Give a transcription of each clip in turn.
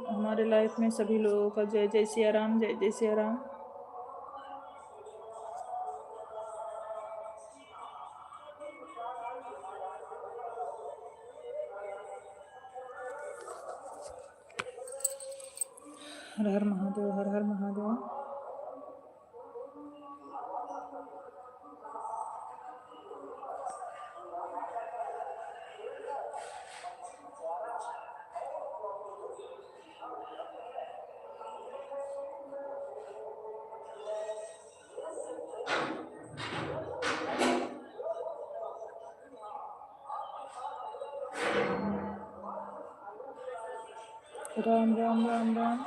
हमारे लाइफ में सभी लोगों का जय जय सिया राम, जय जय सिया राम। हर हर महादेव, हर हर Mahadev. Ram Ram Ram Ram.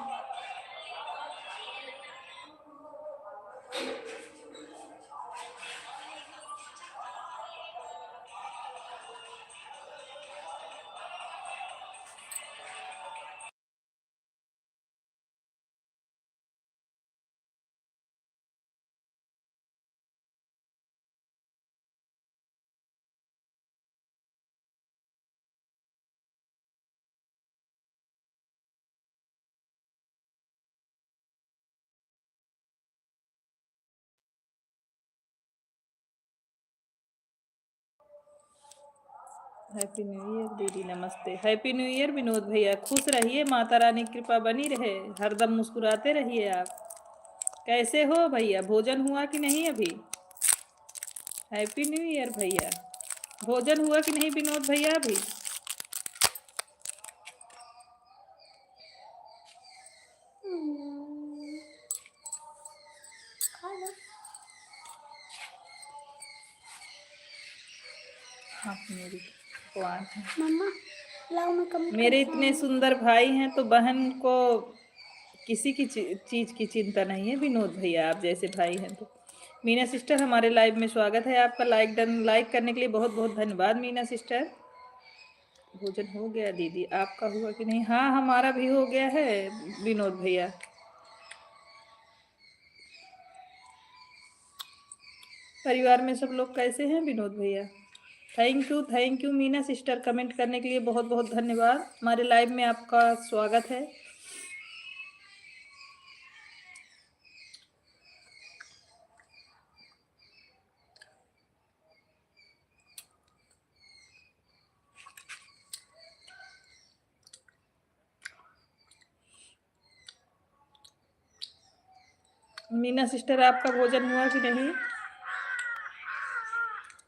Happy new year दीदी, नमस्ते। हैप्पी न्यू ईयर विनोद भैया, खुश रहिए, माता रानी की कृपा बनी रहे, हरदम मुस्कुराते रहिए आप। कैसे हो भैया, भोजन हुआ कि नहीं अभी? हैप्पी न्यू ईयर भैया। भोजन हुआ कि नहीं विनोद भैया अभी? आप मेरी भगवान हैं। मम्मा लाओ मैं कम मेरे इतने सुंदर भाई हैं तो बहन को किसी की चीज की चिंता नहीं है विनोद भैया, आप जैसे भाई हैं तो। मीना सिस्टर, हमारे लाइव में स्वागत है आपका। लाइक करने के लिए बहुत बहुत धन्यवाद मीना सिस्टर। भोजन हो गया दीदी, आपका हुआ कि नहीं? हाँ, हमारा भी हो गया है विनोद भैया। परिवार में सब लोग कैसे हैं विनोद भैया? Thank you Meena sister, comment करने के लिए बहुत बहुत धन्यवाद। हमारे लाइव में आपका स्वागत है। मीना सिस्टर, आपका भोजन हुआ कि नहीं?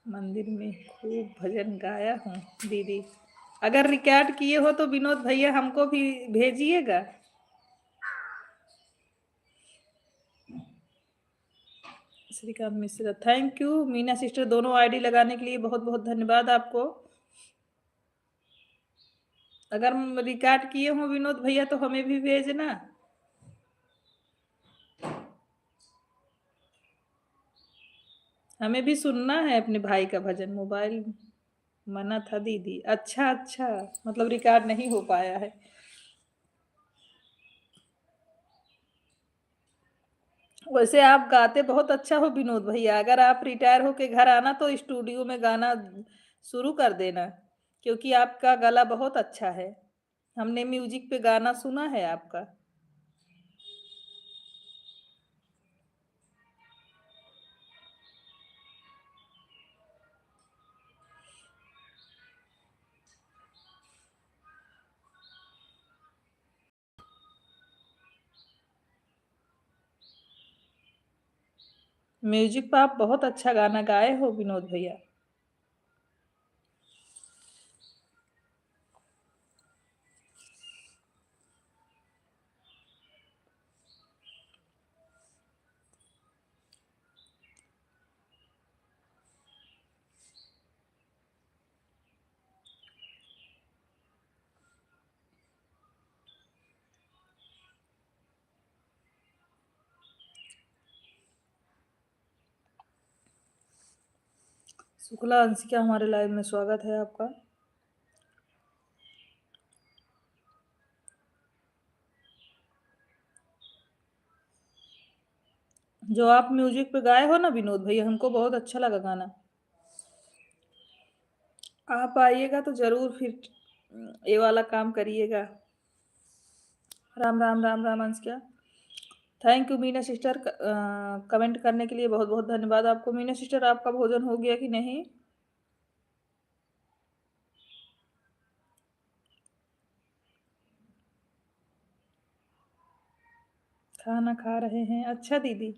मंदिर में खूब भजन गाया हूँ दीदी। अगर रिकॉर्ड किए हो तो विनोद भैया हमको भी भेजिएगा। Shrikant Mishra, thank you Meena sister, दोनों आईडी लगाने के लिए बहुत बहुत धन्यवाद आपको। अगर रिकॉर्ड किए हो विनोद भैया तो हमें भी भेजना। हमें भी सुनना है अपने भाई का भजन। मोबाइल मना था दीदी। अच्छा अच्छा, मतलब रिकॉर्ड नहीं हो पाया है। वैसे आप गाते बहुत अच्छा हो विनोद भैया। अगर आप रिटायर होके घर आना तो स्टूडियो में गाना शुरू कर देना, क्योंकि आपका गला बहुत अच्छा है। हमने म्यूजिक पे गाना सुना है आपका। म्यूजिक पे आप बहुत अच्छा गाना गाए हो विनोद भैया। शुक्ला अंशिका, हमारे लाइव में स्वागत है आपका। जो आप म्यूजिक पे गाए हो ना विनोद भैया, हमको बहुत अच्छा लगा गाना। आप आइएगा तो ज़रूर फिर ये वाला काम करिएगा। राम, राम, राम, राम अंश क्या? Thank you Meena sister comment करने के लिए बहुत-बहुत धन्यवाद आपको। मीना सिस्टर आपका भोजन हो गया कि नहीं? खाना खा रहे हैं। अच्छा दीदी।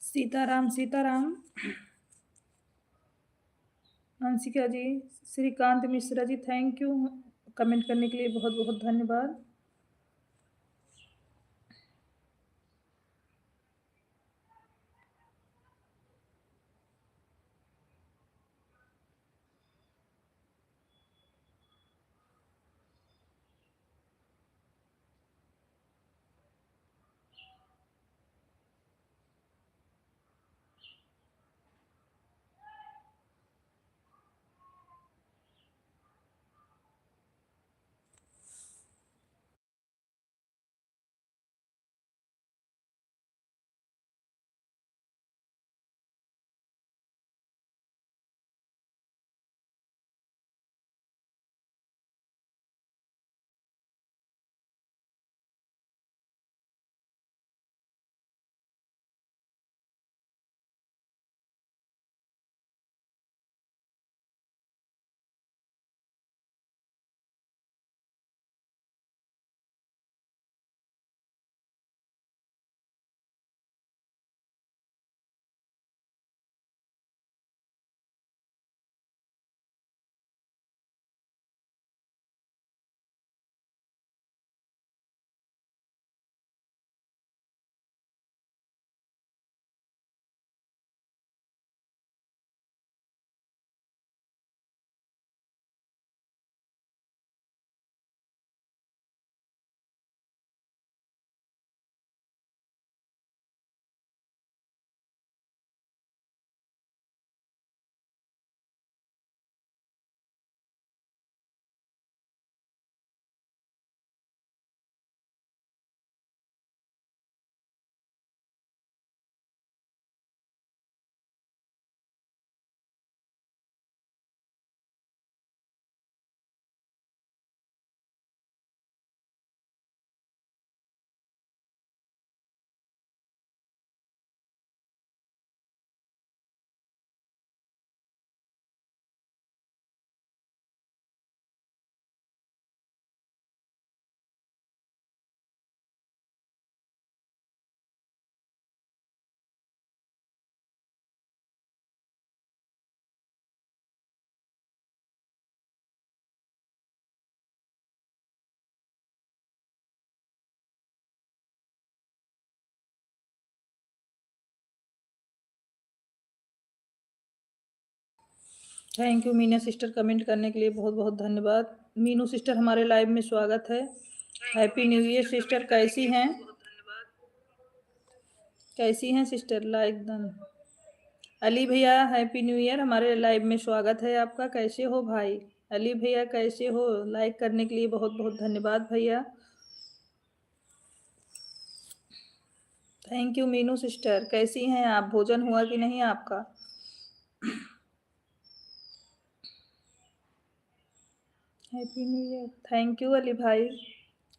सीताराम, सीताराम। अंशिका जी, Shrikant Mishra ji thank you comment करने के लिए बहुत-बहुत धन्यवाद। Thank you Meena sister, comment करने के लिए बहुत बहुत धन्यवाद। मीनू सिस्टर हमारे लाइव में स्वागत है। हैप्पी न्यू ईयर सिस्टर, कैसी हैं? कैसी हैं सिस्टर? Like done. अली भैया हैप्पी न्यू ईयर, हमारे लाइव में स्वागत है आपका। कैसे हो भाई? अली भैया कैसे हो? लाइक करने के लिए बहुत बहुत धन्यवाद भैया। थैंक यू मीनू सिस्टर, कैसी हैं आप? भोजन हुआ कि नहीं आपका? Happy new year. Thank you Ali भाई।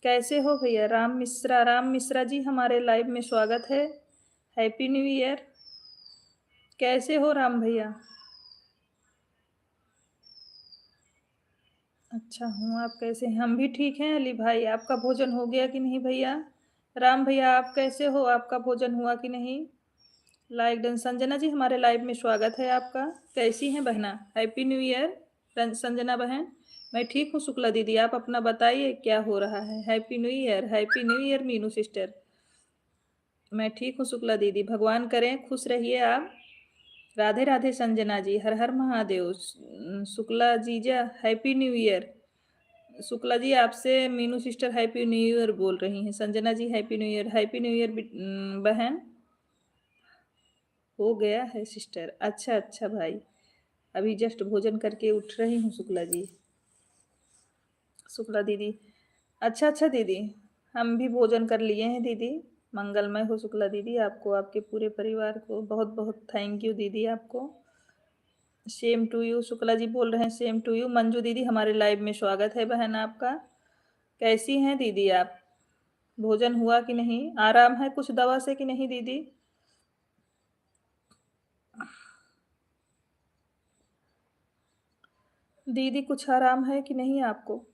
कैसे हो भैया? राम मिश्रा जी हमारे लाइव में स्वागत है। Happy new year. कैसे हो राम भैया? अच्छा हूँ, आप कैसे हैं? हम भी ठीक हैं अली भाई। आपका भोजन हो गया कि नहीं भैया? राम भैया आप कैसे हो? आपका भोजन हुआ कि नहीं? Like done. संजना जी हमारे लाइव में स्वागत है आपका। कैसी हैं बहना? हैप्पी न्यू ईयर संजना बहन। मैं ठीक हूँ शुक्ला दीदी, आप अपना बताइए क्या हो रहा है? Happy new year, happy new year Meenu sister. मैं ठीक हूँ शुक्ला दीदी, भगवान करें खुश रहिए आप। राधे राधे संजना जी, हर हर महादेव। शुक्ला जीजा happy new year. Shukla ji आपसे Minu sister happy new year बोल रही हैं। Sanjana ji happy new year, happy new year बहन। हो गया है सिस्टर, अच्छा अच्छा भाई। अभी जस्ट भोजन करके उठ रही हूँ शुक्ला जी। शुक्ला दीदी, अच्छा अच्छा दीदी, हम भी भोजन कर लिए हैं दीदी। मंगलमय हो शुक्ला दीदी, आपको आपके पूरे परिवार को बहुत बहुत थैंक यू दीदी आपको। Same to you Shukla ji बोल रहे हैं, सेम टू यू। मंजू दीदी हमारे लाइव में स्वागत है बहन आपका। कैसी हैं दीदी आप? भोजन हुआ कि नहीं? आराम है कुछ दवा से कि नहीं दीदी? दीदी कुछ आराम है कि नहीं आपको?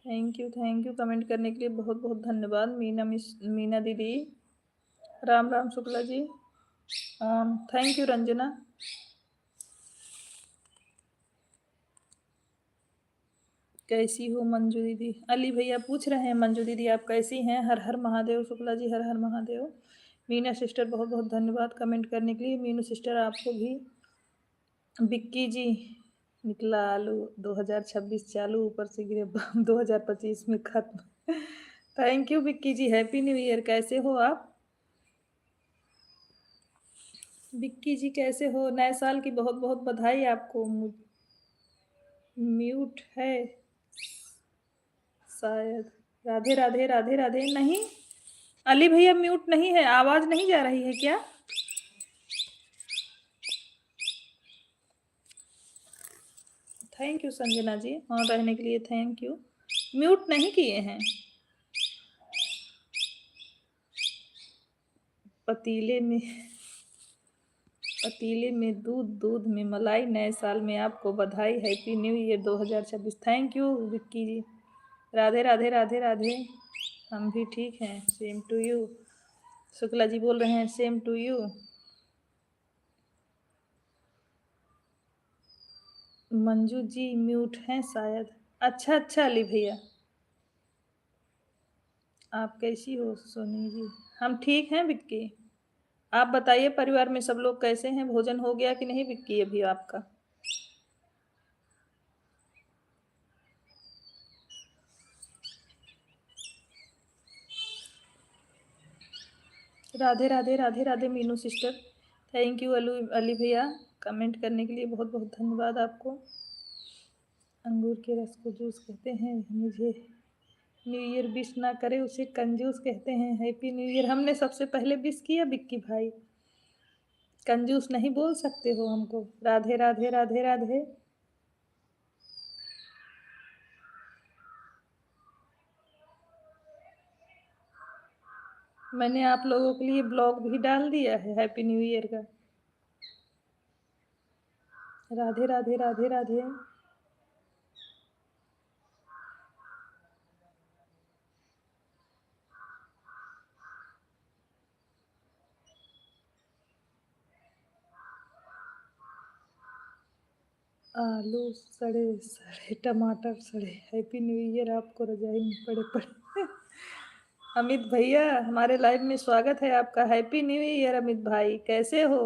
थैंक यू कमेंट करने के लिए बहुत बहुत धन्यवाद मीना दीदी। राम राम शुक्ला जी। Thank you Ranjana. कैसी हो मंजू दीदी? अली भैया पूछ रहे हैं मंजू दीदी आप कैसी हैं? हर हर महादेव शुक्ला जी, हर हर महादेव। मीना सिस्टर बहुत बहुत धन्यवाद कमेंट करने के लिए। मीनू सिस्टर आपको भी। बिक्की जी, निकला आलू 2026 चालू, ऊपर से गिरे बम 2025 में खत्म। Thank you Bikki ji, happy new year. कैसे हो आप? बिक्की जी कैसे हो? नए साल की बहुत बहुत बधाई आपको। म्यूट है शायद। राधे राधे राधे राधे। नहीं अली भैया म्यूट नहीं है, आवाज नहीं जा रही है क्या? थैंक यू संजना जी, हाँ रहने के लिए थैंक यू। म्यूट नहीं किए हैं। पतीले में पतीले में दूध, दूध में मलाई। नए साल में आपको बधाई, happy new year 2026। Thank you Vicky ji. Radhe Radhe Radhe Radhe. हम भी ठीक हैं, same to you. Shukla ji बोल रहे हैं same to you. Manju ji mute हैं शायद। अच्छा अच्छा अली भैया, आप कैसी हो सोनी जी? हम ठीक हैं विक्की। आप बताइए परिवार में सब लोग कैसे हैं? भोजन हो गया कि नहीं विक्की अभी आपका? Radhe Radhe Radhe Radhe Meenu sister. Thank you Ali भैया, कमेंट करने के लिए बहुत बहुत धन्यवाद आपको। अंगूर के रस को जूस कहते हैं, मुझे न्यू ईयर विश ना करे उसे कंजूस कहते हैं। हैप्पी न्यू ईयर हमने सबसे पहले विश किया बिक्की भाई, कंजूस नहीं बोल सकते हो हमको। राधे राधे राधे राधे। मैंने आप लोगों के लिए ब्लॉग भी डाल दिया है हैप्पी न्यू ईयर का। राधे राधे राधे राधे। आलू सड़े सड़े, टमाटर सड़े, हैप्पी न्यू ईयर आपको रजाई में पड़े पड़े। अमित भैया हमारे लाइव में स्वागत है आपका। हैप्पी न्यू ईयर अमित भाई, कैसे हो?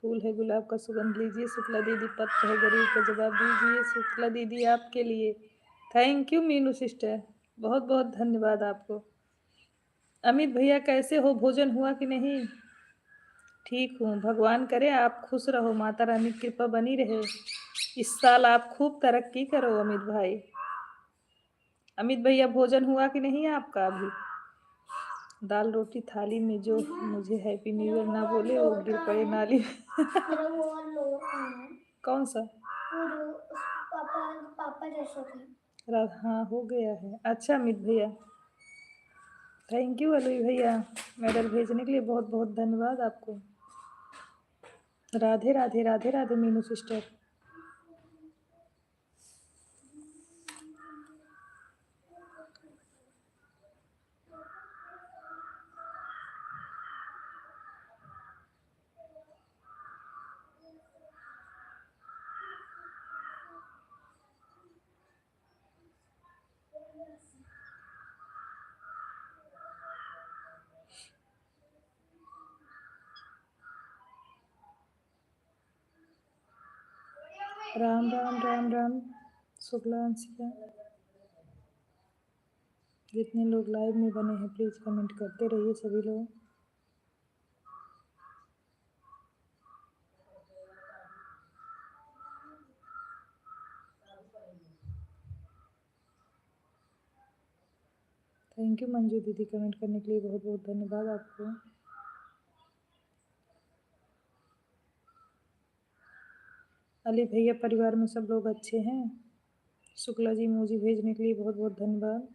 फूल है गुलाब का सुगंध लीजिए शुक्ला दीदी, पत्र है गरीब का जवाब दीजिए शुक्ला दीदी आपके लिए। थैंक यू मीनू सिस्टर, बहुत बहुत धन्यवाद आपको। अमित भैया कैसे हो, भोजन हुआ कि नहीं? ठीक हूँ, भगवान करे आप खुश रहो, माता रानी की कृपा बनी रहे। इस साल आप खूब तरक्की करो अमित भाई। अमित भैया भोजन हुआ कि नहीं आपका अभी? दाल रोटी थाली में, जो मुझे हैप्पी न्यू ईयर ना बोले वो गिर पड़े नाली में। मेरा वो और लोअर खाना है। कौन सा? वो जो पापा पापा जैसा था। हाँ हो गया है। अच्छा अमित भैया, थैंक यू अलवी भैया, मेडल भेजने के लिए बहुत बहुत धन्यवाद आपको। राधे राधे राधे राधे मीनू सिस्टर। राम राम राम राम शुक्लांशिका। जितने लोग लाइव में बने हैं प्लीज कमेंट करते रहिए सभी लोग। थैंक यू मंजू दीदी, कमेंट करने के लिए बहुत बहुत धन्यवाद आपको। अली भैया परिवार में सब लोग अच्छे हैं? शुक्ला जी मुझे भेजने के लिए बहुत बहुत धन्यवाद।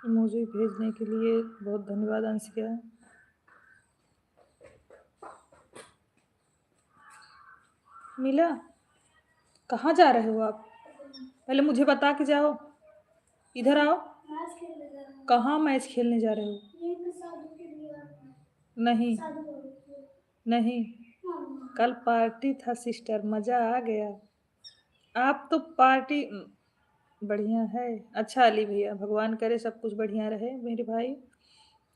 इमोजी भेजने के लिए बहुत धन्यवाद अंशिका। मिला? कहाँ जा रहे हो आप? पहले मुझे बता के जाओ, इधर आओ। मैच खेलने जा रहा हूँ। कहाँ मैच खेलने जा रहे हो? यहीं पे साधु के दीवार पे। नहीं साधु बाबू के। नहीं, हाँ। कल पार्टी था सिस्टर, मज़ा आ गया। आप तो पार्टी बढ़िया है। अच्छा अली भैया, भगवान करे सब कुछ बढ़िया रहे मेरे भाई।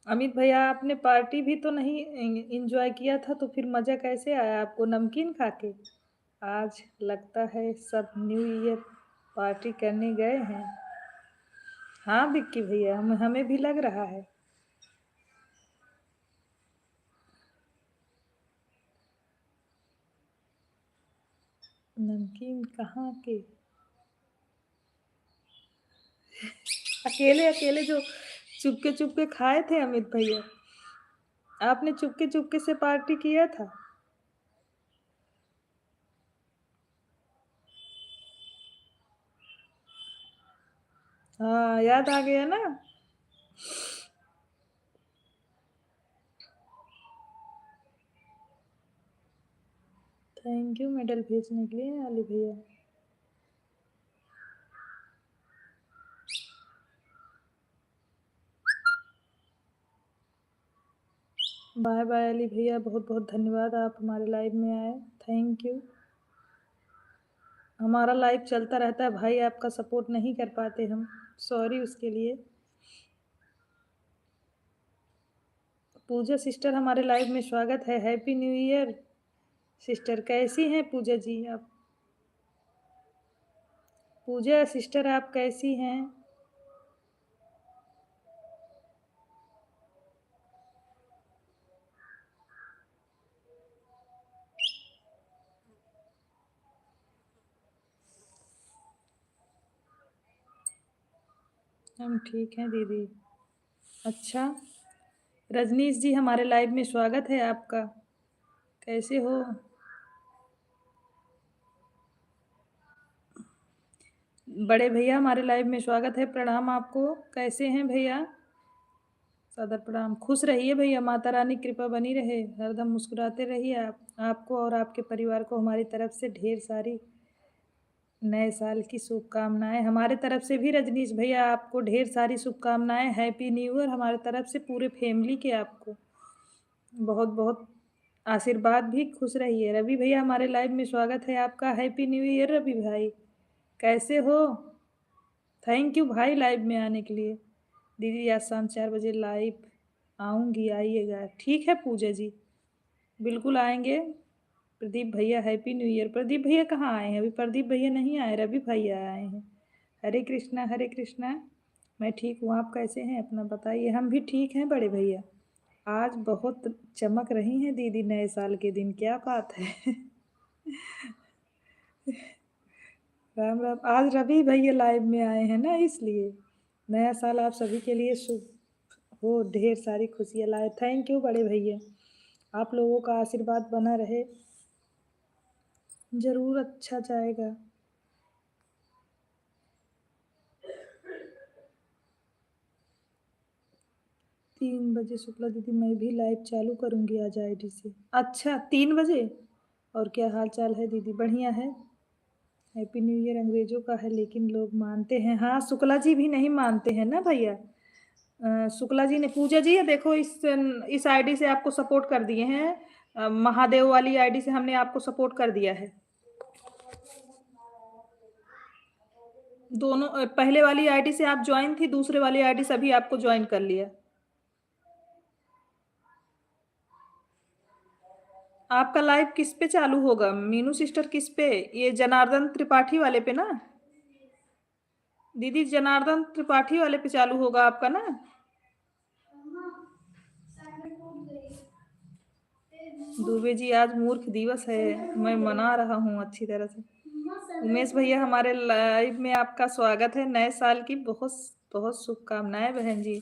अमित भैया आपने पार्टी भी तो नहीं इंजॉय किया था, तो फिर मज़ा कैसे आया आपको नमकीन खा के? आज लगता है सब न्यू ईयर पार्टी करने गए हैं। हाँ विक्की भैया, हमें भी लग रहा है। नमकीन कहाँ के? अकेले अकेले जो चुपके चुपके खाए थे अमित भैया, आपने चुपके चुपके से पार्टी किया था। हाँ याद आ गया ना। थैंक यू मेडल भेजने के लिए अली भैया। बाय बाय अली भैया, बहुत बहुत धन्यवाद आप हमारे लाइव में आए। Thank you. हमारा लाइव चलता रहता है भाई, आपका सपोर्ट नहीं कर पाते हम, सॉरी उसके लिए। पूजा सिस्टर हमारे लाइव में स्वागत है। हैप्पी न्यू ईयर सिस्टर, कैसी हैं पूजा जी आप? पूजा सिस्टर आप कैसी हैं? हम ठीक हैं दीदी। अच्छा रजनीश जी हमारे लाइव में स्वागत है आपका, कैसे हो? बड़े भैया हमारे लाइव में स्वागत है, प्रणाम आपको, कैसे हैं भैया? सादर प्रणाम, खुश रहिए भैया, माता रानी कृपा बनी रहे, हरदम मुस्कुराते रहिए। आपको और आपके परिवार को हमारी तरफ से ढेर सारी नए साल की शुभकामनाएं हमारे तरफ से भी। रजनीश भैया आपको ढेर सारी शुभकामनाएं। हैप्पी न्यू ईयर हमारे तरफ से पूरे फैमिली के आपको बहुत बहुत आशीर्वाद भी। खुश रहिए। रवि भैया हमारे लाइव में स्वागत है आपका। हैप्पी न्यू ईयर रवि भाई, कैसे हो? थैंक यू भाई लाइव में आने के लिए। दीदी आज शाम 4 बजे लाइव आऊँगी, आइएगा। ठीक है पूजा जी, बिल्कुल आएंगे। प्रदीप भैया हैप्पी न्यू ईयर। प्रदीप भैया कहाँ आए हैं? अभी प्रदीप भैया नहीं आए, रवि भैया आए हैं। हरे कृष्णा हरे कृष्णा। मैं ठीक हूँ, आप कैसे हैं? अपना बताइए। हम भी ठीक हैं बड़े भैया। आज बहुत चमक रही हैं दीदी नए साल के दिन, क्या बात है। राम राम। आज रवि भैया लाइव में आए हैं ना, इसलिए। नया साल आप सभी के लिए शुभ हो, ढेर सारी खुशियाँ लाए। थैंक यू बड़े भैया, आप लोगों का आशीर्वाद बना रहे, जरूर अच्छा जाएगा। 3 बजे शुक्ला दीदी मैं भी लाइव चालू करूँगी आज आईडी से। अच्छा 3 बजे। और क्या हाल चाल है दीदी? बढ़िया है। हैप्पी न्यू ईयर अंग्रेजों का है लेकिन लोग मानते हैं। हाँ शुक्ला जी भी नहीं मानते हैं ना भैया। शुक्ला जी ने, पूजा जी ये देखो इस आईडी से आपको सपोर्ट कर दिए हैं। महादेव वाली आईडी से हमने आपको सपोर्ट कर दिया है। दोनों पहले वाली आईडी से आप ज्वाइन थी, दूसरे वाली आईडी से अभी आपको ज्वाइन कर लिया। आपका लाइव किस पे चालू होगा मीनू सिस्टर? किस पे? ये जनार्दन त्रिपाठी वाले पे ना दीदी? जनार्दन त्रिपाठी वाले पे चालू होगा आपका ना? दुबे जी आज मूर्ख दिवस है, मैं मना रहा हूँ अच्छी तरह से। उमेश भैया हमारे लाइव में आपका स्वागत है। नए साल की बहुत बहुत शुभकामनाएं बहन जी।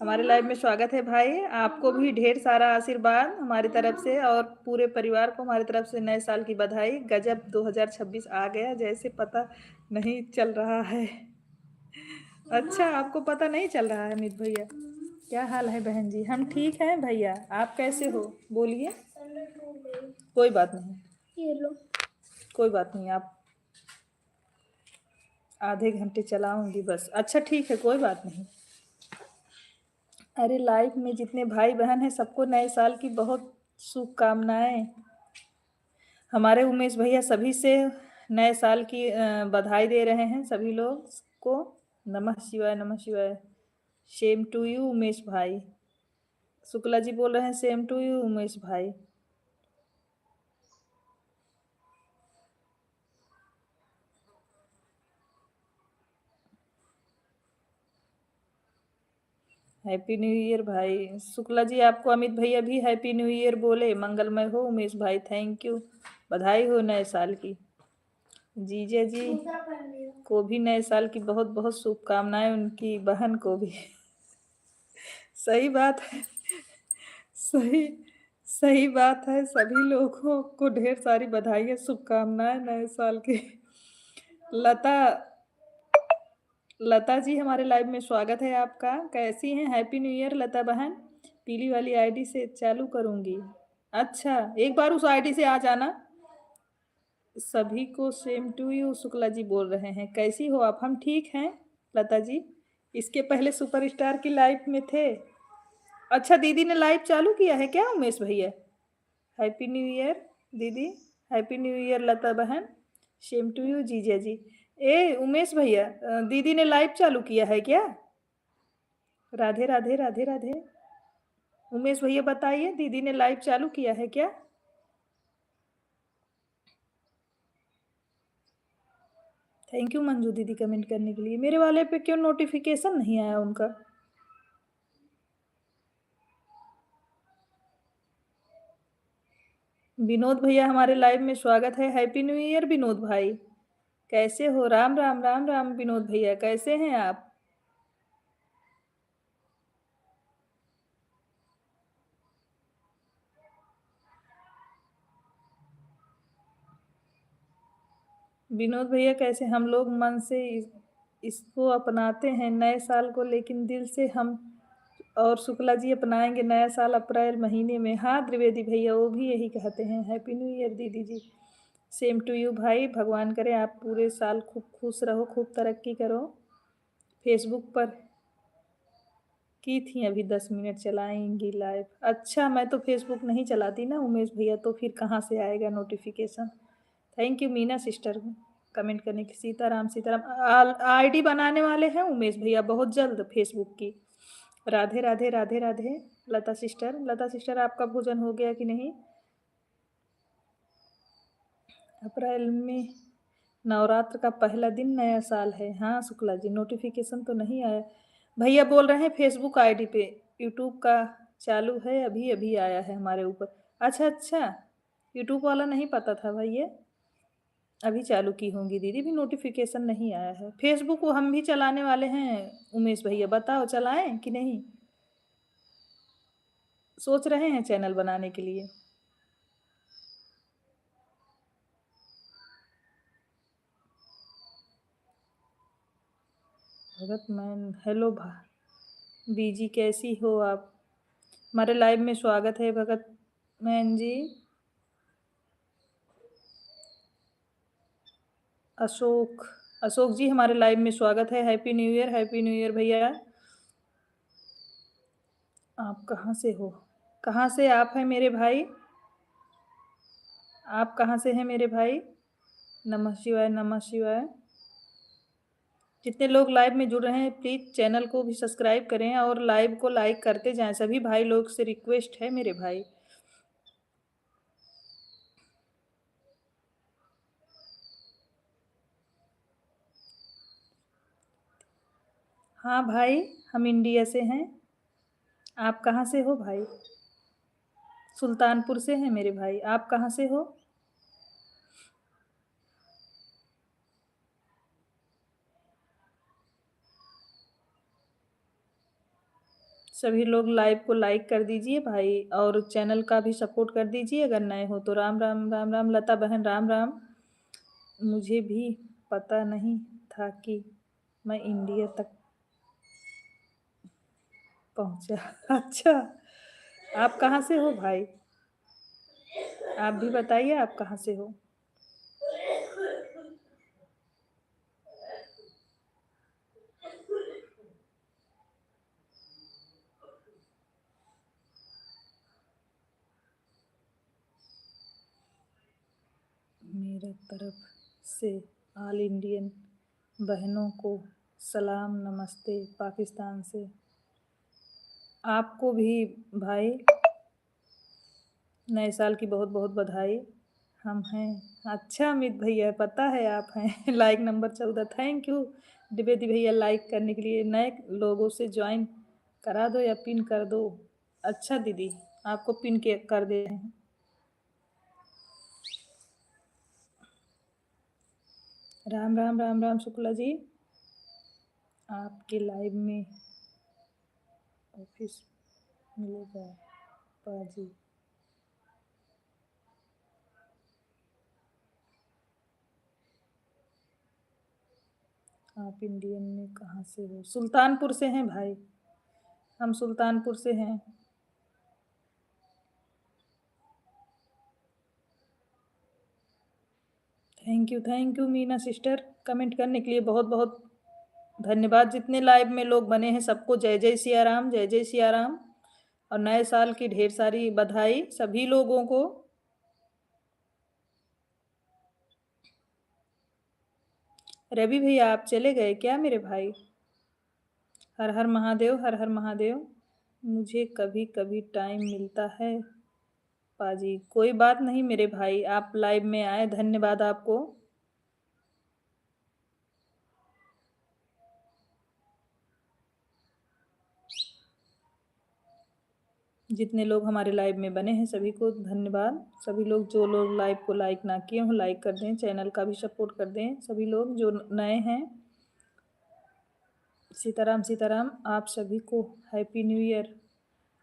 हमारे लाइव में स्वागत है भाई। आपको भी ढेर सारा आशीर्वाद हमारी तरफ से और पूरे परिवार को हमारी तरफ से नए साल की बधाई। गजब 2026 आ गया, जैसे पता नहीं चल रहा है। अच्छा आपको पता नहीं चल रहा है अमित भैया? क्या हाल है बहन जी? हम ठीक हैं भैया, आप कैसे हो? बोलिए। कोई बात नहीं, ये लो। कोई बात नहीं, आप आधे घंटे चलाऊंगी बस। अच्छा ठीक है, कोई बात नहीं। अरे लाइव में जितने भाई बहन हैं सबको नए साल की बहुत शुभकामनाएं। हमारे उमेश भैया सभी से नए साल की बधाई दे रहे हैं सभी लोग को। नमः शिवाय नमः शिवाय। सेम टू यू उमेश भाई। शुक्ला जी बोल रहे हैं सेम टू यू उमेश भाई। हैप्पी न्यू ईयर भाई। शुक्ला जी आपको अमित भैया भी हैप्पी न्यू ईयर बोले। मंगलमय हो उमेश भाई, थैंक यू। बधाई हो नए साल की। जीजा जी को भी नए साल की बहुत बहुत शुभकामनाएं, उनकी बहन को भी। सही बात है, सही सही बात है। सभी लोगों को ढेर सारी बधाई शुभकामनाएं नए साल की। लता लता जी हमारे लाइव में स्वागत है आपका। कैसी हैं? हैप्पी न्यू ईयर लता बहन। पीली वाली आईडी से चालू करूंगी। अच्छा एक बार उस आईडी से आ जाना। सभी को same to you Shukla ji बोल रहे हैं। कैसी हो आप? हम ठीक हैं लता जी। इसके पहले सुपरस्टार की लाइव में थे। अच्छा दीदी ने लाइव चालू किया है क्या उमेश भैया? हैप्पी न्यू ईयर दीदी। हैप्पी न्यू ईयर लता बहन। सेम टू यू जीजा जी। ए उमेश भैया, दीदी ने लाइव चालू किया है क्या? राधे राधे राधे राधे। उमेश भैया बताइए, दीदी ने लाइव चालू किया है क्या? थैंक यू मंजू दीदी कमेंट करने के लिए। मेरे वाले पे क्यों नोटिफिकेशन नहीं आया उनका? विनोद भैया हमारे लाइव में स्वागत है। हैप्पी न्यू ईयर विनोद भाई, कैसे हो? राम राम राम राम विनोद भैया, कैसे हैं आप? विनोद भैया कैसे? हम लोग मन से इसको अपनाते हैं नए साल को, लेकिन दिल से हम और शुक्ला जी अपनाएंगे नया साल अप्रैल महीने में। हाँ त्रिवेदी भैया वो भी यही कहते हैं। हैप्पी न्यू ईयर दीदी जी। सेम टू यू भाई, भगवान करे आप पूरे साल खूब खुश रहो, खूब तरक्की करो। फेसबुक पर की थी अभी 10 मिनट चलाएंगी लाइव। अच्छा, मैं तो फेसबुक नहीं चलाती ना उमेश भैया, तो फिर कहाँ से आएगा notification. Thank you Meena sister comment करने की। सीताराम सीताराम आईडी बनाने वाले हैं उमेश भैया बहुत जल्द फेसबुक की। राधे राधे राधे राधे। लता सिस्टर आपका भोजन हो गया कि नहीं? अप्रैल में नवरात्र का पहला दिन नया साल है। हाँ शुक्ला जी, नोटिफिकेशन तो नहीं आया। भैया बोल रहे हैं फेसबुक आईडी पे, यूट्यूब का चालू है, अभी अभी आया है हमारे ऊपर। अच्छा अच्छा, यूट्यूब वाला नहीं पता था भैया, अभी चालू की होंगी दीदी, भी नोटिफिकेशन नहीं आया है। फेसबुक वो हम भी चलाने वाले हैं उमेश भैया, बताओ चलाएं कि नहीं? सोच रहे हैं चैनल बनाने के लिए। भगत मैन हेलो बीजी कैसी हो आप? हमारे लाइव में स्वागत है भगत मैन जी। अशोक अशोक जी हमारे लाइव में स्वागत है। Happy new year, happy new year भैया। आप कहाँ से हो? कहाँ से आप हैं मेरे भाई? आप कहाँ से हैं मेरे भाई? नमः शिवाय नमः शिवाय। जितने लोग लाइव में जुड़ रहे हैं प्लीज चैनल को भी सब्सक्राइब करें और लाइव को लाइक करते जाएं। सभी भाई लोग से रिक्वेस्ट है मेरे भाई। हाँ भाई, हम इंडिया से हैं। आप कहाँ से हो भाई? सुल्तानपुर से हैं मेरे भाई। आप कहाँ से हो? सभी लोग लाइव को लाइक कर दीजिए भाई, और चैनल का भी सपोर्ट कर दीजिए अगर नए हो तो। राम राम राम राम लता बहन, राम राम। मुझे भी पता नहीं था कि मैं इंडिया तक पहुंचा। अच्छा, आप कहाँ से हो भाई? आप भी बताइए आप कहाँ से हो? मेरे तरफ से ऑल इंडियन बहनों को सलाम नमस्ते पाकिस्तान से। आपको भी भाई नए साल की बहुत बहुत बधाई। हम हैं। अच्छा अमित भैया पता है आप हैं। Like number 14, thank you Dwivedi भैया लाइक करने के लिए। नए लोगों से ज्वाइन करा दो या पिन कर दो। अच्छा दीदी, आपको पिन के कर दे रहे हैं। राम राम राम राम शुक्ला जी, आपके लाइव में ऑफिस मिलेगा पाजी? आप इंडियन में कहाँ से हो? सुल्तानपुर से हैं भाई, हम सुल्तानपुर से हैं। Thank you Meena sister comment करने के लिए बहुत बहुत धन्यवाद। जितने लाइव में लोग बने हैं सबको जय जय सिया राम, जय जय सिया राम। और नए साल की ढेर सारी बधाई सभी लोगों को। रवि भैया आप चले गए क्या मेरे भाई? हर हर महादेव, हर हर महादेव। मुझे कभी कभी टाइम मिलता है पाजी, कोई बात नहीं मेरे भाई, आप लाइव में आए, धन्यवाद आपको। जितने लोग हमारे लाइव में बने हैं सभी को धन्यवाद। सभी लोग जो लोग लाइव को लाइक ना किए हों लाइक कर दें, चैनल का भी सपोर्ट कर दें। सभी लोग जो नए हैं, सीताराम सीताराम। आप सभी को हैप्पी न्यू ईयर।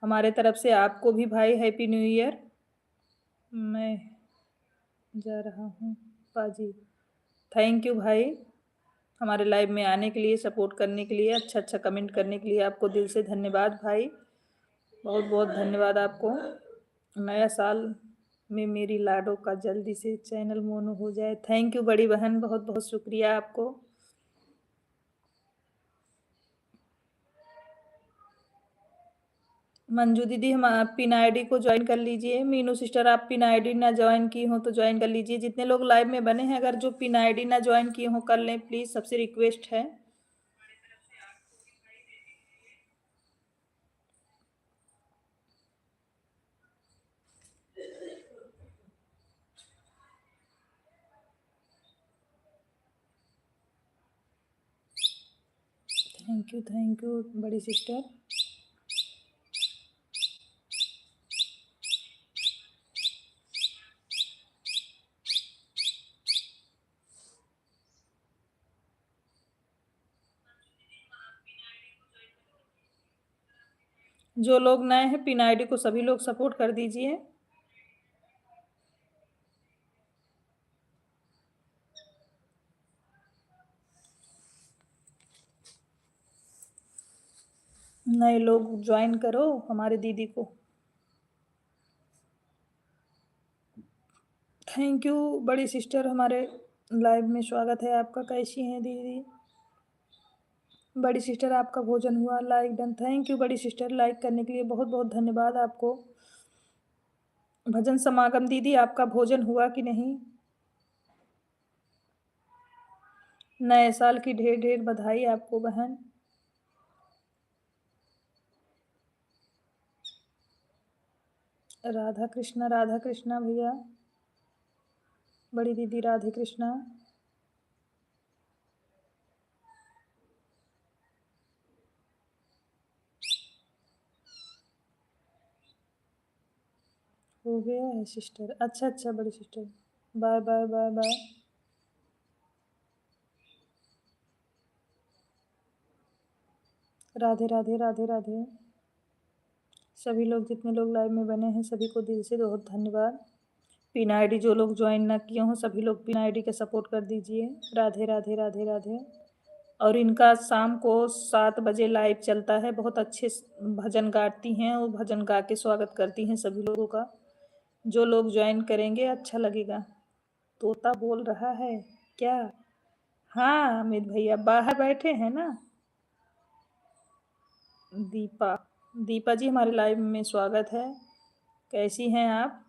हमारे तरफ से आपको भी भाई हैप्पी न्यू ईयर। मैं जा रहा हूँ पाजी। थैंक यू भाई, हमारे लाइव में आने के लिए, सपोर्ट करने के लिए, अच्छा अच्छा कमेंट करने के लिए आपको दिल से धन्यवाद भाई। बहुत बहुत धन्यवाद आपको। नया साल में मेरी लाडो का जल्दी से चैनल मोनो हो जाए। थैंक यू बड़ी बहन, बहुत बहुत शुक्रिया आपको। मंजू दीदी, हम आप पिन आईडी को ज्वाइन कर लीजिए। मीनू सिस्टर, आप पिन आईडी ना ज्वाइन की हो तो ज्वाइन कर लीजिए। जितने लोग लाइव में बने हैं, अगर जो पिन आईडी ना ज्वाइन किए हो कर लें प्लीज, सबसे रिक्वेस्ट है। थैंक यू बड़ी सिस्टर। जो लोग नए हैं पिन आईडी को सभी लोग सपोर्ट कर दीजिए। नए लोग ज्वाइन करो हमारे दीदी को। थैंक यू बड़ी सिस्टर, हमारे लाइव में स्वागत है आपका। कैसी हैं दीदी? बड़ी सिस्टर, आपका भोजन हुआ? Like done. थैंक यू बड़ी सिस्टर, लाइक करने के लिए बहुत बहुत धन्यवाद आपको। भजन समागम दीदी, आपका भोजन हुआ कि नहीं? नए साल की ढेर ढेर बधाई आपको बहन। राधा कृष्णा भैया, बड़ी दीदी राधे कृष्णा। हो गया है सिस्टर? अच्छा अच्छा बड़ी sister, bye bye bye bye. Radhe Radhe Radhe Radhe. सभी लोग, जितने लोग लाइव में बने हैं सभी को दिल से बहुत धन्यवाद। पिन आईडी जो लोग ज्वाइन ना किए हों सभी लोग पिन आईडी का सपोर्ट कर दीजिए। राधे राधे राधे राधे। और इनका शाम को 7 बजे लाइव चलता है। बहुत अच्छे भजन गाती हैं और भजन गा के स्वागत करती हैं सभी लोगों का। जो लोग ज्वाइन करेंगे अच्छा लगेगा। तोता बोल रहा है क्या? हाँ अमित भैया बाहर बैठे हैं ना। दीपा, दीपा जी हमारे लाइव में स्वागत है। कैसी हैं आप?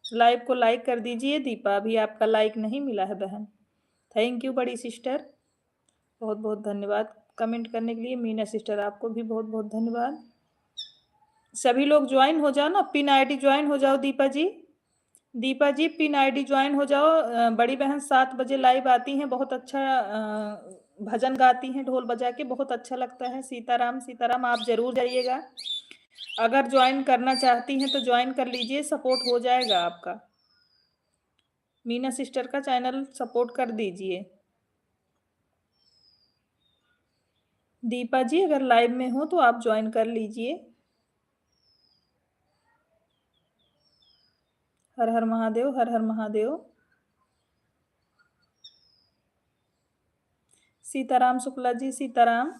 लाइव को लाइक कर दीजिए दीपा, अभी आपका लाइक नहीं मिला है बहन। थैंक यू बड़ी सिस्टर, बहुत बहुत धन्यवाद कमेंट करने के लिए। मीना सिस्टर, आपको भी बहुत बहुत धन्यवाद। सभी लोग ज्वाइन हो जाओ ना, पिन आईडी ज्वाइन हो जाओ दीपा जी। दीपा जी पिन आईडी ज्वाइन हो जाओ। बड़ी बहन 7 बजे लाइव आती हैं, बहुत अच्छा भजन गाती हैं ढोल बजा के, बहुत अच्छा लगता है। सीताराम सीताराम, आप जरूर जाइएगा। अगर ज्वाइन करना चाहती हैं तो ज्वाइन कर लीजिए, सपोर्ट हो जाएगा आपका। मीना सिस्टर का चैनल सपोर्ट कर दीजिए। दीपा जी अगर लाइव में हो तो आप ज्वाइन कर लीजिए। हर हर महादेव, हर हर महादेव। सीताराम शुक्ला जी, सीताराम।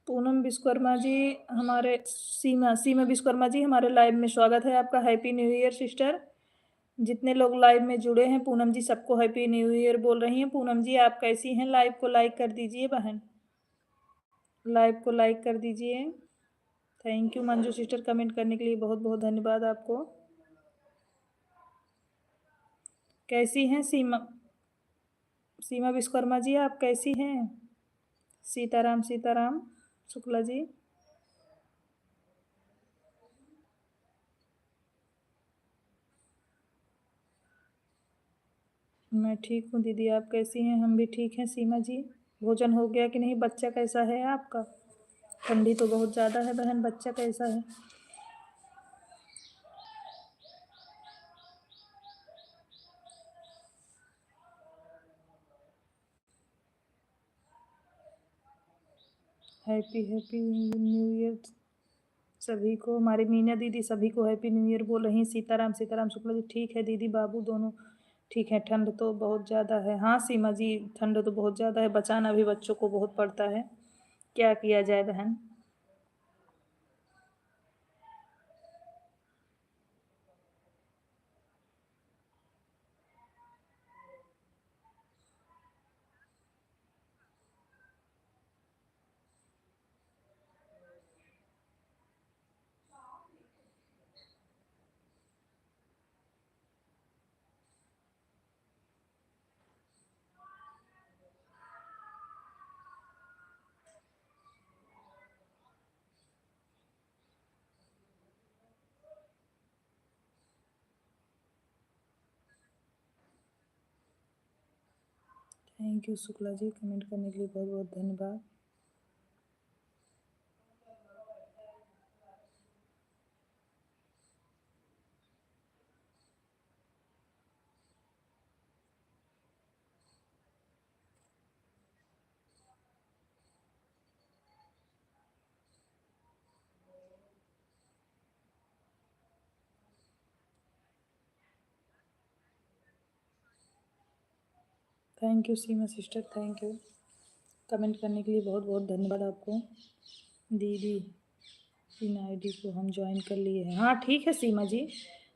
पूनम विश्वकर्मा जी हमारे, सीमा सीमा विश्वकर्मा जी हमारे लाइव में स्वागत है आपका। Happy new year sister. जितने लोग लाइव में जुड़े हैं पूनम जी सबको हैप्पी न्यू ईयर बोल रही हैं। पूनम जी आप कैसी हैं? लाइव को लाइक कर दीजिए बहन, लाइव को लाइक कर दीजिए। Thank you Manju sister, comment करने के लिए बहुत बहुत धन्यवाद आपको। कैसी हैं सीमा, सीमा विश्वकर्मा जी आप कैसी हैं? सीताराम सीताराम शुक्ला जी। मैं ठीक हूँ दीदी, आप कैसी हैं? हम भी ठीक हैं सीमा जी। भोजन हो गया कि नहीं? बच्चा कैसा है आपका? ठंडी तो बहुत ज़्यादा है बहन, बच्चा कैसा है? हैप्पी हैप्पी न्यू ईयर सभी को, हमारी मीना दीदी सभी को हैप्पी न्यू ईयर बोल रही हैं। सीताराम सीताराम शुक्ला जी ठीक है दीदी, बाबू दोनों ठीक है। ठंड तो बहुत ज़्यादा है। हाँ सीमा जी, ठंड तो बहुत ज़्यादा है, बचाना भी बच्चों को बहुत पड़ता है, क्या किया जाए बहन। Thank you Shukla ji, comment करने के लिए बहुत बहुत धन्यवाद। Thank you Seema sister, thank you, comment करने के लिए बहुत बहुत धन्यवाद आपको। दीदी पिन आईडी को हम ज्वाइन कर लिए हैं। हाँ ठीक है सीमा जी,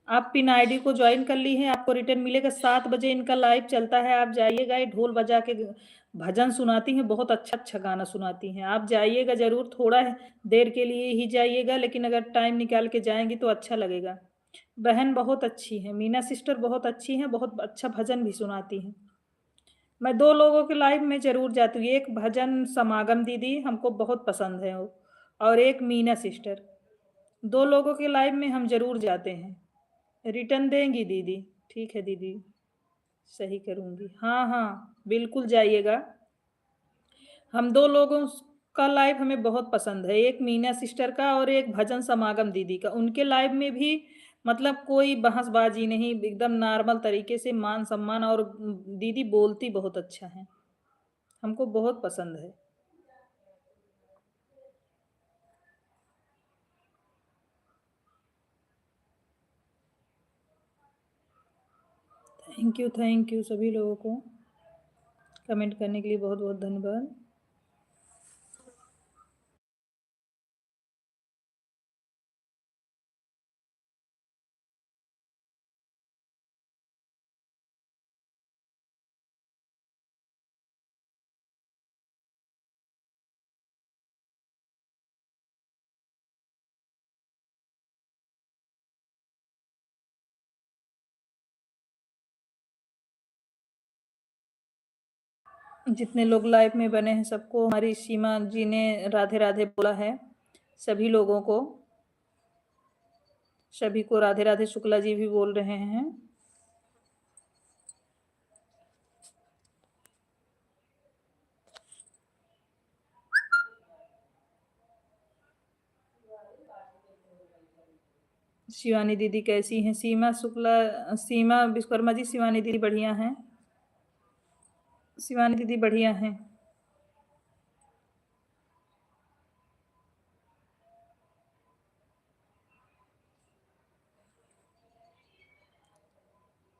आप पिन आईडी को ज्वाइन कर ली हैं, आपको रिटर्न मिलेगा। 7 बजे इनका लाइव चलता है, आप जाइएगा। ये ढोल बजा के भजन सुनाती हैं, बहुत अच्छा अच्छा गाना सुनाती हैं। आप जाइएगा ज़रूर, थोड़ा देर के लिए ही जाइएगा, लेकिन अगर टाइम निकाल के जाएंगी तो अच्छा लगेगा। बहन बहुत अच्छी हैं, मीना सिस्टर बहुत अच्छी हैं, बहुत अच्छा भजन भी सुनाती हैं। मैं 2 लोगों के लाइव में ज़रूर जाती हूँ, एक भजन समागम दीदी हमको बहुत पसंद है वो, और एक मीना सिस्टर। 2 लोगों के लाइव में हम ज़रूर जाते हैं। रिटर्न देंगी दीदी? ठीक है दीदी, सही करूँगी। हाँ हाँ बिल्कुल जाइएगा। हम 2 लोगों का लाइव हमें बहुत पसंद है, एक मीना सिस्टर का और एक भजन समागम दीदी का। उनके लाइव में भी मतलब कोई बहसबाजी नहीं, एकदम नॉर्मल तरीके से मान सम्मान, और दीदी बोलती बहुत अच्छा है, हमको बहुत पसंद है। थैंक यू सभी लोगों को, कमेंट करने के लिए बहुत बहुत धन्यवाद। जितने लोग लाइव में बने हैं सबको हमारी सीमा जी ने राधे राधे बोला है। सभी लोगों को, सभी को राधे राधे। शुक्ला जी भी बोल रहे हैं। शिवानी दीदी कैसी हैं? सीमा शुक्ला, सीमा विश्वकर्मा जी, शिवानी दीदी बढ़िया हैं, शिवानी दीदी बढ़िया हैं।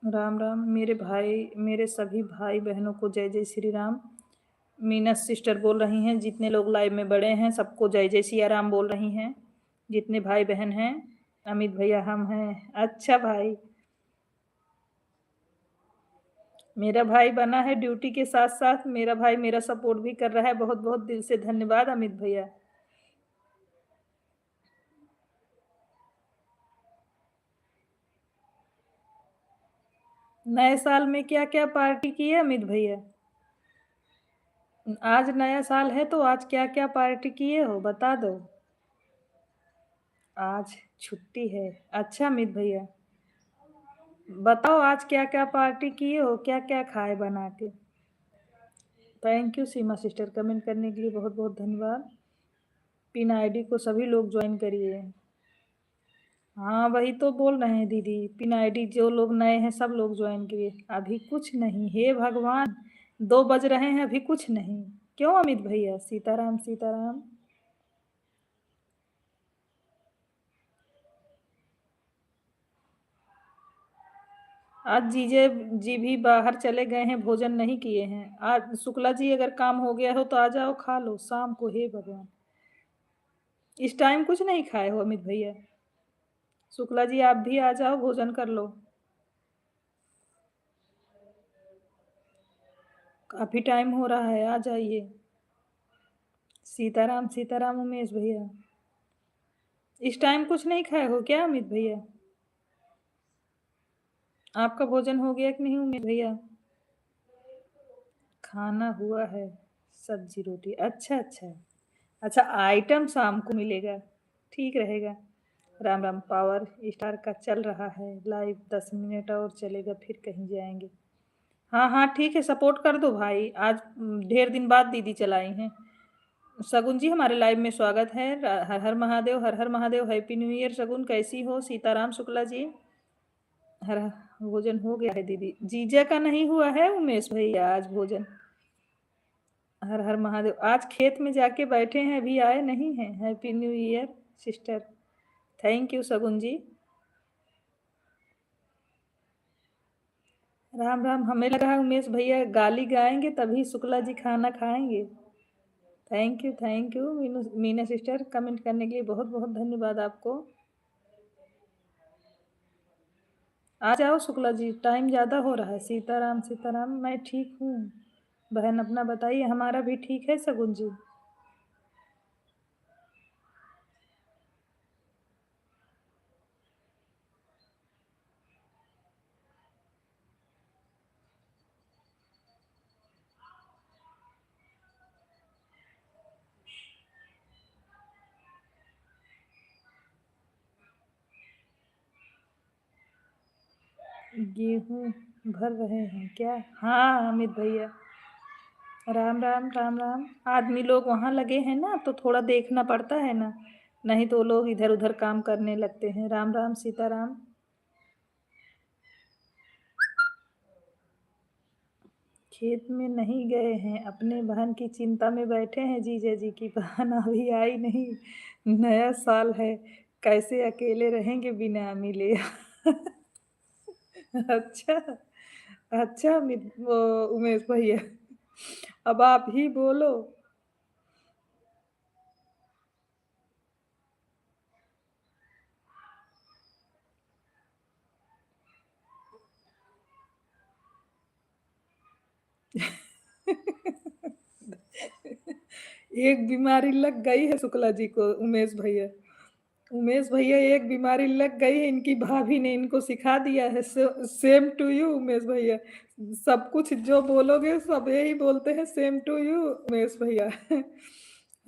राम राम मेरे भाई, मेरे सभी भाई बहनों को जय जय श्री राम। मीना सिस्टर बोल रही हैं, जितने लोग लाइव में बड़े हैं सबको जय जय सिया राम बोल रही हैं, जितने भाई बहन हैं। अमित भैया हम हैं। अच्छा भाई, मेरा भाई बना है ड्यूटी के साथ साथ, मेरा भाई मेरा सपोर्ट भी कर रहा है। बहुत बहुत दिल से धन्यवाद अमित भैया। नए साल में क्या क्या पार्टी की है अमित भैया? आज नया साल है तो आज क्या क्या पार्टी किए हो बता दो। आज छुट्टी है, अच्छा अमित भैया, बताओ आज क्या क्या पार्टी किए हो, क्या क्या खाए बना के। Thank you Seema sister, comment करने के लिए बहुत बहुत धन्यवाद। पिन आईडी को सभी लोग ज्वाइन करिए। हाँ वही तो बोल रहे हैं दीदी, पिन आईडी जो लोग नए हैं सब लोग ज्वाइन करिए। अभी कुछ नहीं, हे भगवान, 2 बज रहे हैं अभी कुछ नहीं। क्यों अमित भैया? सीताराम सीताराम। आज जीजे जी भी बाहर चले गए हैं, भोजन नहीं किए हैं। आज शुक्ला जी अगर काम हो गया हो तो आ जाओ खा लो शाम को। हे भगवान, इस टाइम कुछ नहीं खाए हो अमित भैया? शुक्ला जी आप भी आ जाओ, भोजन कर लो। काफी टाइम हो रहा है, आ जाइए। सीताराम सीताराम उमेश भैया, इस टाइम कुछ नहीं खाए हो क्या अमित भैया? आपका भोजन हो गया कि नहीं उमेश भैया? खाना हुआ है, सब्जी रोटी। अच्छा अच्छा अच्छा, आइटम शाम को मिलेगा, ठीक रहेगा। राम राम। पावर स्टार का चल रहा है लाइव, 10 मिनट और चलेगा फिर कहीं जाएंगे। हाँ हाँ ठीक है, सपोर्ट कर दो भाई। आज ढेर दिन बाद दीदी चलाई हैं। शगुन जी हमारे लाइव में स्वागत है। हर हर महादेव, हर हर महादेव, हैप्पी न्यू ईयर। शगुन कैसी हो? सीताराम शुक्ला जी, हर भोजन हो गया है दीदी? जीजा का नहीं हुआ है उमेश भैया आज भोजन। हर हर महादेव। आज खेत में जाके बैठे हैं, अभी आए नहीं हैं। Happy new year sister. Thank you Shagun ji. Ram Ram. हमें लगा उमेश भैया गाली गाएंगे तभी शुक्ला जी खाना खाएंगे। Thank you Meena sister, comment करने के लिए बहुत बहुत धन्यवाद आपको। आ जाओ शुक्ला जी, टाइम ज़्यादा हो रहा है। सीताराम सीताराम, मैं ठीक हूँ बहन, अपना बताइए। हमारा भी ठीक है शगुन जी। गेहूँ भर रहे हैं क्या? हाँ अमित भैया। राम राम राम राम। आदमी लोग वहाँ लगे हैं ना तो थोड़ा देखना पड़ता है ना, नहीं तो लोग इधर उधर काम करने लगते हैं। राम राम सीताराम। खेत में नहीं गए हैं, अपने बहन की चिंता में बैठे हैं। जीजा जी की बहन अभी आई नहीं, नया साल है, कैसे अकेले रहेंगे बिना मिले। अच्छा अच्छा वो उमेश भैया, अब आप ही बोलो। एक बीमारी लग गई है शुक्ला जी को उमेश भैया। उमेश भैया एक बीमारी लग गई है, इनकी भाभी ने इनको सिखा दिया है। सेम टू यू उमेश भैया, सब कुछ जो बोलोगे सब यही बोलते हैं, सेम टू यू उमेश भैया।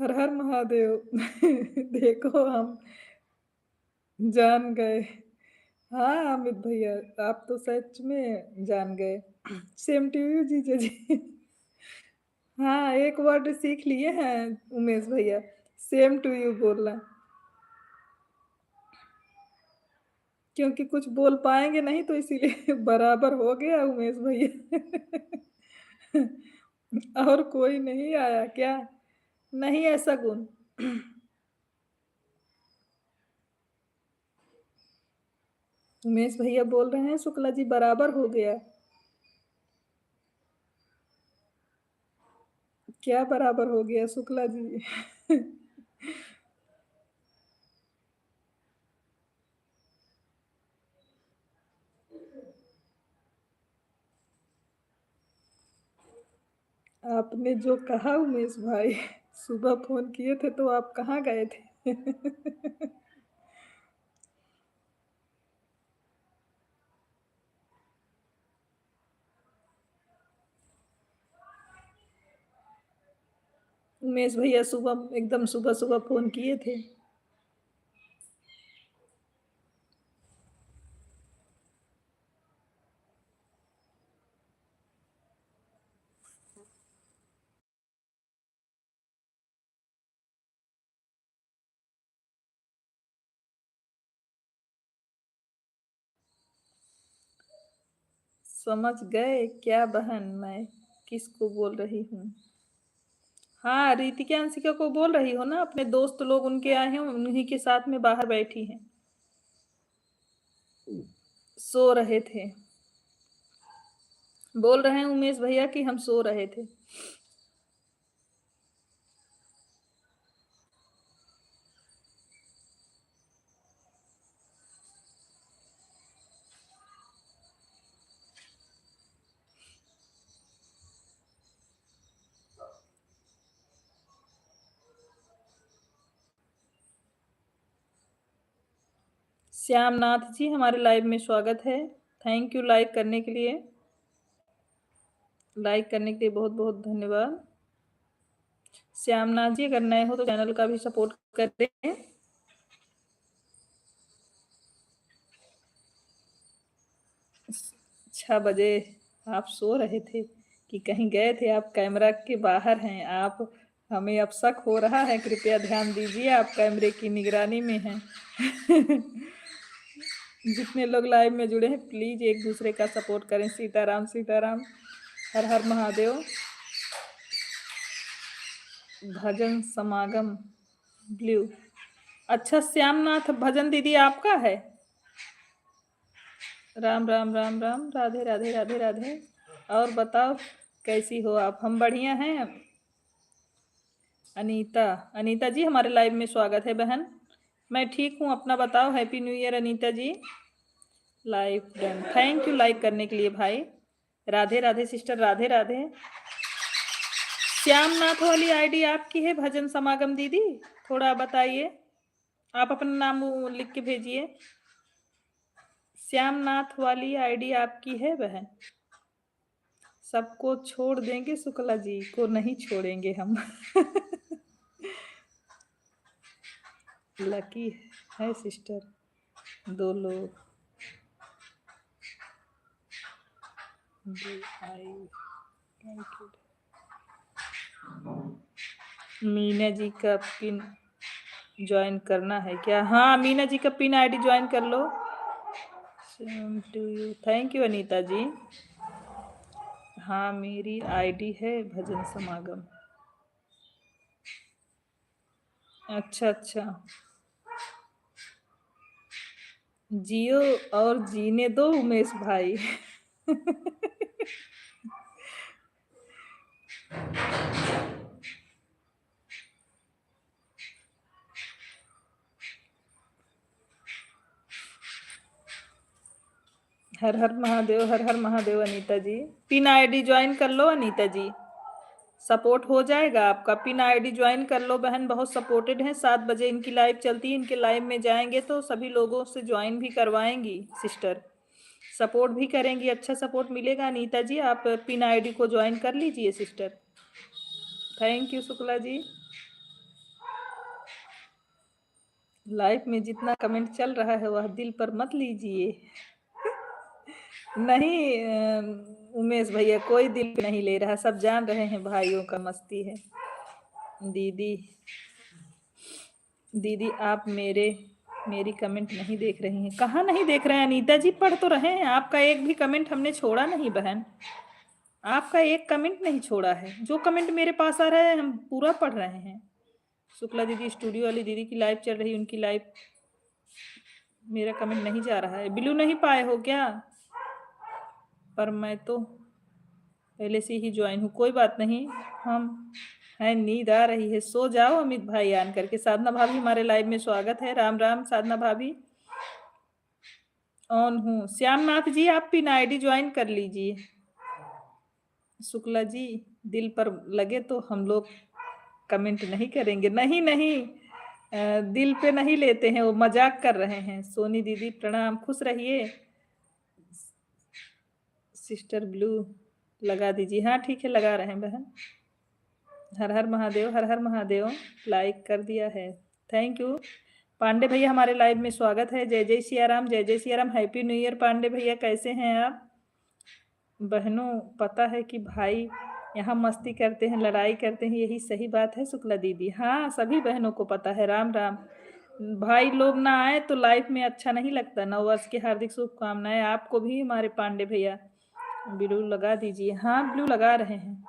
हर हर महादेव। देखो हम जान गए। हाँ अमित भैया, आप तो सच में जान गए। सेम टू यू जीजा जी। हाँ एक वर्ड सीख लिए हैं उमेश भैया, सेम टू यू बोलना। क्योंकि कुछ बोल पाएंगे नहीं तो इसीलिए बराबर हो गया उमेश भैया। और कोई नहीं आया क्या? नहीं ऐसा गुण। उमेश भैया बोल रहे हैं शुक्ला जी बराबर हो गया। क्या बराबर हो गया शुक्ला जी? आपने जो कहा उमेश भाई, सुबह फोन किए थे तो आप कहाँ गए थे? उमेश भैया सुबह एकदम सुबह सुबह फोन किए थे। समझ गए क्या बहन, मैं किसको बोल रही हूँ? हाँ रितिका अंशिका को बोल रही हो ना, अपने दोस्त लोग उनके आए हैं, उन्हीं के साथ में बाहर बैठी हैं, सो रहे थे। बोल रहे हैं उमेश भैया कि हम सो रहे थे। श्यामनाथ जी हमारे लाइव में स्वागत है। थैंक यू लाइक करने के लिए। लाइक करने के लिए बहुत बहुत धन्यवाद। श्यामनाथ जी अगर नए हो तो चैनल का भी सपोर्ट करें। छह बजे आप सो रहे थे कि कहीं गए थे? आप कैमरा के बाहर हैं। आप हमें अब शक हो रहा है, कृपया ध्यान दीजिए, आप कैमरे की निगरानी में हैं। जितने लोग लाइव में जुड़े हैं प्लीज एक दूसरे का सपोर्ट करें। सीताराम सीताराम, हर हर महादेव। भजन समागम ब्लू। अच्छा श्यामनाथ भजन दीदी आपका है? राम राम राम राम, राधे राधे राधे राधे। और बताओ कैसी हो आप? हम बढ़िया हैं। अनीता, अनीता जी हमारे लाइव में स्वागत है बहन। मैं ठीक हूँ, अपना बताओ। Happy new year Anita ji. Live done, thank you like करने के लिए भाई। राधे राधे सिस्टर, राधे राधे। श्यामनाथ वाली आईडी आपकी है भजन समागम दीदी? थोड़ा बताइए, आप अपना नाम लिख के भेजिए। श्यामनाथ वाली आईडी आपकी है बहन? सबको छोड़ देंगे, शुक्ला जी को नहीं छोड़ेंगे हम। लकी है सिस्टर, दो लोग। मीना जी का पिन ज्वाइन करना है क्या? हाँ मीना जी का पिन आईडी ज्वाइन कर लो। थैंक यू अनीता जी। हाँ मेरी आईडी है भजन समागम। अच्छा अच्छा, जियो और जीने दो उमेश भाई। हर हर महादेव, हर हर महादेव अनीता जी। पिन आईडी ज्वाइन कर लो अनीता जी, सपोर्ट हो जाएगा आपका। पिन आईडी ज्वाइन कर लो बहन, बहुत सपोर्टेड हैं। 7 बजे इनकी लाइव चलती है, इनके लाइव में जाएंगे तो सभी लोगों से ज्वाइन भी करवाएंगी सिस्टर, सपोर्ट भी करेंगी। अच्छा सपोर्ट मिलेगा अनीता जी, आप पिन आईडी को ज्वाइन कर लीजिए sister. Thank you Shukla ji. Live में जितना कमेंट चल रहा है वह दिल पर मत लीजिए। नहीं उमेश भैया कोई दिल पे नहीं ले रहा, सब जान रहे हैं भाइयों का मस्ती है। दीदी, दीदी आप मेरी कमेंट नहीं देख रही हैं? कहाँ नहीं देख रहे हैं अनीता जी, पढ़ तो रहे हैं। आपका एक भी कमेंट हमने छोड़ा नहीं बहन, आपका एक कमेंट नहीं छोड़ा है। जो कमेंट मेरे पास आ रहा है हम पूरा पढ़ रहे हैं। शुक्ला दीदी स्टूडियो वाली दीदी की लाइव चल रही, उनकी लाइव मेरा कमेंट नहीं जा रहा है। ब्लू नहीं पाए हो क्या? पर मैं तो पहले से ही ज्वाइन हूँ। कोई बात नहीं, हम है, नींद आ रही है, सो जाओ अमित भाई आन करके। साधना भाभी हमारे लाइव में स्वागत है। राम राम साधना भाभी। ऑन हूँ। श्यामनाथ जी आप पिन आईडी ज्वाइन कर लीजिए। शुक्ला जी दिल पर लगे तो हम लोग कमेंट नहीं करेंगे। नहीं नहीं दिल पे नहीं लेते हैं, वो मजाक कर रहे हैं। सोनी दीदी प्रणाम, खुश रहिए। सिस्टर ब्लू लगा दीजिए। हाँ ठीक है, लगा रहे हैं बहन। हर हर महादेव, हर हर महादेव। लाइक कर दिया है, थैंक यू। पांडे भैया हमारे लाइव में स्वागत है। जय जय सिया राम, जय जय Siya Ram. Happy new year Pandey भैया, कैसे हैं आप? बहनों पता है कि भाई यहाँ मस्ती करते हैं, लड़ाई करते हैं, यही सही बात है शुक्ला दीदी। हाँ सभी बहनों को पता है। राम राम। भाई लोग ना आए तो लाइफ में अच्छा नहीं लगता। नव वर्ष की हार्दिक शुभकामनाएं आपको भी हमारे पांडे भैया। ब्लू लगा दीजिए। हाँ ब्लू लगा रहे हैं।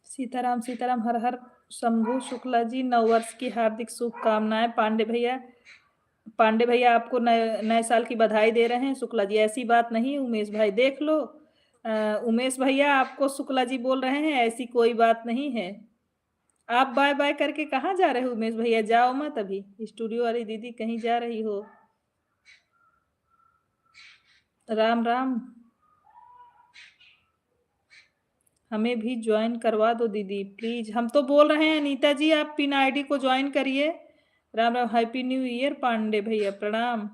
सीताराम सीताराम, हर हर शंभु। शुक्ला जी 9 वर्ष की हार्दिक शुभकामनाएं पांडे भैया। पांडे भैया आपको नए नए साल की बधाई दे रहे हैं। शुक्ला जी ऐसी बात नहीं है, उमेश भाई देख लो। उमेश भैया आपको शुक्ला जी बोल रहे हैं, ऐसी कोई बात नहीं है। आप बाय बाय करके कहाँ जा रहे हो उमेश भैया? जाओ मत, अभी स्टूडियो वाली दीदी कहीं जा रही हो? राम राम। हमें भी ज्वाइन करवा दो दीदी प्लीज। हम तो बोल रहे हैं अनीता जी आप पिन आईडी को ज्वाइन करिए। Ram Ram, happy new year Pandey भैया, प्रणाम।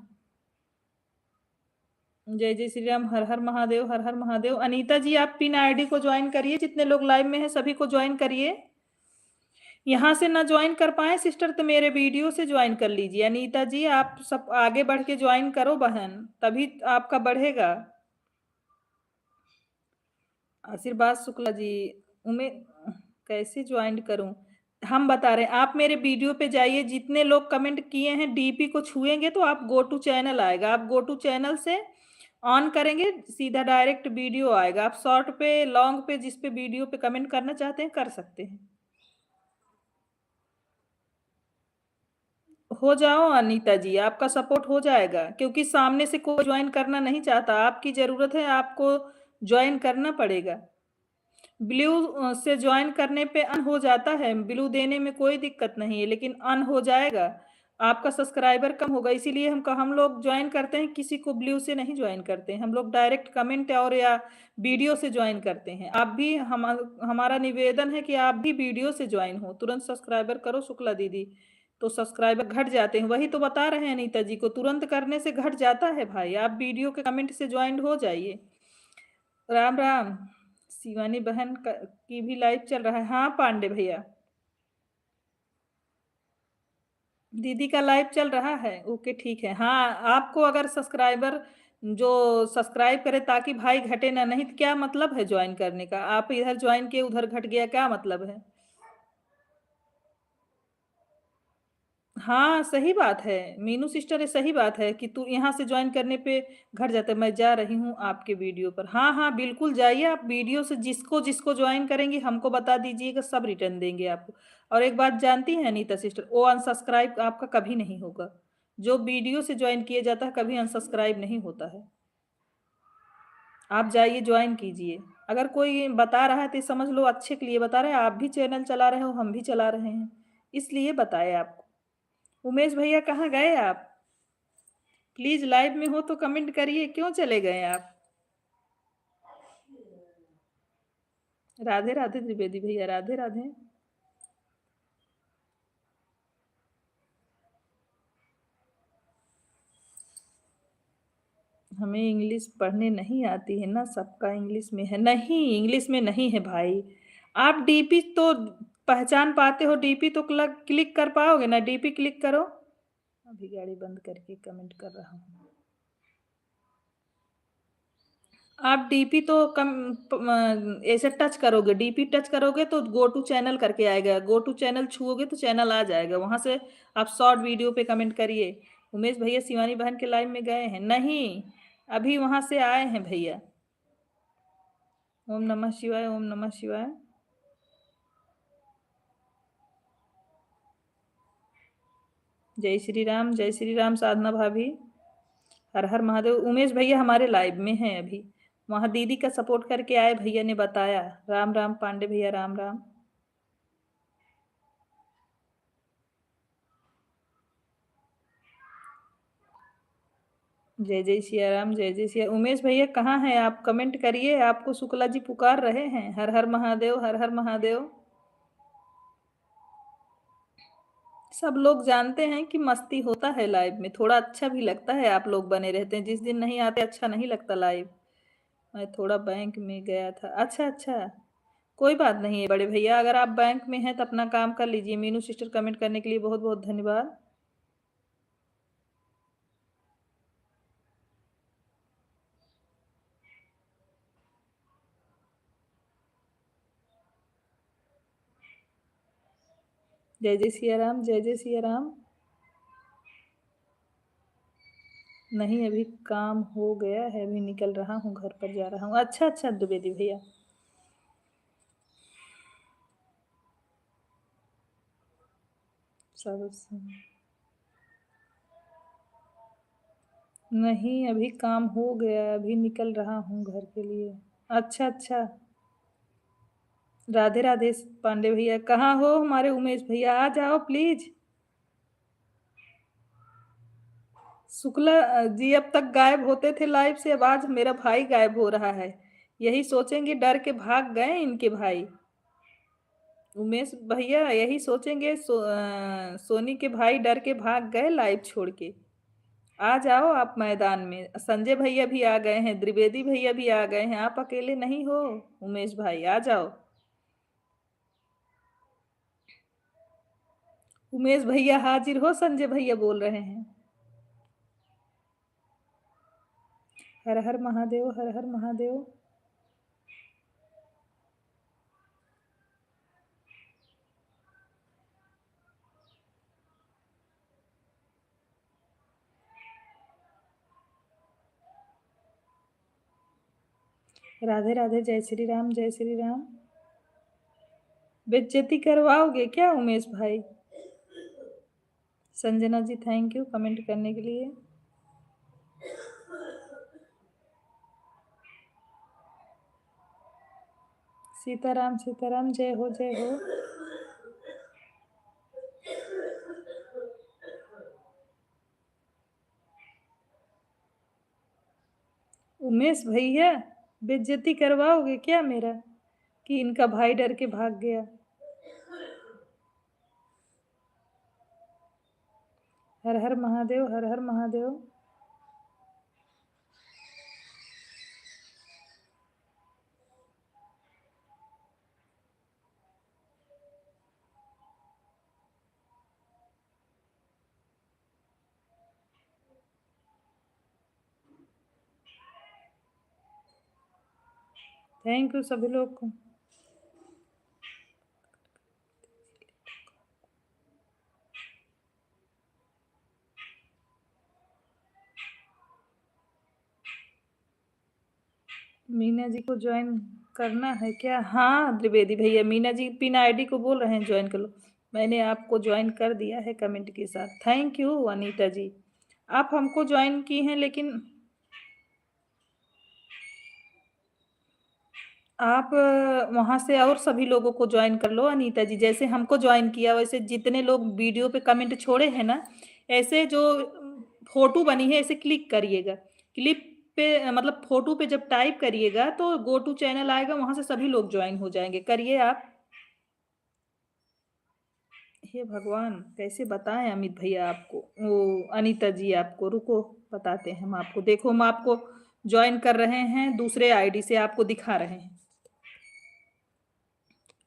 जय जय श्री राम, हर हर महादेव, हर हर महादेव। अनीता जी आप पिन आईडी को ज्वाइन करिए, जितने लोग लाइव में हैं सभी को ज्वाइन करिए। यहाँ से ना ज्वाइन कर पाए सिस्टर तो मेरे वीडियो से ज्वाइन कर लीजिए। अनीता जी आप सब आगे बढ़ के ज्वाइन करो बहन, तभी आपका बढ़ेगा। आशीर्वाद शुक्ला जी, उमे कैसे ज्वाइन करूं? हम बता रहे हैं, आप मेरे वीडियो पे जाइए, जितने लोग कमेंट किए हैं डीपी को छुएंगे तो आप गो टू चैनल आएगा, आप गो टू चैनल से ऑन करेंगे सीधा डायरेक्ट वीडियो आएगा। आप शॉर्ट पे लॉन्ग पे जिस पे वीडियो पे कमेंट करना चाहते हैं कर सकते हैं। हो जाओ अनीता जी, आपका सपोर्ट हो जाएगा, क्योंकि सामने से कोई ज्वाइन करना नहीं चाहता। आपकी जरूरत है, आपको ज्वाइन करना पड़ेगा। ब्लू से ज्वाइन करने पे अन हो जाता है, ब्लू देने में कोई दिक्कत नहीं है, लेकिन अन हो जाएगा। आपका सब्सक्राइबर कम होगा, इसीलिए हम लोग ज्वाइन करते हैं, किसी को ब्लू से नहीं ज्वाइन करते हैं। हम लोग डायरेक्ट कमेंट और या वीडियो से ज्वाइन करते हैं। आप भी हमारा निवेदन है कि आप भी वीडियो से ज्वाइन हो, तुरंत सब्सक्राइबर करो शुक्ला दीदी, तो सब्सक्राइबर घट जाते हैं। वही तो बता रहे हैं अनीता जी को, तुरंत करने से घट जाता है भाई। आप वीडियो के कमेंट से ज्वाइन हो जाइए। राम राम। शिवानी बहन की भी लाइव चल रहा है। हाँ पांडे भैया, दीदी का लाइव चल रहा है। ओके ठीक है। हाँ, आपको अगर सब्सक्राइबर जो सब्सक्राइब करे ताकि भाई घटे ना, नहीं तो क्या मतलब है ज्वाइन करने का? आप इधर ज्वाइन किए उधर घट गया, क्या मतलब है? हाँ सही बात है मीनू सिस्टर, ये सही बात है कि तू यहाँ से ज्वाइन करने पे घट जाता है। मैं जा रही हूँ आपके वीडियो पर। हाँ हाँ बिल्कुल जाइए, आप वीडियो से जिसको जिसको ज्वाइन करेंगे हमको बता दीजिएगा, सब रिटर्न देंगे आपको। और एक बात जानती हैं अनीता सिस्टर, वो अनसब्सक्राइब आपका कभी नहीं होगा। जो वीडियो से ज्वाइन किया जाता है कभी अनसब्सक्राइब नहीं होता है। आप जाइए ज्वाइन कीजिए। अगर कोई बता रहा है तो समझ लो अच्छे के लिए बता रहे हैं, आप भी चैनल चला रहे हो हम भी चला रहे हैं, इसलिए बताए आपको। उमेश भैया कहाँ गए आप? प्लीज लाइव में हो तो कमेंट करिए, क्यों चले गए आप? राधे राधे त्रिवेदी भैया, राधे राधे। हमें इंग्लिश पढ़ने नहीं आती है ना, सबका इंग्लिश में है। नहीं इंग्लिश में नहीं है भाई। आप डीपी तो पहचान पाते हो, डीपी तो क्लिक कर पाओगे ना, डीपी क्लिक करो। अभी गाड़ी बंद करके कमेंट कर रहा हूँ। आप डीपी तो ऐसे टच करोगे, डीपी टच करोगे तो गो टू चैनल करके आएगा, गो टू चैनल छुओगे तो चैनल आ जाएगा, वहां से आप शॉर्ट वीडियो पे कमेंट करिए। उमेश भैया शिवानी बहन के लाइव में गए हैं? नहीं, अभी वहां से आए हैं भैया। ओम नमः शिवाय, ओम नमः शिवाय। जय श्री राम साधना भाभी, हर हर महादेव। उमेश भैया हमारे लाइव में हैं अभी, वहां दीदी का सपोर्ट करके आए, भैया ने बताया। राम राम पांडे भैया, राम राम। जय जय सिया राम, जय जय सिया। उमेश भैया कहाँ हैं आप? कमेंट करिए, आपको शुक्ला जी पुकार रहे हैं। हर हर महादेव, हर हर महादेव। सब लोग जानते हैं कि मस्ती होता है लाइव में, थोड़ा अच्छा भी लगता है, आप लोग बने रहते हैं। जिस दिन नहीं आते अच्छा नहीं लगता लाइव। मैं थोड़ा बैंक में गया था। अच्छा अच्छा, कोई बात नहीं है बड़े भैया, अगर आप बैंक में हैं तो अपना काम कर लीजिए। मीनू सिस्टर कमेंट करने के लिए बहुत बहुत धन्यवाद। जय जय सिया राम, जय जय सिया राम। नहीं अभी काम हो गया है, अभी निकल रहा हूँ, घर पर जा रहा हूँ। अच्छा अच्छा द्विवेदी भैया। सब नहीं, अभी काम हो गया, अभी निकल रहा हूँ घर के लिए। अच्छा, अच्छा। राधे राधे पांडे भैया, कहाँ हो हमारे उमेश भैया? आ जाओ प्लीज। शुक्ला जी अब तक गायब होते थे लाइव से, अब आज मेरा भाई गायब हो रहा है। यही सोचेंगे डर के भाग गए इनके भाई। उमेश भैया यही सोचेंगे सोनी के भाई डर के भाग गए लाइव छोड़ के। आ जाओ आप मैदान में। संजय भैया भी आ गए हैं, द्विवेदी भैया भी आ गए हैं, आप अकेले नहीं हो। उमेश भाई आ जाओ। उमेश भैया हाजिर हो, संजय भैया बोल रहे हैं। हर हर महादेव, हर हर महादेव। राधे राधे, जय श्री राम, जय श्री राम। बेइज्जती करवाओगे क्या उमेश भाई? Sanjana ji thank you comment करने के लिए। सीताराम सीताराम, जय हो जय हो। उमेश भैया बेइज्जती करवाओगे क्या मेरा, कि इनका भाई डर के भाग गया? हर हर महादेव, हर हर महादेव। थैंक यू सभी लोग को। मीना जी को ज्वाइन करना है क्या? हाँ द्विवेदी भैया, मीना जी पिन आईडी को बोल रहे हैं ज्वाइन कर लो। मैंने आपको ज्वाइन कर दिया है कमेंट के साथ। थैंक यू अनीता जी, आप हमको ज्वाइन की हैं, लेकिन आप वहां से और सभी लोगों को ज्वाइन कर लो अनीता जी। जैसे हमको ज्वाइन किया वैसे जितने लोग वीडियो पे कमेंट छोड़े हैं ना, ऐसे जो फोटो बनी है ऐसे क्लिक करिएगा। क्लिप पे मतलब फोटो पे जब टाइप करिएगा तो गो टू चैनल आएगा, वहां से सभी लोग ज्वाइन हो जाएंगे। करिए आप। हे भगवान, कैसे बताएं अमित भैया आपको, वो अनीता जी आपको, रुको बताते हैं हम आपको। देखो हम आपको ज्वाइन कर रहे हैं, दूसरे आईडी से आपको दिखा रहे हैं।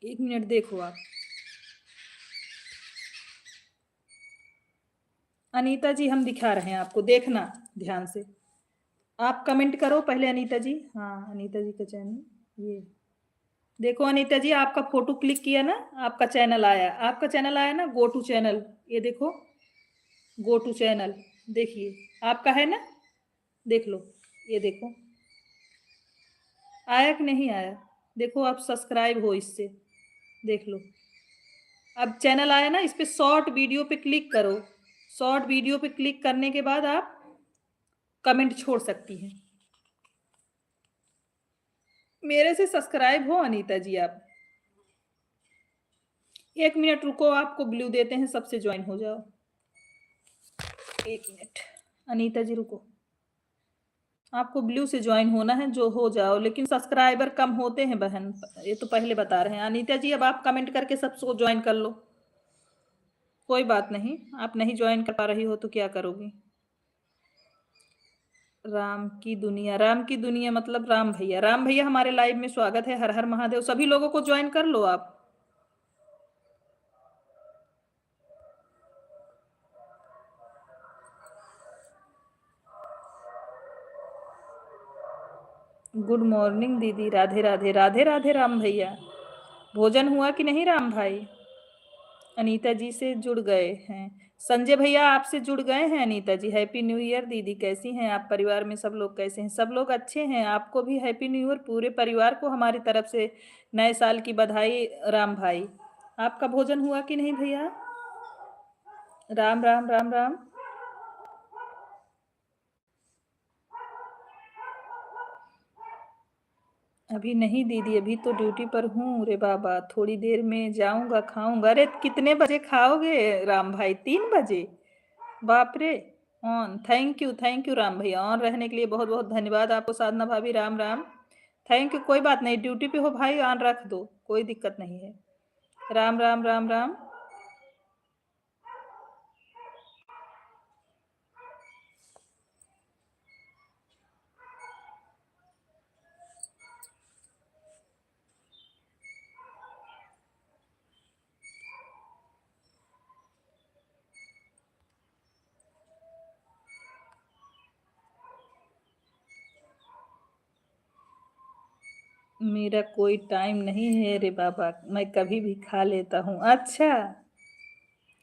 एक मिनट देखो आप। अनीता जी हम दिखा रहे हैं आपको, देखना ध्यान से। आप कमेंट करो पहले अनीता जी। हाँ अनीता जी का चैनल ये देखो। अनीता जी आपका फोटो क्लिक किया ना, आपका चैनल आया, आपका चैनल आया ना, गो टू चैनल। ये देखो गो टू चैनल, देखिए आपका है ना, देख लो। ये देखो आया कि नहीं आया? देखो आप सब्सक्राइब हो इससे, देख लो। अब चैनल आया ना, इस पे शॉर्ट वीडियो पे क्लिक करो। शॉर्ट वीडियो पे क्लिक करने के बाद आप कमेंट छोड़ सकती हैं। मेरे से सब्सक्राइब हो अनीता जी आप। 1 मिनट रुको, आपको ब्लू देते हैं, सबसे ज्वाइन हो जाओ। 1 मिनट अनीता जी रुको, आपको ब्लू से ज्वाइन होना है, जो हो जाओ, लेकिन सब्सक्राइबर कम होते हैं बहन, ये तो पहले बता रहे हैं। अनीता जी अब आप कमेंट करके सबको ज्वाइन कर लो। कोई बात नहीं, आप नहीं ज्वाइन कर पा रही हो तो क्या करोगी? राम की दुनिया, राम की दुनिया मतलब राम भैया। राम भैया हमारे लाइव में स्वागत है। हर हर महादेव, सभी लोगों को ज्वाइन कर लो आप। गुड मॉर्निंग दीदी, राधे राधे, राधे राधे राम भैया। भोजन हुआ कि नहीं राम भाई? अनीता जी से जुड़ गए हैं। संजय भैया आपसे जुड़ गए हैं। अनीता जी हैप्पी न्यू ईयर। दीदी कैसी हैं आप? परिवार में सब लोग कैसे हैं? सब लोग अच्छे हैं। आपको भी हैप्पी न्यू ईयर, पूरे परिवार को हमारी तरफ से नए साल की बधाई। राम भाई आपका भोजन हुआ कि नहीं भैया? राम राम राम राम। अभी नहीं दीदी, अभी तो ड्यूटी पर हूँ रे बाबा, थोड़ी देर में जाऊंगा खाऊंगा। अरे कितने बजे खाओगे राम भाई? 3 बजे? बाप रे। ऑन, थैंक यू राम भैया, ऑन रहने के लिए बहुत बहुत धन्यवाद आपको। साधना भाभी राम राम, थैंक यू। कोई बात नहीं, ड्यूटी पे हो भाई, ऑन रख दो, कोई दिक्कत नहीं है। राम राम राम राम। मेरा कोई टाइम नहीं है रे बाबा, मैं कभी भी खा लेता हूँ। अच्छा,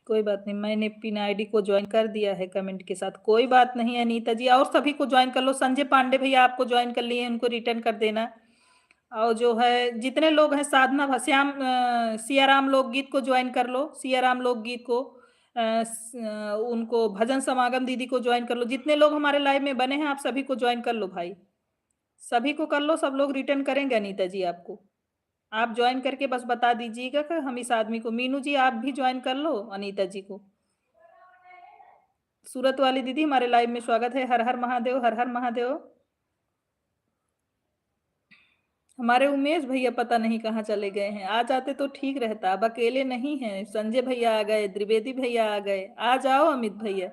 कोई बात नहीं, मैंने पिन आईडी को ज्वाइन कर दिया है कमेंट के साथ। कोई बात नहीं अनीता जी, और सभी को ज्वाइन कर लो। संजय पांडे भैया आपको ज्वाइन कर लिए, उनको रिटर्न कर देना। और जो है जितने लोग हैं, साधना श्याम सियाराम लोकगीत को ज्वाइन कर लो, सियाराम लोकगीत को उनको भजन समागम दीदी को ज्वाइन कर लो। जितने लोग हमारे लाइव में बने हैं आप सभी को ज्वाइन कर लो भाई, सभी को कर लो, सब लोग रिटर्न करेंगे अनीता जी आपको। आप ज्वाइन करके बस बता दीजिएगा कि हम इस आदमी को। मीनू जी आप भी ज्वाइन कर लो अनीता जी को। सूरत वाली दीदी हमारे लाइव में स्वागत है। हर हर महादेव, हर हर महादेव। हमारे उमेश भैया पता नहीं कहाँ चले गए हैं, आ जाते तो ठीक रहता। अब अकेले नहीं हैं, संजय भैया आ गए, द्विवेदी भैया आ गए। आ जाओ अमित भैया,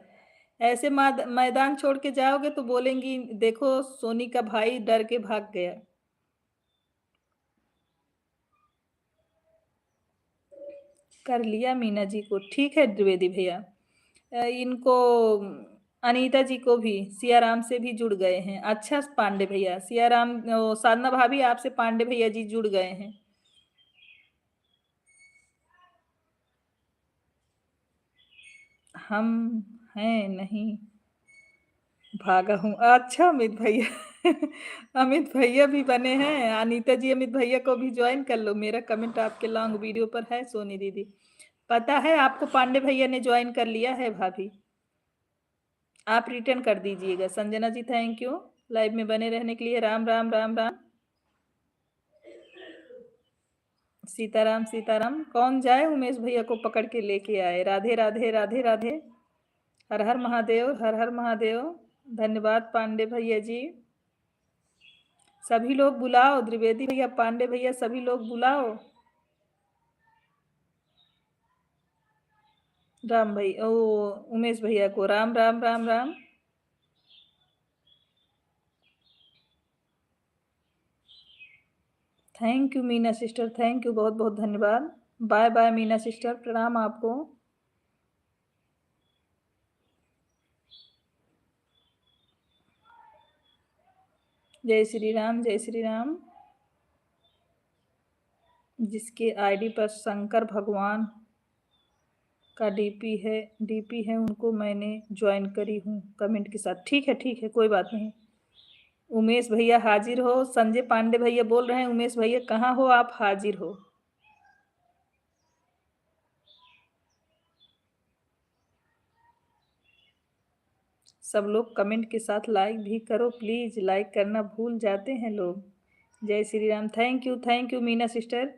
ऐसे मैदान छोड़ के जाओगे तो बोलेंगी देखो सोनी का भाई डर के भाग गया। कर लिया मीना जी को, ठीक है द्विवेदी भैया। इनको अनीता जी को भी सियाराम से भी जुड़ गए हैं। अच्छा पांडे भैया, सियाराम साधना भाभी आपसे पांडे भैया जी जुड़ गए हैं। हम हैं नहीं, भागा हूँ। अच्छा अमित भैया अमित भैया भी बने हैं। अनीता जी अमित भैया को भी ज्वाइन कर लो, मेरा कमेंट आपके लॉन्ग वीडियो पर है। सोनी दीदी पता है आपको, पांडे भैया ने ज्वाइन कर लिया है भाभी, आप रिटर्न कर दीजिएगा। Sanjana ji thank you live में बने रहने के लिए। राम राम राम राम। सीताराम सीताराम, कौन जाए उमेश भैया को पकड़ के लेके आए। राधे राधे राधे राधे, हर हर महादेव, हर हर महादेव। धन्यवाद पांडे भैया जी। सभी लोग बुलाओ, द्विवेदी भैया पांडे भैया सभी लोग बुलाओ। राम भाई ओ उमेश भैया को Ram Ram Ram Ram. Thank you Meena sister, thank you, बहुत बहुत धन्यवाद। बाय बाय मीना सिस्टर, प्रणाम आपको। जय श्री राम, जय श्री राम। जिसके आईडी पर शंकर भगवान का डीपी है उनको मैंने ज्वाइन करी हूँ कमेंट के साथ। ठीक है ठीक है, कोई बात नहीं। उमेश भैया हाजिर हो, संजय पांडे भैया बोल रहे हैं उमेश भैया कहाँ हो आप, हाजिर हो। सब लोग कमेंट के साथ लाइक भी करो प्लीज, लाइक करना भूल जाते हैं लोग। जय Shri Ram, thank you Meena sister.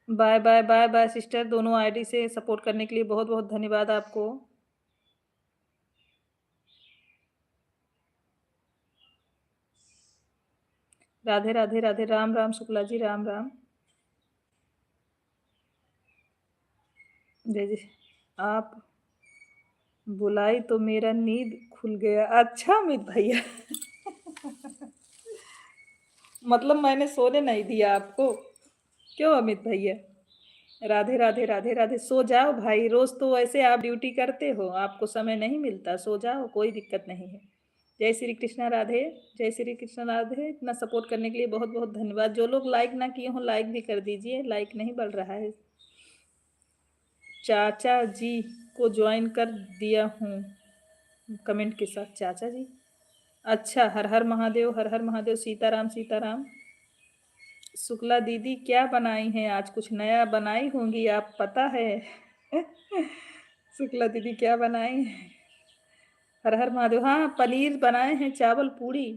Bye bye bye bye sister, दोनों आईडी से सपोर्ट करने के लिए बहुत बहुत धन्यवाद आपको। राधे राधे राधे, राम राम शुक्ला जी, राम राम। जय जय। आप बुलाई तो मेरा नींद खुल गया। अच्छा अमित भैया मतलब मैंने सोने नहीं दिया आपको, क्यों अमित भैया? राधे राधे राधे राधे, सो जाओ भाई, रोज तो वैसे आप ड्यूटी करते हो, आपको समय नहीं मिलता, सो जाओ, कोई दिक्कत नहीं है। जय श्री कृष्णा राधे, जय श्री कृष्णा राधे। इतना सपोर्ट करने के लिए बहुत बहुत धन्यवाद। जो लोग लाइक ना किए हों लाइक भी कर दीजिए, लाइक नहीं बढ़ रहा है। चाचा जी को ज्वाइन कर दिया हूँ कमेंट के साथ, चाचा जी। अच्छा, हर हर महादेव, हर हर महादेव। सीताराम सीताराम। शुक्ला दीदी क्या बनाई हैं आज? कुछ नया बनाई होंगी आप, पता है शुक्ला दीदी क्या बनाई हैं? हर हर महादेव। हाँ पनीर बनाए हैं, चावल पूड़ी।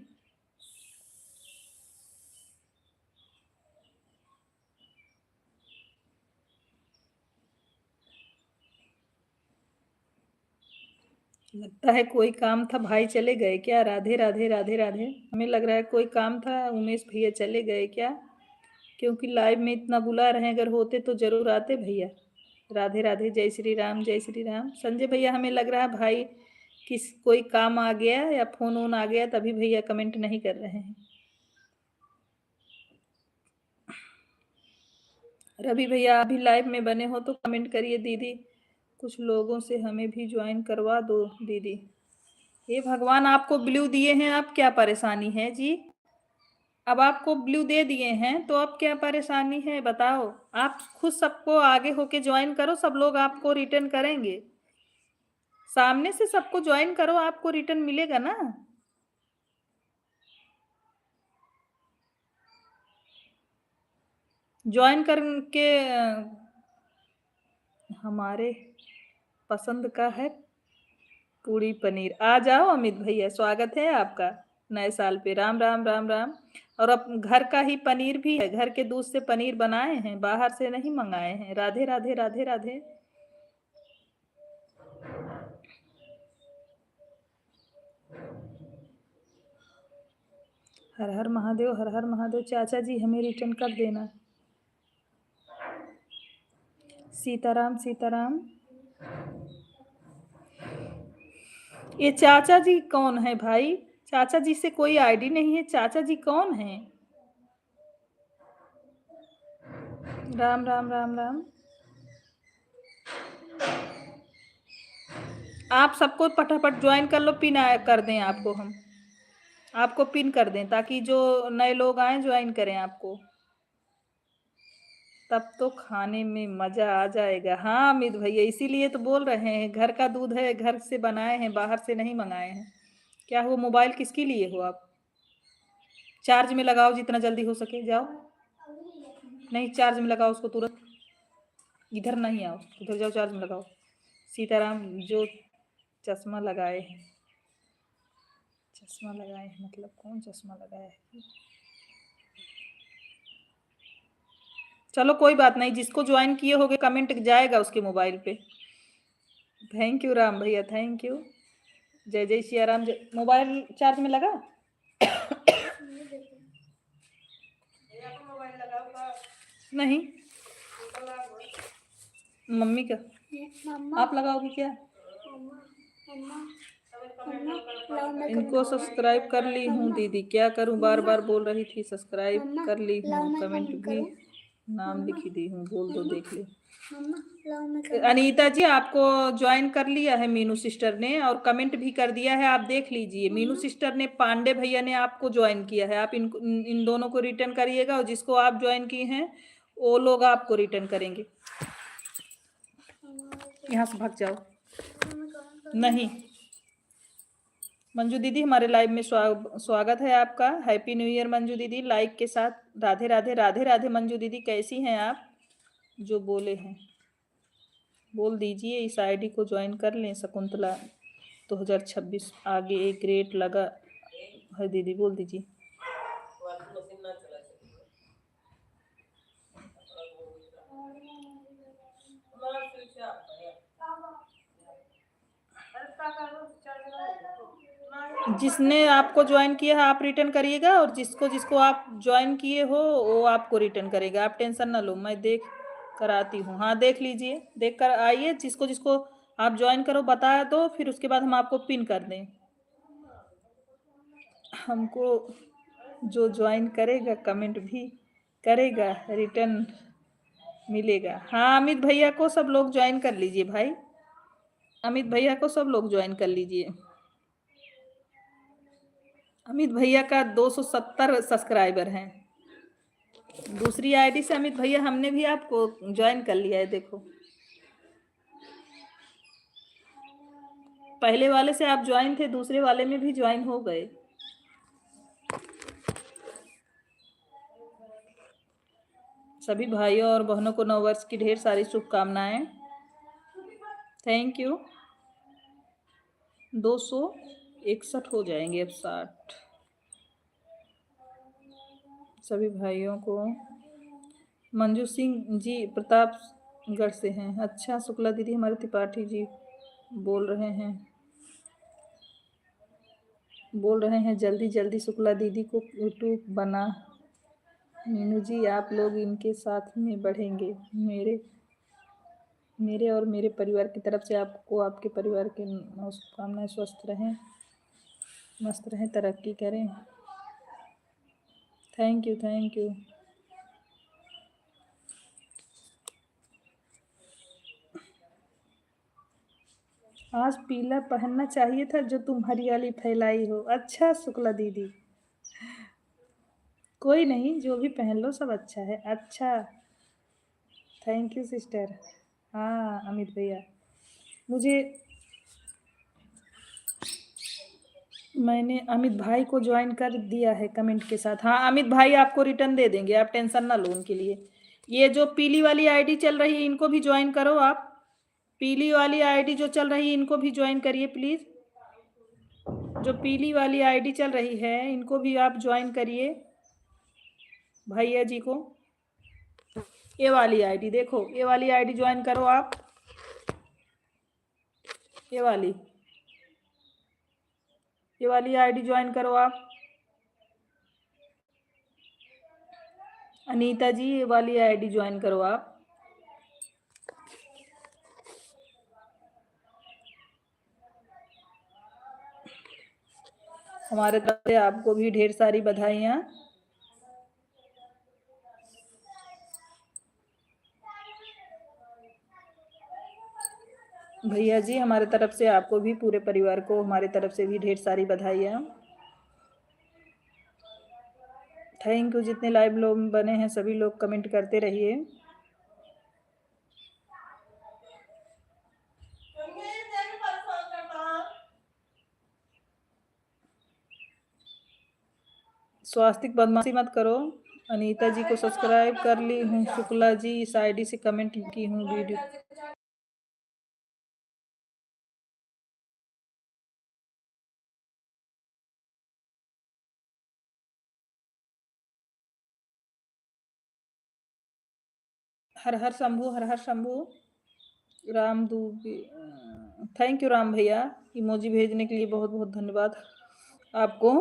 लगता है कोई काम था, भाई चले गए क्या? राधे राधे राधे राधे। हमें लग रहा है कोई काम था, उमेश भैया चले गए क्या? क्योंकि लाइव में इतना बुला रहे हैं, अगर होते तो जरूर आते भैया। राधे राधे, जय श्री राम जय श्री राम। संजय भैया हमें लग रहा है भाई किस कोई काम आ गया या फोन वोन आ गया, तभी भैया कमेंट नहीं कर रहे हैं। रवि भैया अभी लाइव में बने हो तो कमेंट करिए दीदी, कुछ लोगों से हमें भी ज्वाइन करवा दो दीदी। हे भगवान, आपको ब्लू दिए हैं, अब क्या परेशानी है जी? अब आपको ब्लू दे दिए हैं तो अब क्या परेशानी है बताओ? आप खुद सबको आगे होके ज्वाइन करो, सब लोग आपको रिटर्न करेंगे। सामने से सबको ज्वाइन करो, आपको रिटर्न मिलेगा ना। ज्वाइन करके हमारे पसंद का है पूड़ी पनीर। आ जाओ अमित भैया, स्वागत है आपका नए साल पे। राम राम राम राम। और अब घर का ही पनीर भी है, घर के दूध से पनीर बनाए हैं, बाहर से नहीं मंगाए हैं। राधे राधे राधे राधे। हर हर महादेव, हर हर महादेव। चाचा जी हमें रिटर्न कर देना। सीताराम सीताराम। ये चाचा जी कौन है भाई? चाचा जी से कोई आईडी नहीं है, चाचा जी कौन है? राम राम राम राम। आप सबको फटाफट ज्वाइन कर लो, पिन कर दें आपको, हम आपको पिन कर दें ताकि जो नए लोग आए ज्वाइन करें आपको। तब तो खाने में मजा आ जाएगा। हाँ अमित भैया, इसीलिए तो बोल रहे हैं, घर का दूध है, घर से बनाए हैं, बाहर से नहीं मंगाए हैं। क्या हुआ, मोबाइल किसके लिए हो आप? चार्ज में लगाओ जितना जल्दी हो सके, जाओ। नहीं, चार्ज में लगाओ उसको तुरंत। इधर नहीं आओ, उधर जाओ, चार्ज में लगाओ। सीताराम जो चश्मा लगाए हैं, चश्मा लगाए हैं मतलब कौन चश्मा लगाया है? चलो कोई बात नहीं, जिसको ज्वाइन किए होगे कमेंट जाएगा उसके मोबाइल पे। थैंक यू राम भैया, थैंक यू। जय जय सिया राम। मोबाइल चार्ज में लगा? नहीं, मम्मी का। मम्मा आप लगाओगे क्या? मम्मा मम्मा इनको सब्सक्राइब कर ली हूँ दीदी, क्या करूँ? बार बार बोल रही थी सब्सक्राइब कर ली हूँ, कमेंट भी नाम लिखी दी हूँ, बोल दो देख ले। अनीता जी आपको ज्वाइन कर लिया है मीनू सिस्टर ने, और कमेंट भी कर दिया है, आप देख लीजिए। मीनू सिस्टर ने, पांडे भैया ने आपको ज्वाइन किया है। आप इन दोनों को रिटर्न करिएगा, और जिसको आप ज्वाइन किए हैं वो लोग आपको रिटर्न करेंगे। यहाँ से भाग जाओ। नहीं, मंजू दीदी हमारे लाइव में स्वागत है आपका। हैप्पी न्यू ईयर मंजू दीदी, लाइक के साथ। राधे राधे राधे राधे। मंजू दीदी कैसी हैं आप? जो बोले हैं बोल दीजिए, इस आईडी को ज्वाइन कर लें। शकुंतला 2026 आगे एक ग्रेट लगा है दीदी, बोल दीजिए। जिसने आपको ज्वाइन किया है आप रिटर्न करिएगा, और जिसको जिसको आप ज्वाइन किए हो वो आपको रिटर्न करेगा। आप टेंशन ना लो, मैं देख कर आती हूँ। हाँ देख लीजिए, देख कर आइए। जिसको जिसको आप ज्वाइन करो बता दो, फिर उसके बाद हम आपको पिन कर दें। हमको जो ज्वाइन करेगा कमेंट भी करेगा, रिटर्न मिलेगा। हाँ अमित भैया को सब लोग ज्वाइन कर लीजिए भाई, अमित भैया को सब लोग ज्वाइन कर लीजिए। अमित भैया का 270 सब्सक्राइबर हैं। दूसरी आईडी से अमित भैया हमने भी आपको ज्वाइन कर लिया है, देखो। पहले वाले से आप ज्वाइन थे, दूसरे वाले में भी ज्वाइन हो गए। सभी भाइयों और बहनों को नववर्ष की ढेर सारी शुभकामनाएं। Thank you. 261 हो जाएंगे अब 60। सभी भाइयों को। मंजू सिंह जी प्रतापगढ़ से हैं। अच्छा, शुक्ला दीदी हमारे त्रिपाठी जी बोल रहे हैं। बोल रहे हैं जल्दी जल्दी शुक्ला दीदी को यूट्यूब बना। मीनू जी आप लोग इनके साथ में बढ़ेंगे। मेरे और मेरे परिवार की तरफ से आपको आपके परिवार के शुभकामनाएं। स्वस्थ रहें, मस्त रहें, तरक्की करें। Thank you, thank you. आज पीला पहनना चाहिए था जो तुम हरियाली फैलाई हो। अच्छा शुक्ला दीदी, कोई नहीं, जो भी पहन लो सब अच्छा है। अच्छा, थैंक यू सिस्टर। हाँ अमित भैया, मुझे मैंने अमित भाई को ज्वाइन कर दिया है कमेंट के साथ। हाँ अमित भाई आपको रिटर्न दे देंगे, आप टेंशन ना लो उनके लिए। ये जो पीली वाली आईडी चल रही है इनको भी ज्वाइन करो आप। पीली वाली आईडी जो चल रही है इनको भी ज्वाइन करिए प्लीज। जो पीली वाली आईडी चल रही है इनको भी आप ज्वाइन करिए भैया जी को। ये वाली आईडी देखो, ये वाली आईडी ज्वाइन करो आप। ये वाली आईडी ज्वाइन करो आप। अनीता जी ये वाली आईडी ज्वाइन करो आप। हमारे तरफ से आपको भी ढेर सारी बधाइयाँ। भैया जी हमारे तरफ से आपको भी, पूरे परिवार को हमारे तरफ से भी ढेर सारी बधाइयाँ। Thank you. जितने लाइव लोग बने हैं सभी लोग कमेंट करते रहिए। स्वास्तिक बदमाशी मत करो। अनीता जी को सब्सक्राइब कर ली हूँ। शुक्ला जी इस आईडी से कमेंट की हूँ video. Her her Shambhu, her her Shambhu. Ram Dubey, thank you Ram भैया, इमोजी भेजने के लिए बहुत बहुत धन्यवाद आपको।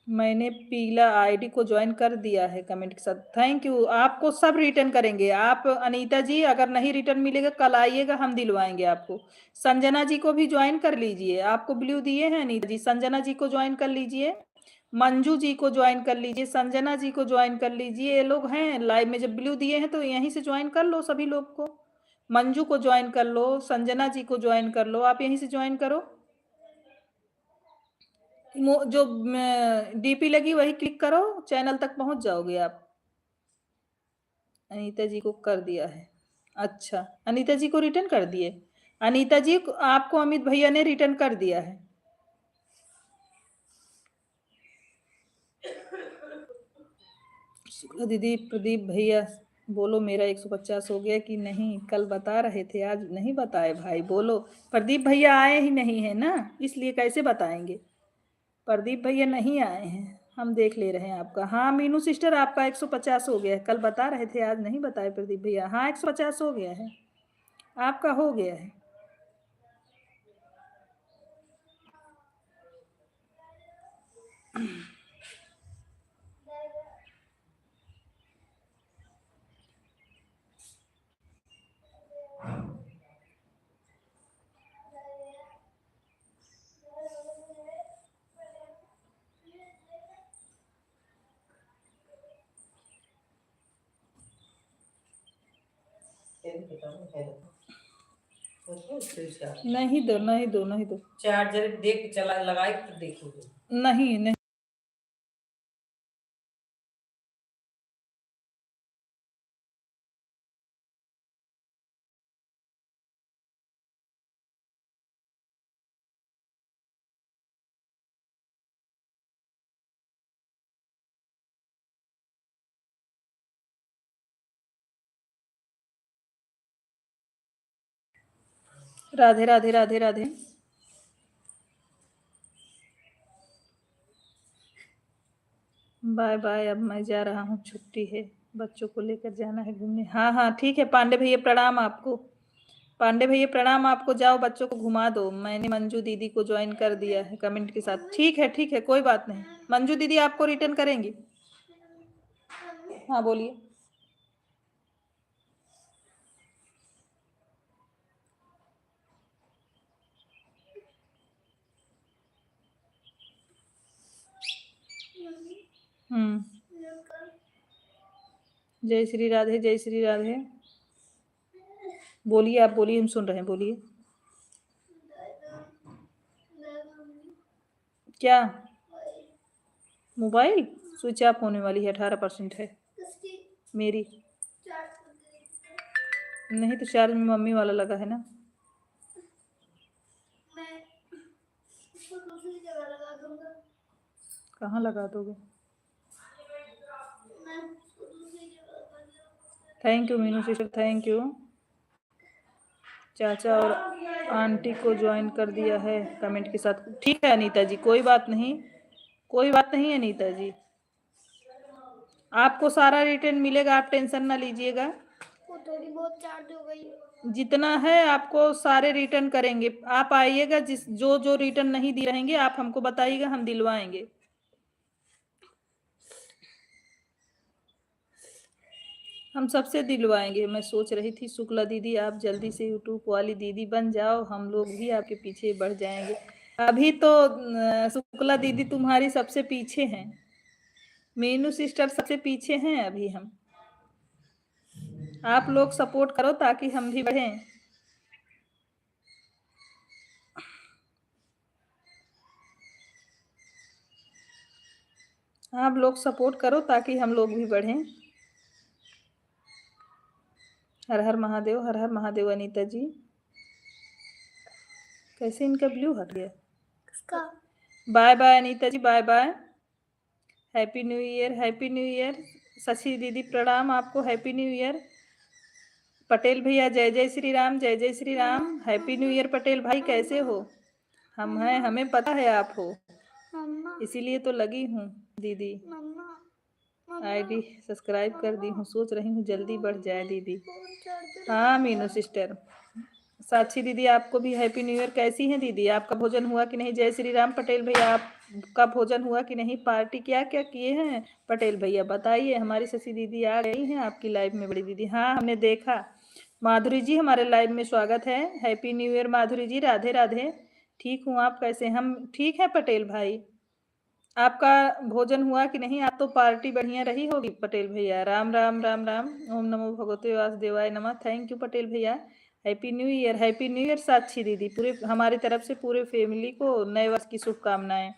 मैंने पीला आईडी को ज्वाइन कर दिया है कमेंट के साथ। Thank you. आपको सब रिटर्न करेंगे आप अनीता जी, अगर नहीं रिटर्न मिलेगा कल आइएगा, हम दिलवाएंगे आपको। संजना जी को भी ज्वाइन कर लीजिए, आपको ब्लू दिए हैं अनीता जी। संजना जी को ज्वाइन कर लीजिए, मंजू जी को ज्वाइन कर लीजिए, संजना जी को ज्वाइन कर लीजिए। ये लोग हैं लाइव में, जब ब्लू दिए हैं तो यहीं से ज्वाइन कर लो सभी लोग को। मंजू को ज्वाइन कर लो, संजना जी को ज्वाइन कर लो, आप यहीं से ज्वाइन करो। जो डीपी लगी वही क्लिक करो, चैनल तक पहुंच जाओगे आप। अनीता जी को कर दिया है। अच्छा, अनीता जी को रिटर्न कर दिए। अनीता जी आपको अमित भैया ने रिटर्न कर दिया है। दीदी प्रदीप भैया बोलो मेरा 150 हो गया कि नहीं? कल बता रहे थे, आज नहीं बताए भाई, बोलो। प्रदीप भैया आए ही नहीं है ना, इसलिए कैसे बताएंगे। प्रदीप भैया नहीं आए हैं, हम देख ले रहे हैं आपका। हाँ मीनू सिस्टर आपका 150 हो गया है, कल बता रहे थे आज नहीं बताए प्रदीप भैया। हाँ 150 हो गया है, आपका हो गया है। नहीं दो, नहीं दो, नहीं दो। चार्जर देख चला लगाए तो देखोगे। नहीं नहीं। राधे राधे राधे राधे। बाय बाय, अब मैं जा रहा हूँ, छुट्टी है, बच्चों को लेकर जाना है घूमने। हाँ हाँ ठीक है पांडे भैया, प्रणाम आपको। पांडे भैया प्रणाम आपको, जाओ बच्चों को घुमा दो। मैंने मंजू दीदी को ज्वाइन कर दिया है कमेंट के साथ। ठीक है कोई बात नहीं। मंजू दीदी आपको रिटर्न करेंगी। हाँ बोलिए। जय श्री राधे, जय श्री राधे। बोलिए, आप बोलिए, हम सुन रहे हैं, बोलिए। क्या मोबाइल स्विच ऑफ होने वाली है, 18% है मेरी। नहीं तो चार्ज में मम्मी वाला लगा है ना। कहाँ लगा दोगे? Thank you Minu sister, thank you. चाचा और आंटी को ज्वाइन कर दिया है कमेंट के साथ। ठीक है अनीता जी, कोई बात नहीं, कोई बात नहीं अनीता जी, आपको सारा रिटर्न मिलेगा, आप टेंशन ना लीजिएगा। वो थोड़ी बहुत चार्ज हो गई। जितना है आपको सारे रिटर्न करेंगे। आप आइएगा, जिस जो जो रिटर्न नहीं दिए रहेंगे आप हमको बताइएगा, हम दिलवाएंगे। हम सबसे दिलवाएंगे। मैं सोच रही थी शुक्ला दीदी आप जल्दी से यूट्यूब वाली दीदी बन जाओ, हम लोग भी आपके पीछे बढ़ जाएंगे। अभी तो शुक्ला दीदी तुम्हारी सबसे पीछे हैं, मीनू सिस्टर सबसे पीछे हैं अभी हम। आप लोग सपोर्ट करो ताकि हम भी बढ़ें। आप लोग सपोर्ट करो ताकि हम लोग भी बढ़ें। हर हर महादेव, हर हर महादेव। अनीता जी कैसे इनका ब्लू हट गया? किसका? Bye bye Anita ji, bye bye. Happy new year, happy new year. Shashi दीदी प्रणाम आपको, हैप्पी न्यू ईयर। पटेल भैया जय जय श्री राम, जय जय Shri Ram. Happy new year Patel भाई, कैसे हो? हम हैं, हमें पता है आप हो, इसीलिए तो लगी हूँ दीदी। आईडी सब्सक्राइब कर दी हूँ, सोच रही हूँ जल्दी बढ़ जाए दीदी। हाँ मीनू सिस्टर। साक्षी दीदी आपको भी हैप्पी न्यू ईयर। कैसी हैं दीदी, आपका भोजन हुआ कि नहीं? जय श्री राम पटेल भैया, आपका भोजन हुआ कि नहीं? पार्टी क्या क्या किए हैं पटेल भैया बताइए। हमारी शशि दीदी आ गई हैं आपकी लाइव में, बड़ी दीदी। हाँ हमने देखा। माधुरी जी हमारे लाइव में स्वागत है। हैप्पी न्यू ईयर माधुरी जी, राधे राधे। ठीक हूँ, आप कैसे? हम ठीक है पटेल भाई। आपका भोजन हुआ कि नहीं? आप तो पार्टी बढ़िया रही होगी पटेल भैया। राम राम राम राम। ओम नमो भगवते वासुदेवाय नमः। थैंक यू पटेल भैया। Happy new year, happy new year Sakshi दीदी। पूरे हमारी तरफ से पूरे फैमिली को नए वर्ष की शुभकामनाएं।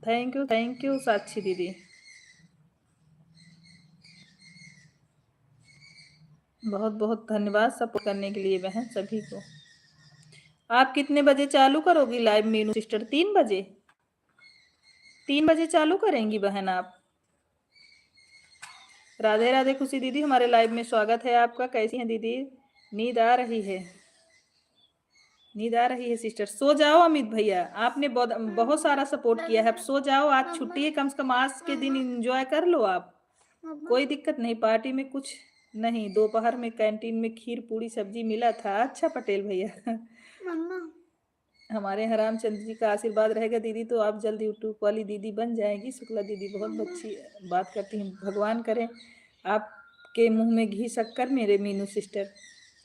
थैंक यू साक्षी दीदी। बहुत बहुत धन्यवाद सपोर्ट करने के लिए बहन सभी को। आप कितने बजे चालू करोगी लाइव मीनू सिस्टर? 3 बजे? 3 बजे चालू करेंगी बहन आप? राधे राधे खुशी दीदी, हमारे लाइव में स्वागत है आपका। कैसी हैं दीदी? नींद आ रही है, नींद आ रही है सिस्टर। सो जाओ अमित भैया, आपने बहुत सारा सपोर्ट किया है, अब सो जाओ। आज छुट्टी है, कम से कम आज के दिन एंजॉय कर लो आप, कोई दिक्कत नहीं। पार्टी में कुछ नहीं, दोपहर में कैंटीन में खीर पूरी सब्जी मिला था। अच्छा पटेल भैया। हमारे हराम चंद्र जी का आशीर्वाद रहेगा दीदी तो आप जल्द यूट्यूब वाली दीदी बन जाएगी। शुक्ला दीदी बहुत अच्छी बात करती हैं, भगवान करें आपके मुंह में घी शक्कर मेरे मीनू सिस्टर।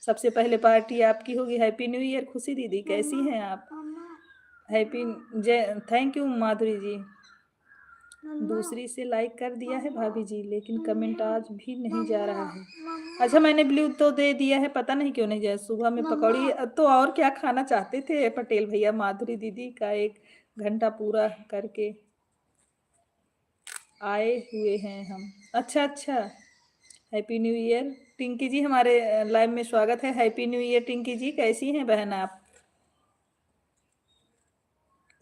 सबसे पहले पार्टी आपकी होगी। हैप्पी न्यू ईयर खुशी दीदी, कैसी हैं आप? हैप्पी जय। थैंक यू माधुरी जी। दूसरी से लाइक कर दिया है भाभी जी, लेकिन कमेंट आज भी नहीं जा रहा है। अच्छा मैंने ब्लू तो दे दिया है, पता नहीं क्यों नहीं जाए। सुबह में पकौड़ी तो और क्या खाना चाहते थे पटेल भैया? माधुरी दीदी का 1 घंटा पूरा करके आए हुए हैं हम। अच्छा अच्छा, हैप्पी न्यू ईयर टिंकी जी, हमारे लाइव में स्वागत है। हैप्पी न्यू ईयर टिंकी जी, कैसी हैं बहन आप?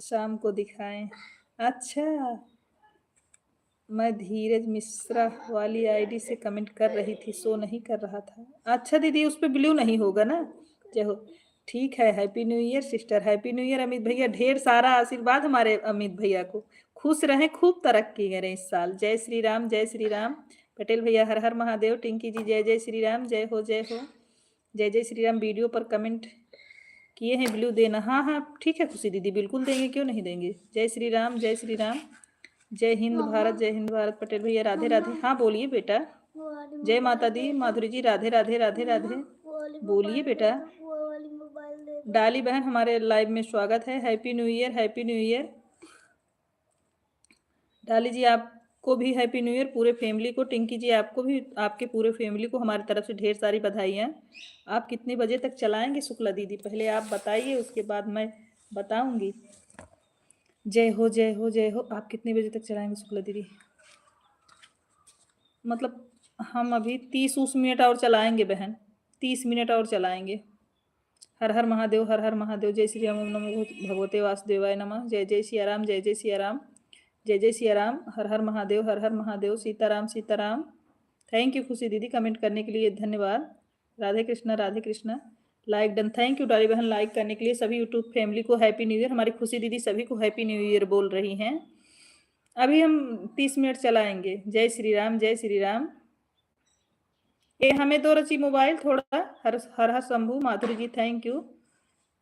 शाम को दिखाएं। अच्छा, मैं धीरज मिश्रा वाली आईडी से कमेंट कर रही थी, शो नहीं कर रहा था। अच्छा दीदी, उस पर ब्लू नहीं होगा ना? जय हो। ठीक है, happy new year sister, happy new year Amit भैया। ढेर सारा आशीर्वाद हमारे अमित भैया को, खुश रहें, खूब तरक्की करें इस साल। जय श्री राम, जय श्री राम। पटेल भैया हर हर महादेव। टिंकी जी जय जय श्री राम, जय हो जय हो, जय जय श्री राम। वीडियो पर कमेंट किए हैं ब्लू देना। हाँ हाँ ठीक है खुशी दीदी, बिल्कुल देंगे, क्यों नहीं देंगे। जय श्री राम, जय श्री राम, जय हिंद भारत, जय हिंद भारत। पटेल भैया राधे राधे। हाँ बोलिए बेटा। वो वाली जय माता मोबाइल दी। दे दो। माधुरी जी राधे राधे राधे राधे। वो वाली बोलिए मोबाइल बेटा। दे दो, वो वाली मोबाइल दे दो। डाली बहन हमारे लाइव में स्वागत है। Happy new year, happy new year. डाली जी आपको भी हैप्पी न्यू ईयर, पूरे फैमिली को। टिंकी जी आपको भी, आपके पूरे फैमिली को हमारी तरफ से ढेर सारी बधाइयाँ। आप कितने बजे तक चलाएंगे शुक्ला दीदी, पहले आप बताइए, उसके बाद मैं बताऊंगी। जय हो जय हो जय हो। आप कितने बजे तक चलाएंगे शुक्ला दीदी। मतलब हम अभी 30 मिनट और चलाएंगे बहन, 30 मिनट और चलाएंगे। हर हर महादेव, हर हर महादेव। जय श्री राम, ओम नमो भगवते वासुदेवाय नमः। जय जय सिया राम, जय जय सिया राम, जय जय सिया राम। हर हर महादेव, हर हर महादेव। सीताराम सीताराम। थैंक यू खुशी दीदी, कमेंट करने के लिए धन्यवाद। Radhe Krishna Radhe Krishna. Like done. Thank you डाली बहन लाइक करने के लिए। सभी यूट्यूब फैमिली को हैप्पी न्यू ईयर। हमारी खुशी दीदी सभी को हैप्पी न्यू ईयर बोल रही हैं। अभी हम 30 मिनट चलाएंगे। जय श्री राम, जय श्री राम। ये हमें दो रची मोबाइल थोड़ा। हर हर हर शंभू। माधुरी जी थैंक यू।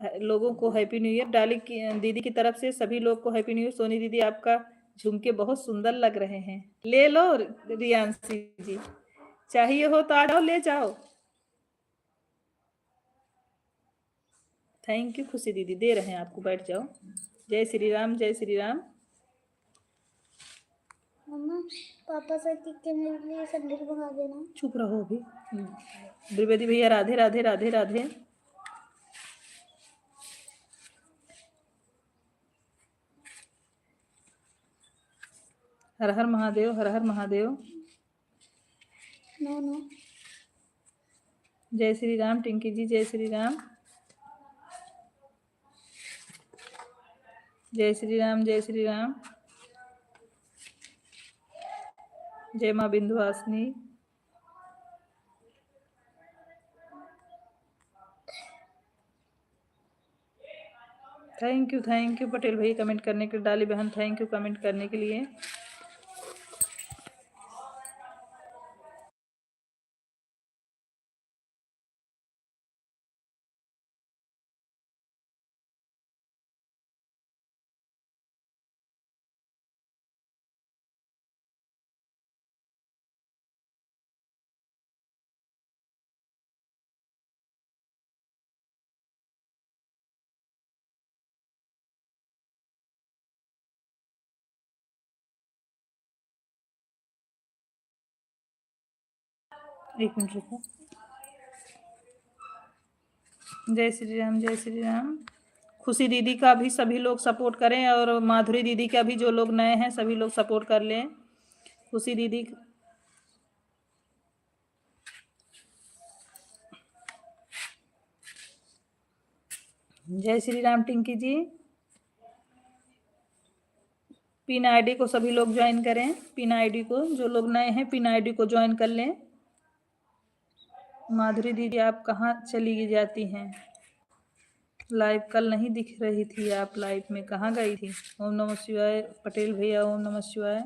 लोगों को हैप्पी न्यू ईयर। डाली की दीदी की तरफ से सभी लोग को हैप्पी न्यू ईयर। सोनी दीदी आपका झुमके बहुत सुंदर लग रहे हैं। ले लो रियांशी जी, चाहिए हो तो आ जाओ ले जाओ। थैंक यू खुशी दीदी, दे रहे हैं आपको, बैठ जाओ। जय श्री राम, जय श्री राम। मम्मा पापा से के मेरे लिए सैंडल मंगा देना। चुप रहो अभी। द्विवेदी भैया राधे राधे राधे राधे। हर हर महादेव, हर हर महादेव। No no. जय श्री राम टिंकी जी, जय श्री राम, जय श्री राम, जय श्री राम। जय माँ बिंदुवासिनी। थैंक यू पटेल भाई कमेंट करने के लिए। डाली बहन थैंक यू कमेंट करने के लिए। एक मिनट रुको। जय श्री राम, जय श्री राम। खुशी दीदी का भी सभी लोग सपोर्ट करें, और माधुरी दीदी का भी, जो लोग नए हैं सभी लोग सपोर्ट कर लें। खुशी दीदी जय श्री राम। टिंकी जी पिन आईडी को सभी लोग ज्वाइन करें। पिन आईडी को, जो लोग नए हैं पिन आईडी को ज्वाइन कर लें। माधुरी दीदी आप कहाँ चली जाती हैं लाइव, कल नहीं दिख रही थी आप लाइव में, कहाँ गई थी। ओम नमः शिवाय पटेल भैया, ओम नमः शिवाय।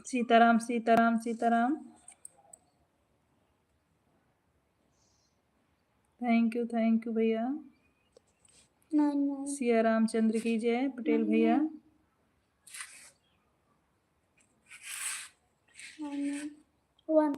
सीताराम सीताराम सीताराम। थैंक यू भैया। सिया रामचंद्र की जय। पटेल भैया 1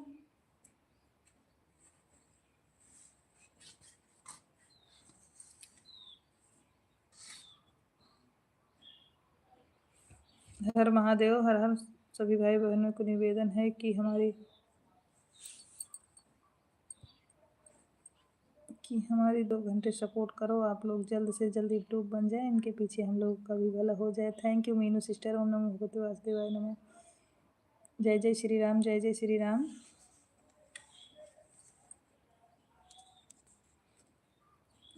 हर महादेव, हर हर। सभी भाई बहनों को निवेदन है कि हमारी 2 घंटे सपोर्ट करो आप लोग, जल्द से जल्द यूट्यूब बन जाए, इनके पीछे हम लोग का भी भला हो जाए। Thank you Minu sister. ओम नमो भगवते वासुदेवाय नमः। जय जय श्री राम, जय जय श्री राम।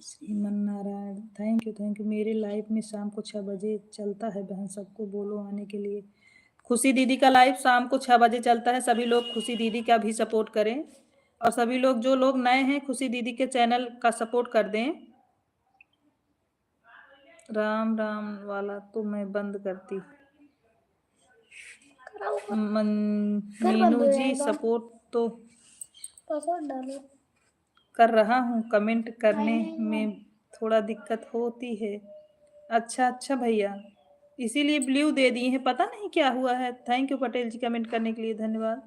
श्रीमन नारायण। Thank you. मेरे लाइव में शाम को 6 बजे चलता है बहन, सबको बोलो आने के लिए। खुशी दीदी का लाइव शाम को 6 बजे चलता है, सभी लोग खुशी दीदी का भी सपोर्ट करें, और सभी लोग जो लोग नए हैं खुशी दीदी के चैनल का सपोर्ट कर दें। राम राम वाला तो मैं बंद करती। कराओ फिर बंद मीनू हो जी जाएगा। सपोर्ट तो पासवर्ड डालो। कर रहा हूँ, कमेंट करने 991 में थोड़ा दिक्कत होती है। अच्छा अच्छा भैया, इसीलिए ब्लू दे दिए हैं, पता नहीं क्या हुआ है। Thank you Patel ji, comment करने के लिए धन्यवाद।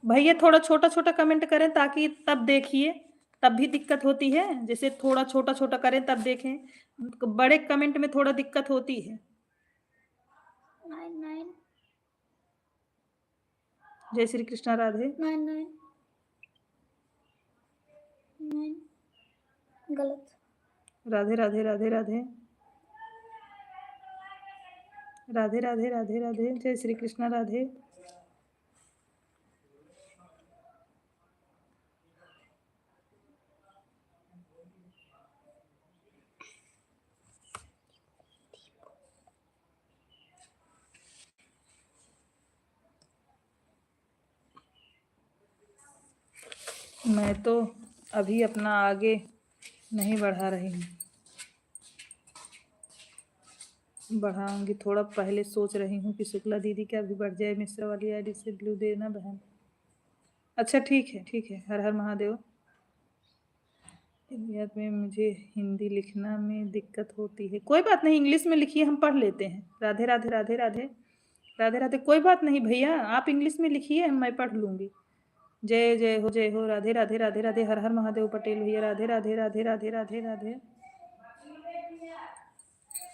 भैया थोड़ा छोटा छोटा कमेंट करें ताकि तब देखिए, तब भी दिक्कत होती है। जैसे थोड़ा छोटा छोटा करें तब देखें, बड़े कमेंट में थोड़ा दिक्कत होती है। 99 जय श्री कृष्णा, राधे 99 9 गलत। राधे राधे राधे राधे राधे राधे राधे राधे, जय श्री कृष्णा, राधे। मैं तो अभी अपना आगे नहीं बढ़ा रही हूँ, बढ़ाऊंगी। थोड़ा पहले सोच रही हूँ कि शुक्ला दीदी का भी बढ़ जाए, मिश्रा वाली आईडी से ब्लू देना बहन। अच्छा ठीक है ठीक है, हर हर महादेव। इंडिया में मुझे हिंदी लिखना में दिक्कत होती है। कोई बात नहीं, इंग्लिश में लिखिए, हम पढ़ लेते हैं। राधे राधे राधे राधे राधे राधे, कोई बात नहीं भैया, आप इंग्लिश में लिखिए, मैं पढ़ लूंगी। जय जय हो जय हो, राधे राधे राधे राधे, हर हर महादेव पटेल भैया, राधे राधे राधे राधे राधे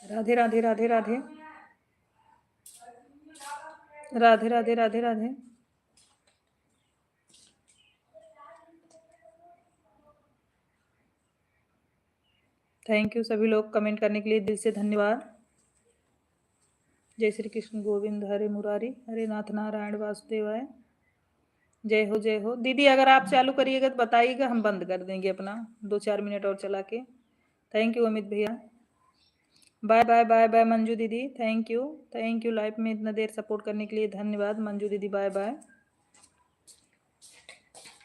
राधे राधे राधे राधे राधे राधे राधे राधे राधे। थैंक यू सभी लोग कमेंट करने के लिए, दिल से धन्यवाद। जय श्री कृष्ण गोविंद हरे मुरारी, हरे नाथ नारायण वासुदेवाय। जय हो जय हो। दीदी अगर आप चालू करिएगा तो बताइएगा, हम बंद कर देंगे अपना 2-4 मिनट और चला के। थैंक यू अमित भैया। Bye bye bye bye Manju दीदी, थैंक यू लाइव में इतना देर सपोर्ट करने के लिए धन्यवाद मंजू दीदी, बाय बाय।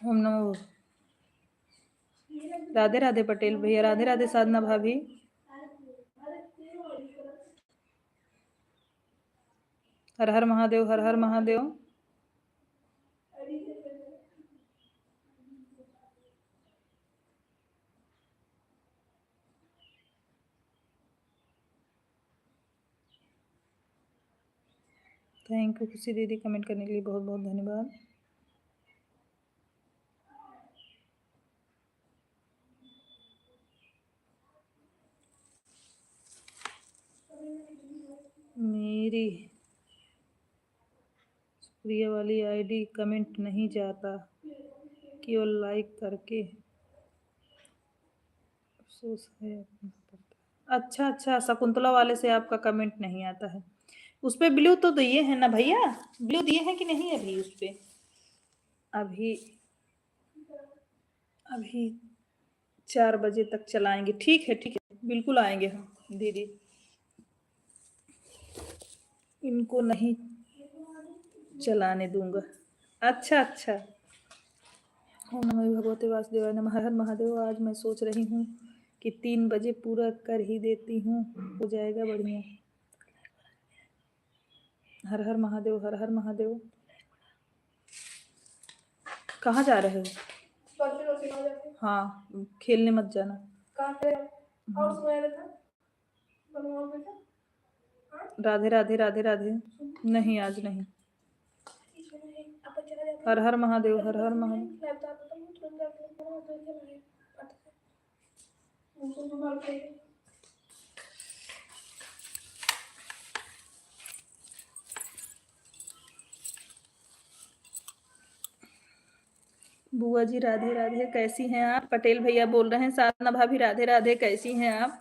ओम नमो, राधे राधे पटेल भैया, राधे राधे साधना भाभी। हर हर महादेव, हर हर महादेव। थैंक यू खुशी दीदी, कमेंट करने के लिए बहुत बहुत धन्यवाद। मेरी प्रिय वाली आईडी कमेंट नहीं जाता, केवल लाइक करके अफसोस है। अच्छा अच्छा, शकुंतला वाले से आपका कमेंट नहीं आता है। उस पे ब्लू तो दिए हैं ना भैया, ब्लू दिए हैं कि नहीं अभी उस पे? अभी अभी 4 बजे तक चलाएंगे। ठीक है बिल्कुल आएंगे हम दीदी, इनको नहीं चलाने दूंगा। अच्छा अच्छा, ओम नमः भगवते वासुदेवाय नमः, हर हर महादेव। आज मैं सोच रही हूँ कि 3 बजे पूरा कर ही देती हूँ, हो जाएगा बढ़िया। हर हर महादेव, हर हर महादेव। कहाँ जा रहे हो? हाँ, खेलने मत जाना। राधे राधे राधे राधे। नहीं आज नहीं। हर हर महादेव, हर हर महादेव। बुआ जी राधे राधे, कैसी हैं आप? पटेल भैया बोल रहे हैं, साधना भाभी राधे राधे, कैसी हैं आप?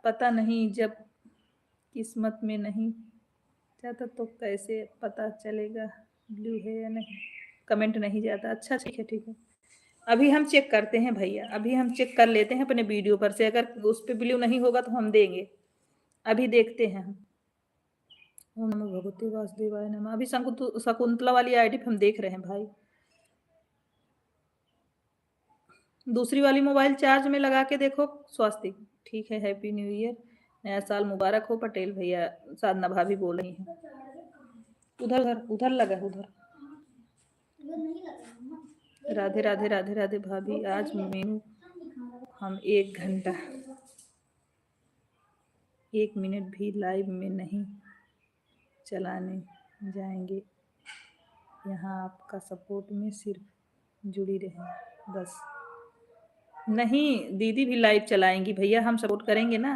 पता नहीं, जब किस्मत में नहीं जाता तो कैसे पता चलेगा ब्लू है या नहीं? कमेंट नहीं जाता। अच्छा ठीक है। अभी हम चेक करते हैं भैया, अभी हम चेक कर लेते हैं अपने वीडियो पर से, अगर उस पर ब्लू नहीं होगा तो हम देंगे। अभी देखते हैं हम। ओम नमो भगवते वासुदेवाय नमः। अभी शकुंतला वाली आईडी पे हम देख रहे हैं भाई। दूसरी वाली मोबाइल चार्ज में लगा के देखो स्वास्तिक। ठीक है, हैप्पी न्यू ईयर, नया साल मुबारक हो पटेल भैया। साधना भाभी बोल रही हैं। उधर उधर उधर लगा, उधर। वो नहीं लगा मम्मा। राधे राधे राधे राधे भाभी। आज मेनू हम 1 घंटा 1 मिनट भी लाइव में नहीं चलाने जाएंगे। यहाँ आपका सपोर्ट में सिर्फ जुड़ी रहें बस। नहीं दीदी भी लाइव चलाएंगी भैया, हम सपोर्ट करेंगे ना।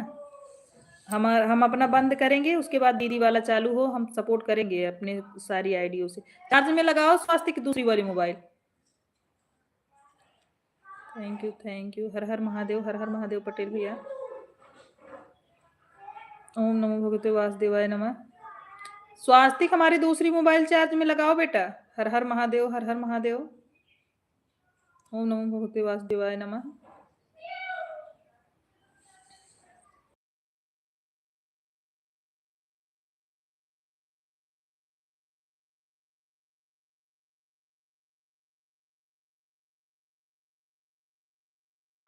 हम अपना बंद करेंगे, उसके बाद दीदी वाला चालू हो, हम सपोर्ट करेंगे अपने सारी आईडियो से। चार्ज में लगाओ स्वास्थ्य की दूसरी वाली मोबाइल। Thank you. हर हर महादेव, हर हर महादेव पटेल भैया। ओम नमो भगवते वासुदेवाय नमः। स्वास्तिक हमारी दूसरी मोबाइल चार्ज में लगाओ बेटा। हर हर महादेव, हर हर महादेव। ओम नमो भगवते वासुदेवाय नमः।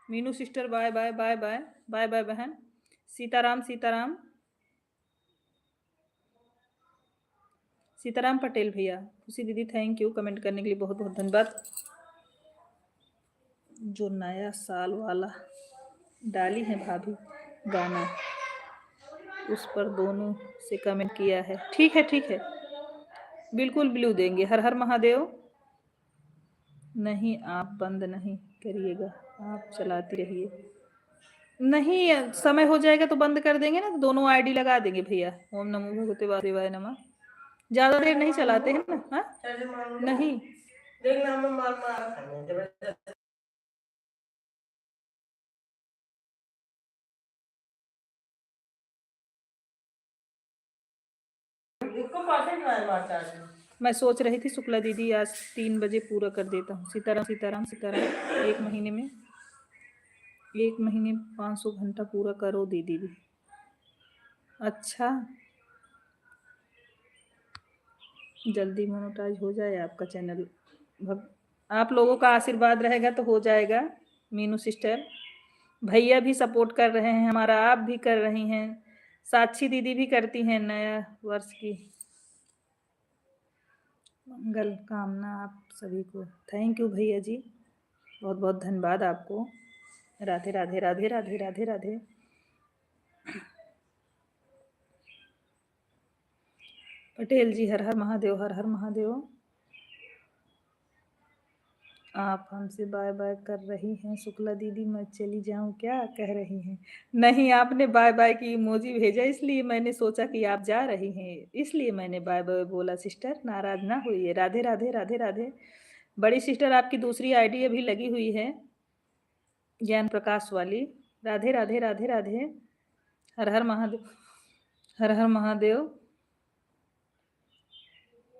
Meenu sister bye bye bye bye bye bye बहन। सीताराम सीताराम सीताराम पटेल भैया। खुशी दीदी थैंक यू, कमेंट करने के लिए बहुत बहुत धन्यवाद। जो नया साल वाला डाली है भाभी गाना, उस पर दोनों से कमेंट किया है। ठीक है, बिल्कुल ब्लू देंगे। हर हर महादेव। नहीं आप बंद नहीं करिएगा, आप चलाते रहिए। नहीं समय हो जाएगा तो बंद कर देंगे ना, दोनों आईडी लगा देंगे भैया। ओम नमो भगवते वासुदेवाय नमः। ज्यादा देर नहीं चलाते हैं ना। हाँ नहीं मैं सोच रही थी शुक्ला दीदी आज 3 बजे पूरा कर देता हूँ। सीताराम सीताराम सीताराम। 1 महीने 500 घंटा पूरा करो दीदी भी। अच्छा, जल्दी मोनेटाइज हो जाए आपका चैनल। आप लोगों का आशीर्वाद रहेगा तो हो जाएगा। मीनू सिस्टर भैया भी सपोर्ट कर रहे हैं हमारा, आप भी कर रही हैं, साक्षी दीदी भी करती हैं। नया वर्ष की मंगल कामना आप सभी को। थैंक यू भैया जी, बहुत बहुत धन्यवाद आपको। राधे राधे राधे राधे राधे राधे। पटेल जी हर हर महादेव, हर हर महादेव। आप हमसे बाय बाय कर रही हैं शुक्ला दीदी, मैं चली जाऊं क्या कह रही हैं? नहीं आपने बाय बाय की इमोजी भेजा, इसलिए मैंने सोचा कि आप जा रही हैं, इसलिए मैंने बाय बाय बोला। सिस्टर नाराज ना होइए। राधे राधे राधे राधे। बड़ी सिस्टर आपकी दूसरी आईडी अभी लगी हुई है, ज्ञान प्रकाश वाली। राधे राधे राधे राधे। हर हर महादेव, हर हर महादेव।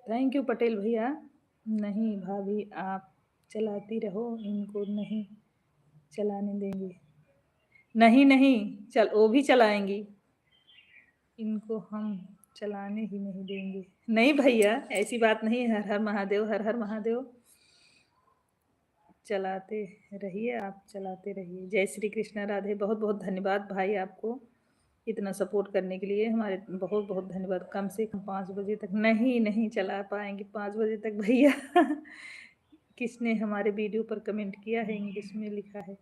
थैंक यू पटेल भैया। नहीं भाभी आप चलाती रहो, इनको नहीं चलाने देंगे। नहीं चल, वो भी चलाएंगी, इनको हम चलाने ही नहीं देंगे। नहीं भैया ऐसी बात नहीं है। हर हर महादेव, हर हर महादेव। चलाते रहिए, आप चलाते रहिए। जय श्री कृष्ण। राधे। बहुत बहुत धन्यवाद भाई आपको इतना सपोर्ट करने के लिए। हमारे बहुत बहुत धन्यवाद। कम से कम 5 बजे तक नहीं चला पाएंगे 5 बजे तक भैया। किसने हमारे वीडियो पर कमेंट किया है? इंग्लिश में लिखा है।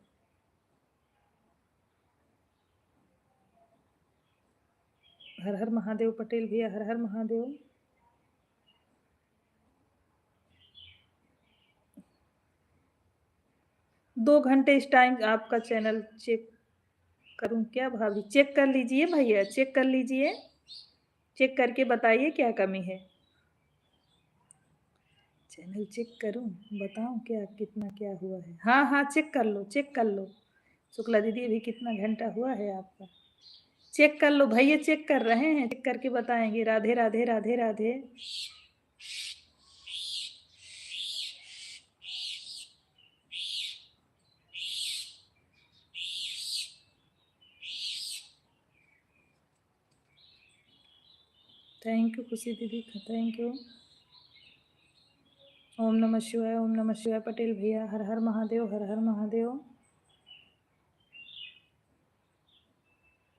हर हर महादेव पटेल भैया, हर हर महादेव। दो घंटे इस टाइम आपका चैनल चेक करूं क्या भाभी? चेक कर लीजिए भैया, चेक कर लीजिए, चेक करके बताइए क्या कमी है। चैनल चेक करूं, बताऊं क्या कितना क्या हुआ है? हाँ चेक कर लो, चेक कर लो। शुक्ला दीदी अभी कितना घंटा हुआ है आपका? चेक कर लो भैया, चेक कर रहे हैं, चेक करके बताएंगे। राधे राधे राधे राधे। थैंक यू खुशी दीदी, थैंक यू। ओम नमः शिवाय, ओम नमः शिवाय पटेल भैया। हर हर महादेव, हर हर महादेव।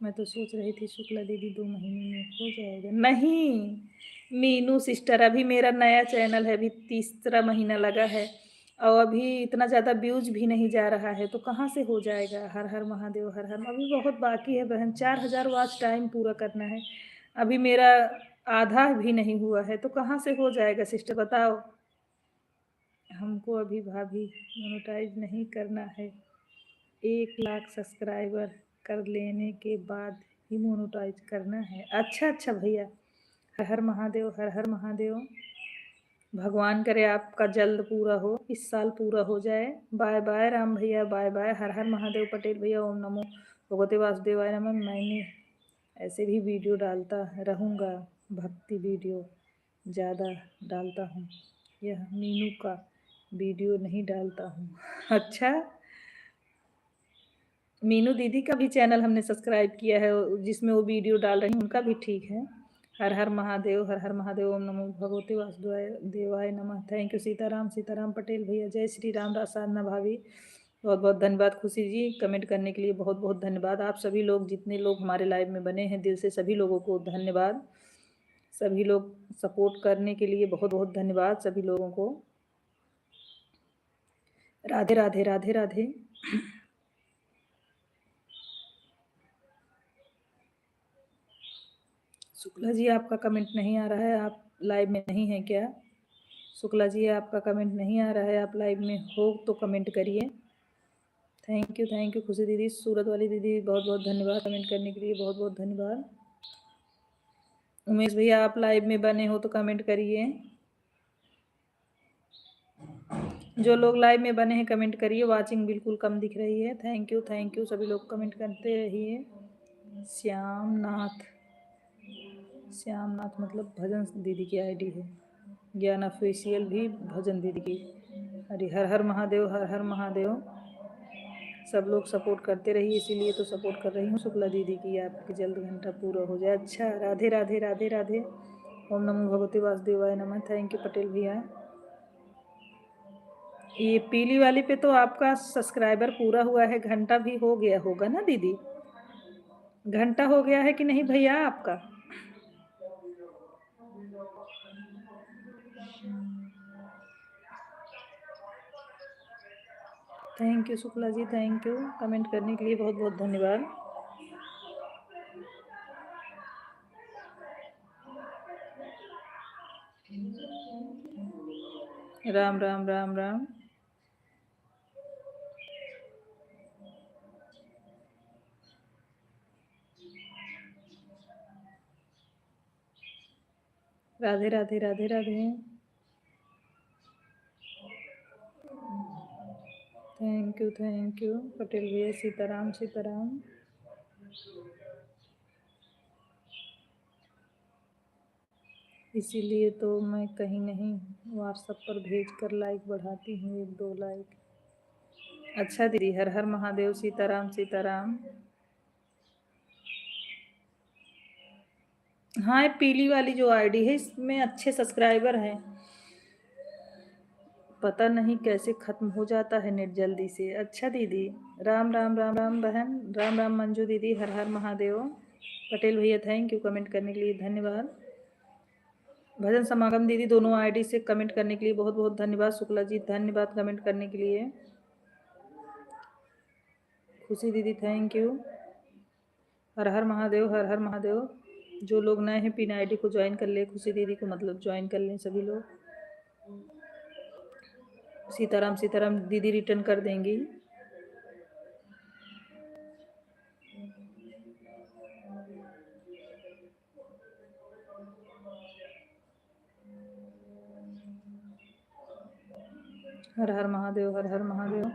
मैं तो सोच रही थी शुक्ला दीदी 2 महीने में हो जाएगा। नहीं, मीनू सिस्टर अभी मेरा नया चैनल है, अभी तीसरा महीना लगा है और अभी इतना ज़्यादा व्यूज भी नहीं जा रहा है, तो कहाँ से हो जाएगा। हर हर महादेव, हर हर। अभी बहुत बाकी है बहन, 4000 वॉच टाइम पूरा करना है। अभी मेरा आधा भी नहीं हुआ है, तो कहाँ से हो जाएगा सिस्टर बताओ। हमको अभी भाभी मोनेटाइज नहीं करना है, 1 लाख सब्सक्राइबर कर लेने के बाद ही मोनेटाइज करना है। अच्छा अच्छा भैया, हर हर महादेव, हर हर महादेव। भगवान करे आपका जल्द पूरा हो, इस साल पूरा हो जाए। बाय बाय राम भैया, बाय बाय। हर हर महादेव पटेल भैया, ओम नमो भगवते वासुदेवाय नमः। मैंने ऐसे भी वीडियो डालता रहूँगा, भक्ति वीडियो ज़्यादा डालता हूँ, यह मीनू का वीडियो नहीं डालता हूँ। अच्छा, मीनू दीदी का भी चैनल हमने सब्सक्राइब किया है, जिसमें वो वीडियो डाल रही हैं, उनका भी ठीक है। हर हर महादेव, हर हर महादेव, ओम नमो भगवते वासुदेवाय देवाय नमः। थैंक यू सीताराम, सीताराम पटेल भैया, जय श्री राम। साधना भाभी बहुत बहुत धन्यवाद। खुशी जी कमेंट करने के लिए बहुत बहुत धन्यवाद। आप सभी लोग, जितने लोग हमारे लाइव में बने हैं, दिल से सभी लोगों को धन्यवाद। सभी लोग सपोर्ट करने के लिए बहुत बहुत धन्यवाद सभी लोगों को। राधे राधे, राधे राधे। शुक्ला जी आपका कमेंट नहीं आ रहा है, आप लाइव में नहीं हैं क्या। शुक्ला जी आपका कमेंट नहीं आ रहा है, आप लाइव में हो तो कमेंट करिए। थैंक यू खुशी दीदी, सूरत वाली दीदी बहुत बहुत धन्यवाद कमेंट करने के लिए, बहुत बहुत धन्यवाद। उमेश भैया आप लाइव में बने हो तो कमेंट करिए। जो लोग लाइव में बने हैं कमेंट करिए, वाचिंग बिल्कुल कम दिख रही है। थैंक यू सभी लोग कमेंट करते रहिए। श्यामनाथ मतलब भजन दीदी की आईडी है। ज्ञान ऑफिशियल भी भजन दीदी की। अरे हर हर महादेव, हर हर महादेव। सब लोग सपोर्ट करते रहिए, इसीलिए तो सपोर्ट कर रही हूँ शुक्ला दीदी की, आपकी जल्द घंटा पूरा हो जाए। अच्छा, राधे राधे, राधे राधे। ओम नमो भगवते वासुदेवाय नमः। थैंक यू पटेल भैया। ये पीली वाली पे तो आपका सब्सक्राइबर पूरा हुआ है, घंटा भी हो गया होगा ना दीदी। घंटा हो गया है कि नहीं भैया आपका। Thank you Shukla ji, thank you comment करने के लिए बहुत बहुत धन्यवाद। राम राम, राम राम। राधे राधे, राधे राधे। थैंक यू पटेल भैया। सीताराम, सीताराम। इसीलिए तो मैं कहीं नहीं व्हाट्सएप पर भेज कर लाइक बढ़ाती हूँ, 1-2 लाइक। अच्छा दीदी, हर हर महादेव, सीताराम, सीताराम। हाँ, ये पीली वाली जो आईडी है इसमें अच्छे सब्सक्राइबर हैं, पता नहीं कैसे ख़त्म हो जाता है नेट जल्दी से। अच्छा दीदी, राम राम, राम राम बहन, राम राम मंजू दीदी, हर हर महादेव। पटेल भैया थैंक यू कमेंट करने के लिए, धन्यवाद। भजन समागम दीदी दोनों आईडी से कमेंट करने के लिए बहुत बहुत धन्यवाद। शुक्ला जी धन्यवाद कमेंट करने के लिए। खुशी दीदी थैंक यू। हर हर महादेव, हर हर महादेव। जो लोग नए हैं पिन आईडी को ज्वाइन कर ले, खुशी दीदी को मतलब ज्वाइन कर लें सभी लोग। सीताराम, सीताराम दीदी रिटर्न कर देंगी। हर हर महादेव, हर हर महादेव।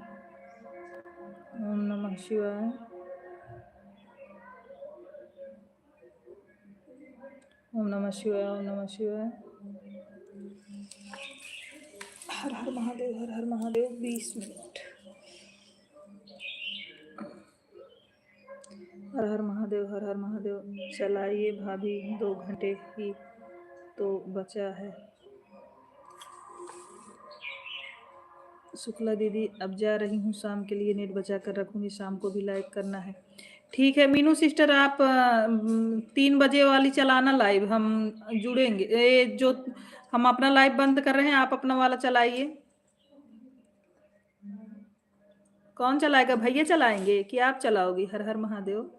ओम नमः शिवाय। ओम नमः शिवाय, ओम नमः शिवाय। हर हर महादेव, हर हर महादेव। 20 मिनट। हर हर महादेव, हर हर महादेव। चलाइए भाभी, 2 घंटे ही तो बचा है। शुक्ला दीदी अब जा रही हूँ शाम के लिए, नेट बचा कर रखूँगी, शाम को भी लाइक करना है। ठीक है मीनू सिस्टर, आप 3 बजे वाली चलाना लाइव, हम जुड़ेंगे। ये जो हम अपना लाइव बंद कर रहे हैं, आप अपना वाला चलाइए। कौन चलाएगा? भैया चलाएंगे कि आप चलाओगी? हर हर महादेव।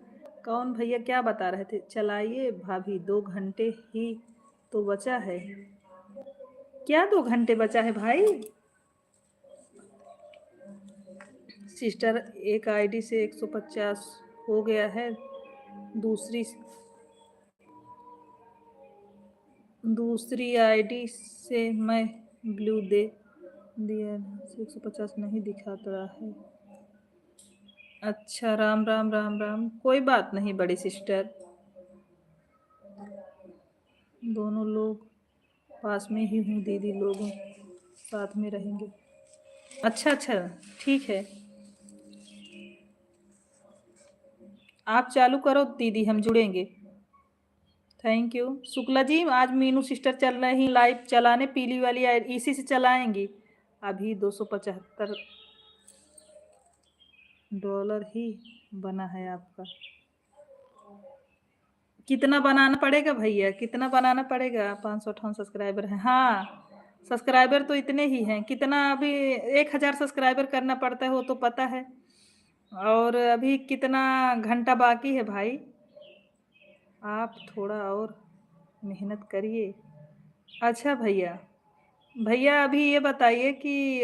कौन भैया क्या बता रहे थे? चलाइए भाभी, 2 घंटे ही तो बचा है। क्या 2 घंटे बचा है भाई? सिस्टर एक आईडी से 150 हो गया है, दूसरी दूसरी आईडी से मैं ब्लू दे दिया, 150 नहीं दिखाता है। अच्छा, राम राम राम राम, कोई बात नहीं बड़ी सिस्टर, दोनों लोग पास में ही हूँ दीदी, लोगों साथ में रहेंगे। अच्छा अच्छा, ठीक है, आप चालू करो दीदी, हम जुड़ेंगे। थैंक यू शुक्ला जी। आज मीनू सिस्टर चल रही लाइव चलाने, पीली वाली इसी से चलाएंगी। अभी $275 ही बना है आपका। कितना बनाना पड़ेगा भैया, कितना बनाना पड़ेगा? 558 सब्सक्राइबर हैं। हाँ, सब्सक्राइबर तो इतने ही हैं। कितना अभी 1000 सब्सक्राइबर करना पड़ता है, वो तो पता है। और अभी कितना घंटा बाकी है भाई? आप थोड़ा और मेहनत करिए। अच्छा भैया, भैया अभी ये बताइए कि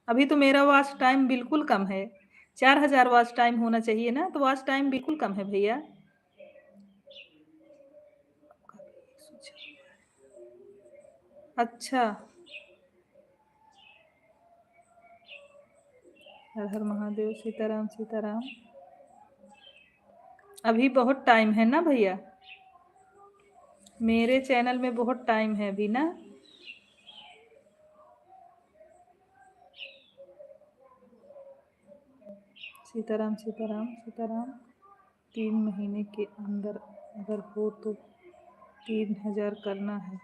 अभी तो मेरा वॉच टाइम बिल्कुल कम है। 4000 वॉच टाइम होना चाहिए ना, तो वॉच टाइम बिल्कुल कम है भैया। अच्छा, हर हर महादेव, सीताराम सीताराम। अभी बहुत टाइम है ना भैया, मेरे चैनल में बहुत टाइम है अभी ना। सीताराम सीताराम सीताराम। 3 महीने के अंदर अगर हो तो 3000 करना है।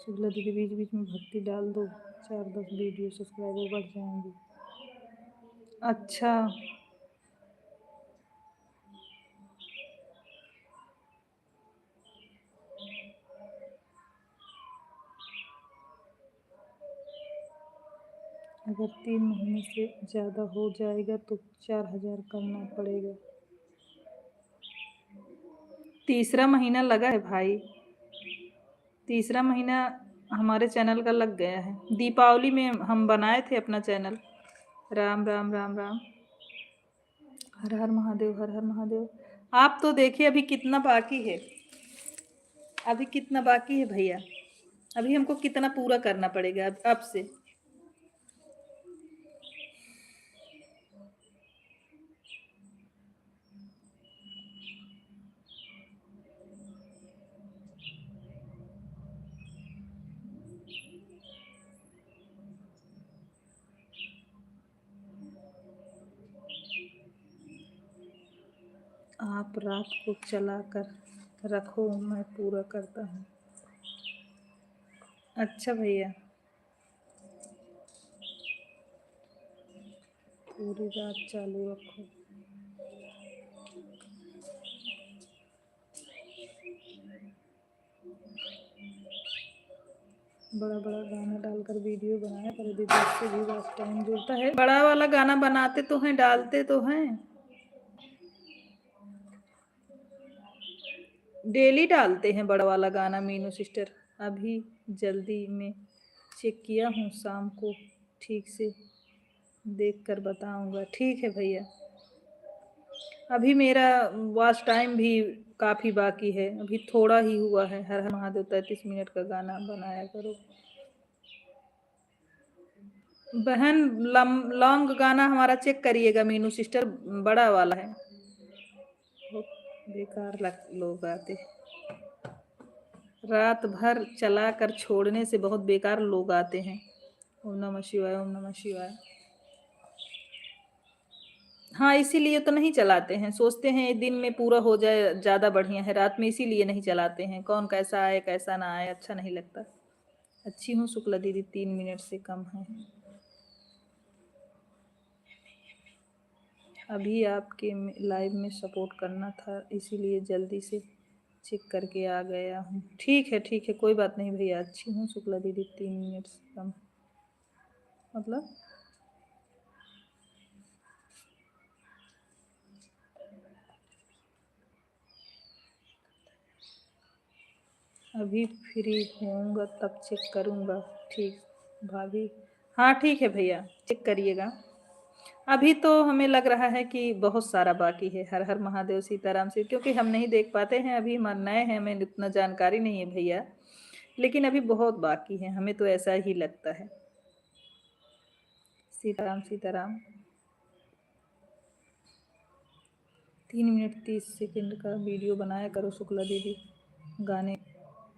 शुक्ला दीदी बीच बीच में भक्ति डाल दो, 4-10 वीडियो सब्सक्राइबर बढ़ जाएंगे। अच्छा, अगर 3 महीने से ज़्यादा हो जाएगा तो 4000 करना पड़ेगा। तीसरा महीना लगा है भाई, तीसरा महीना हमारे चैनल का लग गया है। दीपावली में हम बनाए थे अपना चैनल। राम राम राम राम, हर हर महादेव, हर हर महादेव। आप तो देखिए अभी कितना बाकी है, अभी कितना बाकी है भैया, अभी हमको कितना पूरा करना पड़ेगा अब से। आप रात को चला कर रखो, मैं पूरा करता हूँ। अच्छा भैया, पूरी रात चालू रखो। बड़ा बड़ा गाना डालकर वीडियो बनाया कर दीदी, इससे भी वॉच टाइम जुड़ता है। बड़ा वाला गाना बनाते तो हैं, डालते तो हैं, डेली डालते हैं बड़ा वाला गाना मीनू सिस्टर। अभी जल्दी में चेक किया हूँ, शाम को ठीक से देख कर बताऊंगा। ठीक है भैया, अभी मेरा वॉच टाइम भी काफ़ी बाकी है, अभी थोड़ा ही हुआ है। हर हर महादेव 33 मिनट का गाना बनाया करो बहन। लॉन्ग गाना हमारा चेक करिएगा मीनू सिस्टर, बड़ा वाला है। बेकार लोग आते, रात भर चला कर छोड़ने से बहुत बेकार लोग आते हैं। ओम नमः शिवाय, ओम नमः शिवाय। हाँ, इसीलिए तो नहीं चलाते हैं, सोचते हैं दिन में पूरा हो जाए ज़्यादा बढ़िया है, रात में इसीलिए नहीं चलाते हैं। कौन कैसा आए कैसा ना आए, अच्छा नहीं लगता। अच्छी हूँ शुक्ला दीदी, 3 मिनट से कम है। अभी आपके लाइव में सपोर्ट करना था, इसीलिए जल्दी से चेक करके आ गया हूँ। ठीक है, कोई बात नहीं भैया, अच्छी हूँ शुक्ला दीदी, 3 मिनट से कम मतलब। अभी फ्री होऊंगा तब चेक करूंगा। ठीक भाभी, हाँ ठीक है भैया, चेक करिएगा। अभी तो हमें लग रहा है कि बहुत सारा बाकी है। हर हर महादेव सीताराम से, क्योंकि हम नहीं देख पाते हैं, अभी हम नए हैं, हमें उतना जानकारी नहीं है भैया, लेकिन अभी बहुत बाकी है, हमें तो ऐसा ही लगता है। सीताराम सीताराम। 3 मिनट 30 सेकंड का वीडियो बनाया करो शुक्ला दीदी, गाने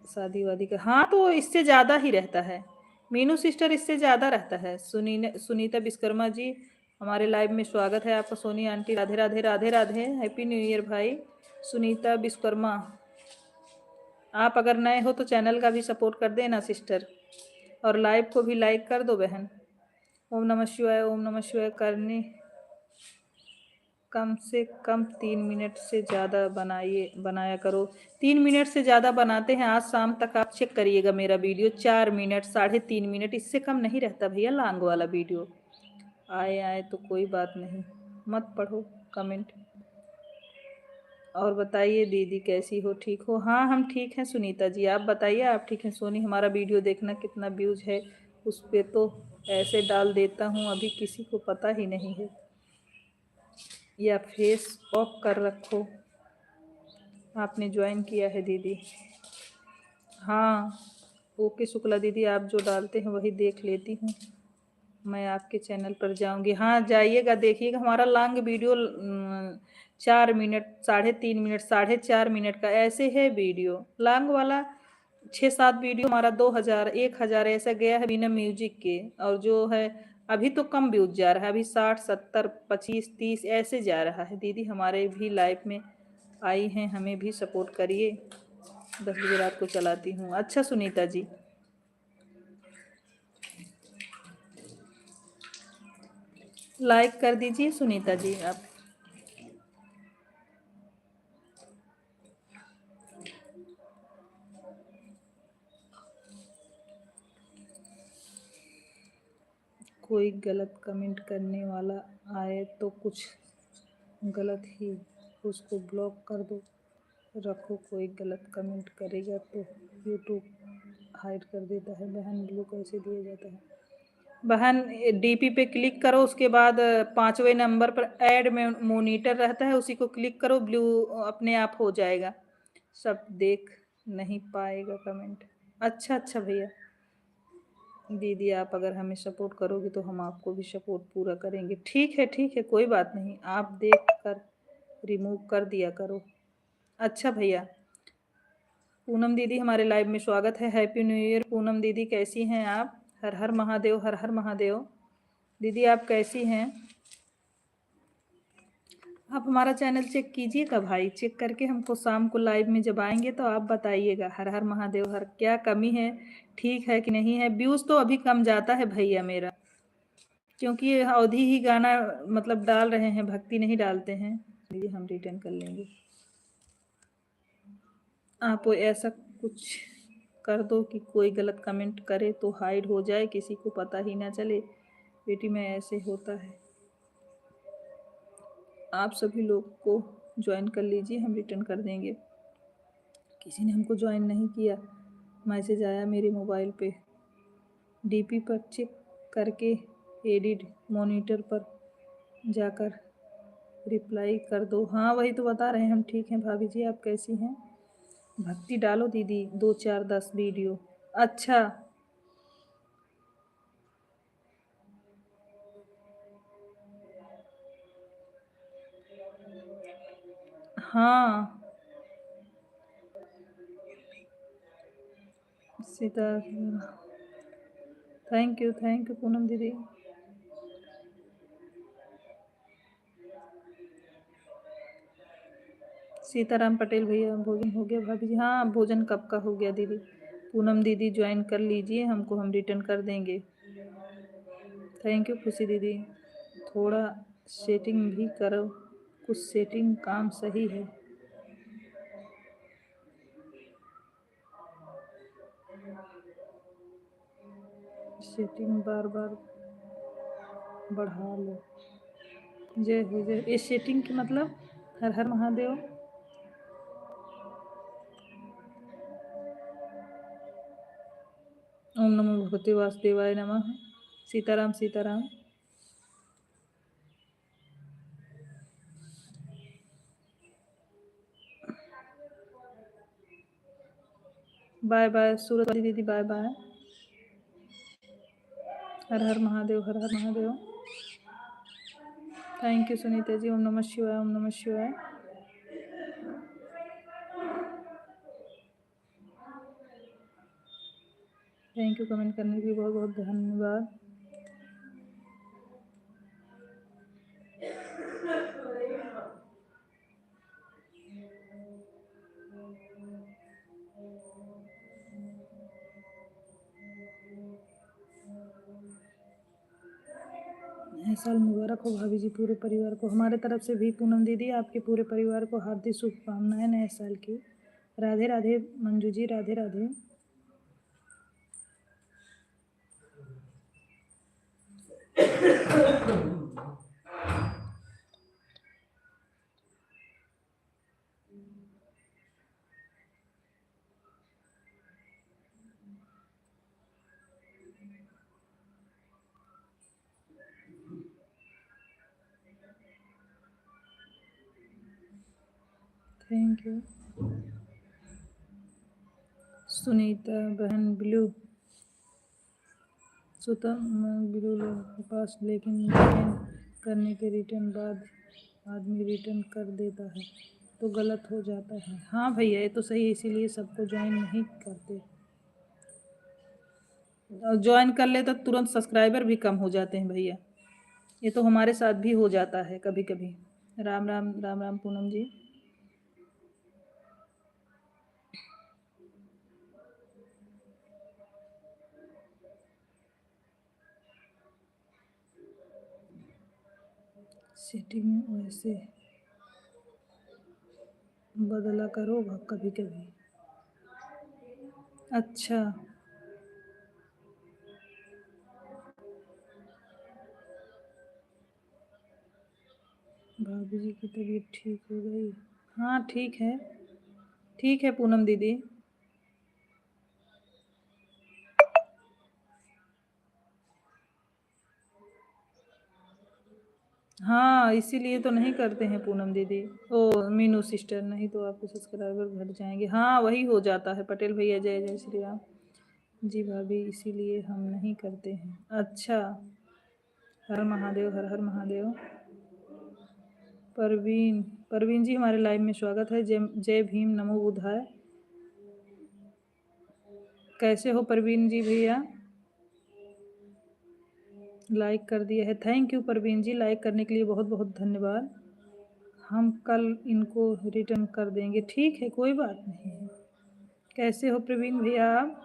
शादी वादी का। हाँ तो इससे ज़्यादा ही रहता है मीनू सिस्टर, इससे ज़्यादा रहता है। सुनीता विश्वकर्मा जी, हमारे लाइव में स्वागत है आपका। Soni aunty, Radhe Radhe Radhe Radhe, happy new year भाई। सुनीता विश्वकर्मा, आप अगर नए हो तो चैनल का भी सपोर्ट कर देना सिस्टर, और लाइव को भी लाइक कर दो बहन। ओम नमः शिवाय, ओम नमः शिवाय करने कम से कम 3 मिनट से ज़्यादा बनाया करो। 3 मिनट से ज़्यादा बनाते हैं, आज शाम तक आप चेक करिएगा मेरा वीडियो। 4 मिनट 3.5 मिनट, इससे कम नहीं रहता भैया लॉन्ग वाला वीडियो। आए तो कोई बात नहीं, मत पढ़ो कमेंट। और बताइए दीदी कैसी हो, ठीक हो? हाँ हम ठीक हैं सुनीता जी, आप बताइए आप ठीक हैं? सोनी, हमारा वीडियो देखना कितना व्यूज है उस पर, तो ऐसे डाल देता हूँ, अभी किसी को पता ही नहीं है। या फेस ऑफ कर रखो, आपने ज्वाइन किया है दीदी? हाँ ओके शुक्ला दीदी, आप जो डालते हैं वही देख लेती हूँ। मैं आपके चैनल पर जाऊंगी, हाँ जाइएगा देखिएगा हमारा long video. 4 minute 3.5 minute 4.5 minute का ऐसे है वीडियो लॉन्ग वाला। 6-7 वीडियो हमारा 2000 1000 ऐसा गया है बिना म्यूजिक के, और जो है अभी तो कम व्यूज जा रहा है, अभी 60 70 25 30 ऐसे जा रहा है। दीदी हमारे भी लाइफ में आई हैं, हमें भी सपोर्ट करिए। 10 बजे रात को चलाती हूँ। अच्छा सुनीता जी, लाइक कर दीजिए सुनीता जी आप। कोई गलत कमेंट करने वाला आए तो कुछ गलत ही उसको ब्लॉक कर दो रखो। कोई गलत कमेंट करेगा तो यूट्यूब हाइड कर देता है। बहन ब्लू कैसे दिया जाता है? बहन डीपी पे क्लिक करो, उसके बाद 5वें नंबर पर ऐड में मोनीटर रहता है, उसी को क्लिक करो, ब्लू अपने आप हो जाएगा। सब देख नहीं पाएगा कमेंट। अच्छा भैया, दीदी आप अगर हमें सपोर्ट करोगे तो हम आपको भी सपोर्ट पूरा करेंगे। ठीक है कोई बात नहीं, आप देख कर रिमूव कर दिया करो। अच्छा भैया, पूनम दीदी हमारे लाइव में स्वागत है, हैप्पी न्यू ईयर। पूनम दीदी कैसी हैं आप? हर हर महादेव, हर हर महादेव। दीदी आप कैसी हैं? आप हमारा चैनल चेक कीजिएगा भाई, चेक करके हमको शाम को लाइव में जब आएंगे तो आप बताइएगा। हर हर महादेव, हर क्या कमी है, ठीक है कि नहीं है? व्यूज़ तो अभी कम जाता है भैया मेरा, क्योंकि ये अवधि ही गाना मतलब डाल रहे हैं, भक्ति नहीं डालते हैं। ये हम रिटर्न कर लेंगे। आप ऐसा कुछ कर दो कि कोई गलत कमेंट करे तो हाइड हो जाए, किसी को पता ही ना चले। बेटी में ऐसे होता है। आप सभी लोग को ज्वाइन कर लीजिए, हम रिटर्न कर देंगे। किसी ने हमको ज्वाइन नहीं किया, मैसेज आया मेरे मोबाइल पे। डीपी पर चेक करके एडिट मॉनिटर पर जाकर रिप्लाई कर दो। हाँ वही तो बता रहे हैं, हम ठीक हैं भाभी जी, आप कैसी हैं? भक्ति डालो दीदी, 2 4 10 वीडियो। अच्छा हाँ, सीता, थैंक यू पूनम दीदी। सीताराम पटेल भैया भोजन हो गया भाभी जी? हाँ भोजन कब का हो गया दीदी। पूनम दीदी ज्वाइन कर लीजिए हमको, हम रिटर्न कर देंगे। थैंक यू खुशी दीदी। थोड़ा सेटिंग भी करो, कुछ सेटिंग काम सही है। सेटिंग बार बार बढ़ा लो। जय हो जय। इस सेटिंग के मतलब हर हर महादेव। ओम नमो भगवते वासुदेवाय नमः। सीताराम सीताराम। बाय बाय सूरज वाली दीदी, बाय बाय। हर हर महादेव, हर हर महादेव। Thank you Sunita ji. ओम नमः शिवाय, ओम नमः शिवाय। थैंक यू कमेंट करने के लिए बहुत बहुत धन्यवाद। नया साल मुबारक हो भाभी जी पूरे परिवार को। हमारे तरफ से भी पूनम दीदी आपके पूरे परिवार को हार्दिक शुभकामनाएं नए साल की। राधे राधे मंजू जी, राधे राधे। थैंक यू सुनीता बहन। ब्लू सुतम ब्लू लोगों के पास, लेकिन ज्वाइन करने के रिटर्न बाद आदमी रिटर्न कर देता है तो गलत हो जाता है। हाँ भैया ये तो सही है, इसीलिए सबको ज्वाइन नहीं करते। ज्वाइन कर ले तो तुरंत सब्सक्राइबर भी कम हो जाते हैं भैया। ये तो हमारे साथ भी हो जाता है कभी कभी। राम राम राम राम पूनम जी। सेटिंग वैसे बदला करो कभी कभी। अच्छा भाभी जी की तबीयत ठीक हो गई? हाँ ठीक है, ठीक है पूनम दीदी। हाँ इसीलिए तो नहीं करते हैं पूनम दीदी। ओ मीनू सिस्टर, नहीं तो आपके सब्सक्राइबर घट जाएंगे। हाँ वही हो जाता है पटेल भैया। जय जय श्री राम जी भाभी, इसीलिए हम नहीं करते हैं। अच्छा हर महादेव, हर हर महादेव। परवीन, परवीन जी हमारे लाइव में स्वागत है। जय जय भीम, नमो बुधाय। कैसे हो परवीन जी भैया? लाइक कर दिया है, thank you Parveen ji. Like करने के लिए बहुत बहुत धन्यवाद। हम कल इनको रिटर्न कर देंगे। ठीक है कोई बात नहीं है। कैसे हो प्रवीण भैया आप?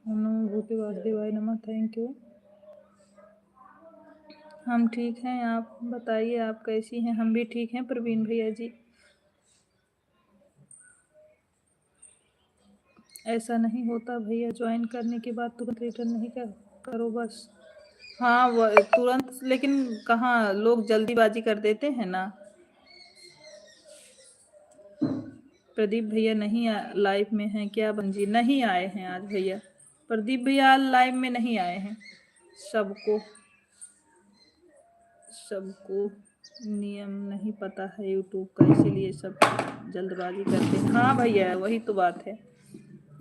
ओम नमो भूते वासुदेवाय नमः। Thank you. हम ठीक हैं, आप बताइए आप कैसी हैं? हम भी ठीक हैं प्रवीण भैया जी। ऐसा नहीं होता भैया, ज्वाइन करने के बाद तुरंत रिटर्न नहीं करो बस। हाँ वो तुरंत, लेकिन कहाँ लोग जल्दीबाजी कर देते हैं ना। प्रदीप भैया नहीं लाइव में हैं क्या? बंजी नहीं आए हैं आज भैया। प्रदीप भैया लाइव में नहीं आए हैं। सबको सबको नियम नहीं पता है यूट्यूब का, इसीलिए सब जल्दबाजी करते हैं। हाँ भैया वही तो बात है,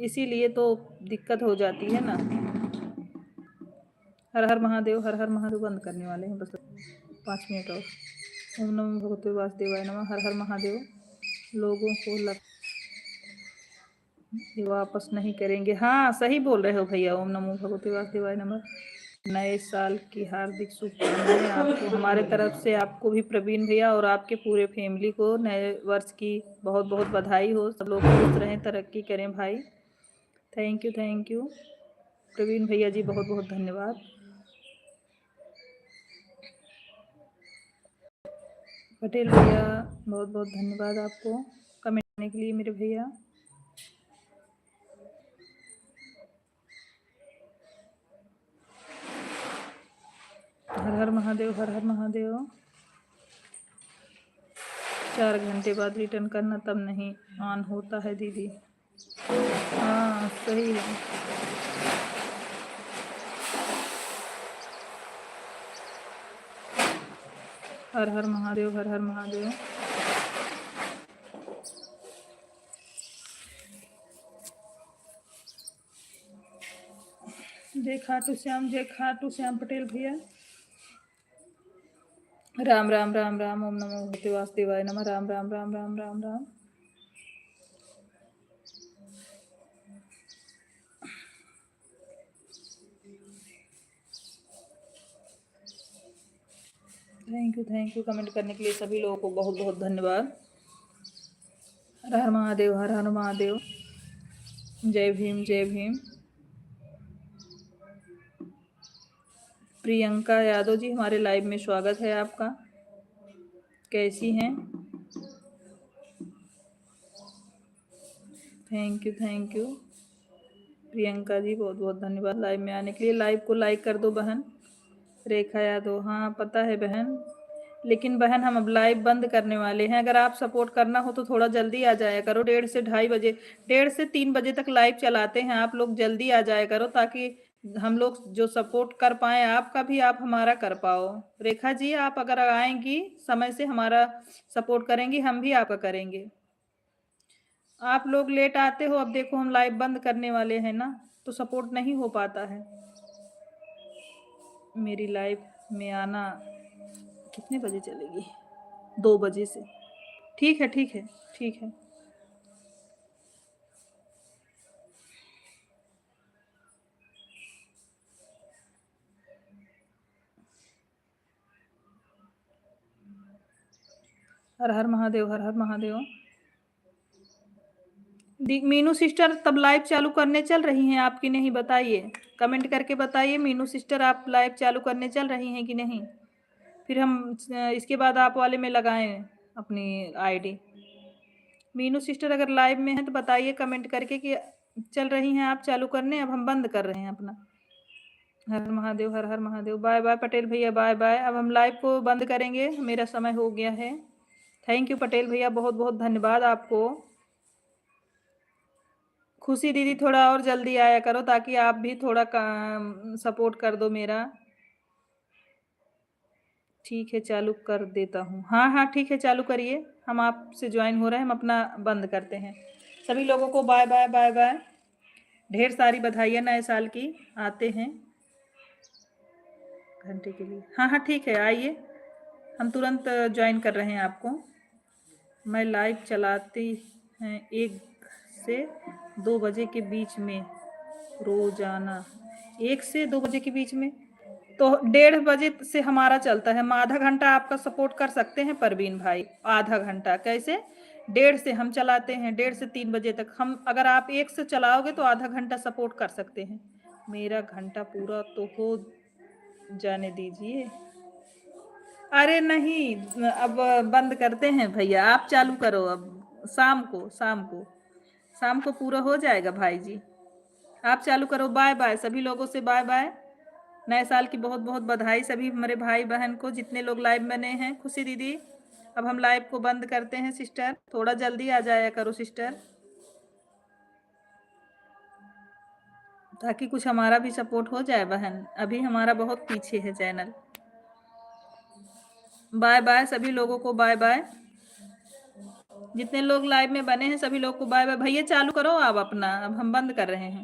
इसीलिए तो दिक्कत हो जाती है ना। हर हर महादेव, हर हर महादेव। बंद करने वाले हैं बस 5 मिनट और। ओम नमो भगवते वासुदेवाय नमः। हर हर महादेव। लोगों को ये वापस नहीं करेंगे। हाँ सही बोल रहे हो भैया। ओम नमो भगवते वासुदेवाय नमः। नए साल की हार्दिक शुभकामनाएं आपको हमारे तरफ से, आपको भी प्रवीण भैया और आपके पूरे फैमिली को नए वर्ष की बहुत बहुत बधाई हो। सब लोग खुश रहें, तरक्की करें भाई। थैंक यू प्रवीण भैया जी, बहुत बहुत धन्यवाद। पटेल भैया बहुत बहुत धन्यवाद आपको कमेंट करने के लिए मेरे भैया। हर हर महादेव, हर हर महादेव। 4 घंटे बाद रिटर्न करना, तब नहीं ऑन होता है दीदी। हाँ सही है। हर हर महादेव, हर हर महादेव। जय खाटू श्याम पटेल भैया। राम राम राम राम। ओम नमो भगवते वासुदेवाय नमः। Ram Ram Ram Ram Ram Ram. Thank you comment करने के लिए सभी लोगों को बहुत बहुत धन्यवाद। हर हर महादेव, हर हर महादेव। जय भीम, जय भीम। प्रियंका यादव जी, हमारे लाइव में स्वागत है आपका। कैसी हैं? थैंक यू प्रियंका जी, बहुत बहुत धन्यवाद लाइव में आने के लिए। लाइव को लाइक कर दो बहन। रेखा यादव, हाँ पता है बहन, लेकिन बहन हम अब लाइव बंद करने वाले हैं। अगर आप सपोर्ट करना हो तो थोड़ा जल्दी आ जाया करो। 1:30 से 2:30 बजे, 1:30 से 3 बजे तक लाइव चलाते हैं। आप लोग जल्दी आ जाया करो ताकि हम लोग जो सपोर्ट कर पाए आपका भी, आप हमारा कर पाओ। रेखा जी, आप अगर आएंगी समय से हमारा सपोर्ट करेंगी, हम भी आपका करेंगे। आप लोग लेट आते हो, अब देखो हम लाइव बंद करने वाले हैं ना, तो सपोर्ट नहीं हो पाता है। मेरी लाइव में आना कितने बजे चलेगी? 2 बजे से। ठीक है ठीक है ठीक है। हर हर महादेव, हर हर महादेव। मीनू सिस्टर तब लाइव चालू करने चल रही हैं आपकी नहीं? बताइए, कमेंट करके बताइए मीनू सिस्टर, आप लाइव चालू करने चल रही हैं कि नहीं? फिर हम इसके बाद आप वाले में लगाएं अपनी आईडी। मीनू सिस्टर अगर लाइव में हैं तो बताइए कमेंट करके कि चल रही हैं आप चालू करने। अब हम बंद कर रहे हैं अपना। हर महादेव, हर हर महादेव। बाय बाय पटेल भैया, बाय बाय। अब हम लाइव को बंद करेंगे, मेरा समय हो गया है। थैंक यू पटेल भैया, बहुत बहुत धन्यवाद आपको। खुशी दीदी, थोड़ा और जल्दी आया करो ताकि आप भी थोड़ा सपोर्ट कर दो मेरा। ठीक है चालू कर देता हूँ। हाँ हाँ ठीक है, चालू करिए। हम आपसे ज्वाइन हो रहे हैं, हम अपना बंद करते हैं। सभी लोगों को बाय बाय, बाय बाय। ढेर सारी बधाइयाँ नए साल की। आते हैं घंटे के लिए। हाँ हाँ ठीक है, आइए, हम तुरंत ज्वाइन कर रहे हैं आपको। मैं लाइव चलाती हैं 1 से 2 बजे के बीच में रोजाना। 1 से 2 बजे के बीच में तो 1:30 बजे से हमारा चलता है। हम आधा घंटा आपका सपोर्ट कर सकते हैं परवीन भाई। आधा घंटा कैसे? 1:30 से हम चलाते हैं, 1:30 से 3 बजे तक। हम अगर आप 1 से चलाओगे तो आधा घंटा सपोर्ट कर सकते हैं। मेरा घंटा पूरा तो हो जाने दीजिए। अरे नहीं, अब बंद करते हैं भैया, आप चालू करो। अब शाम को पूरा हो जाएगा भाई जी। आप चालू करो। बाय बाय सभी लोगों से, बाय बाय। नए साल की बहुत बहुत बधाई सभी मेरे भाई बहन को, जितने लोग लाइव बने हैं। खुशी दीदी, अब हम लाइव को बंद करते हैं सिस्टर, थोड़ा जल्दी आ जाया करो सिस्टर, ताकि कुछ हमारा भी सपोर्ट हो जाए बहन। अभी हमारा बहुत पीछे है चैनल। बाय बाय सभी लोगों को, बाय बाय। जितने लोग लाइव में बने हैं सभी लोग को बाय बाय। भैया चालू करो आप अपना, अब हम बंद कर रहे हैं।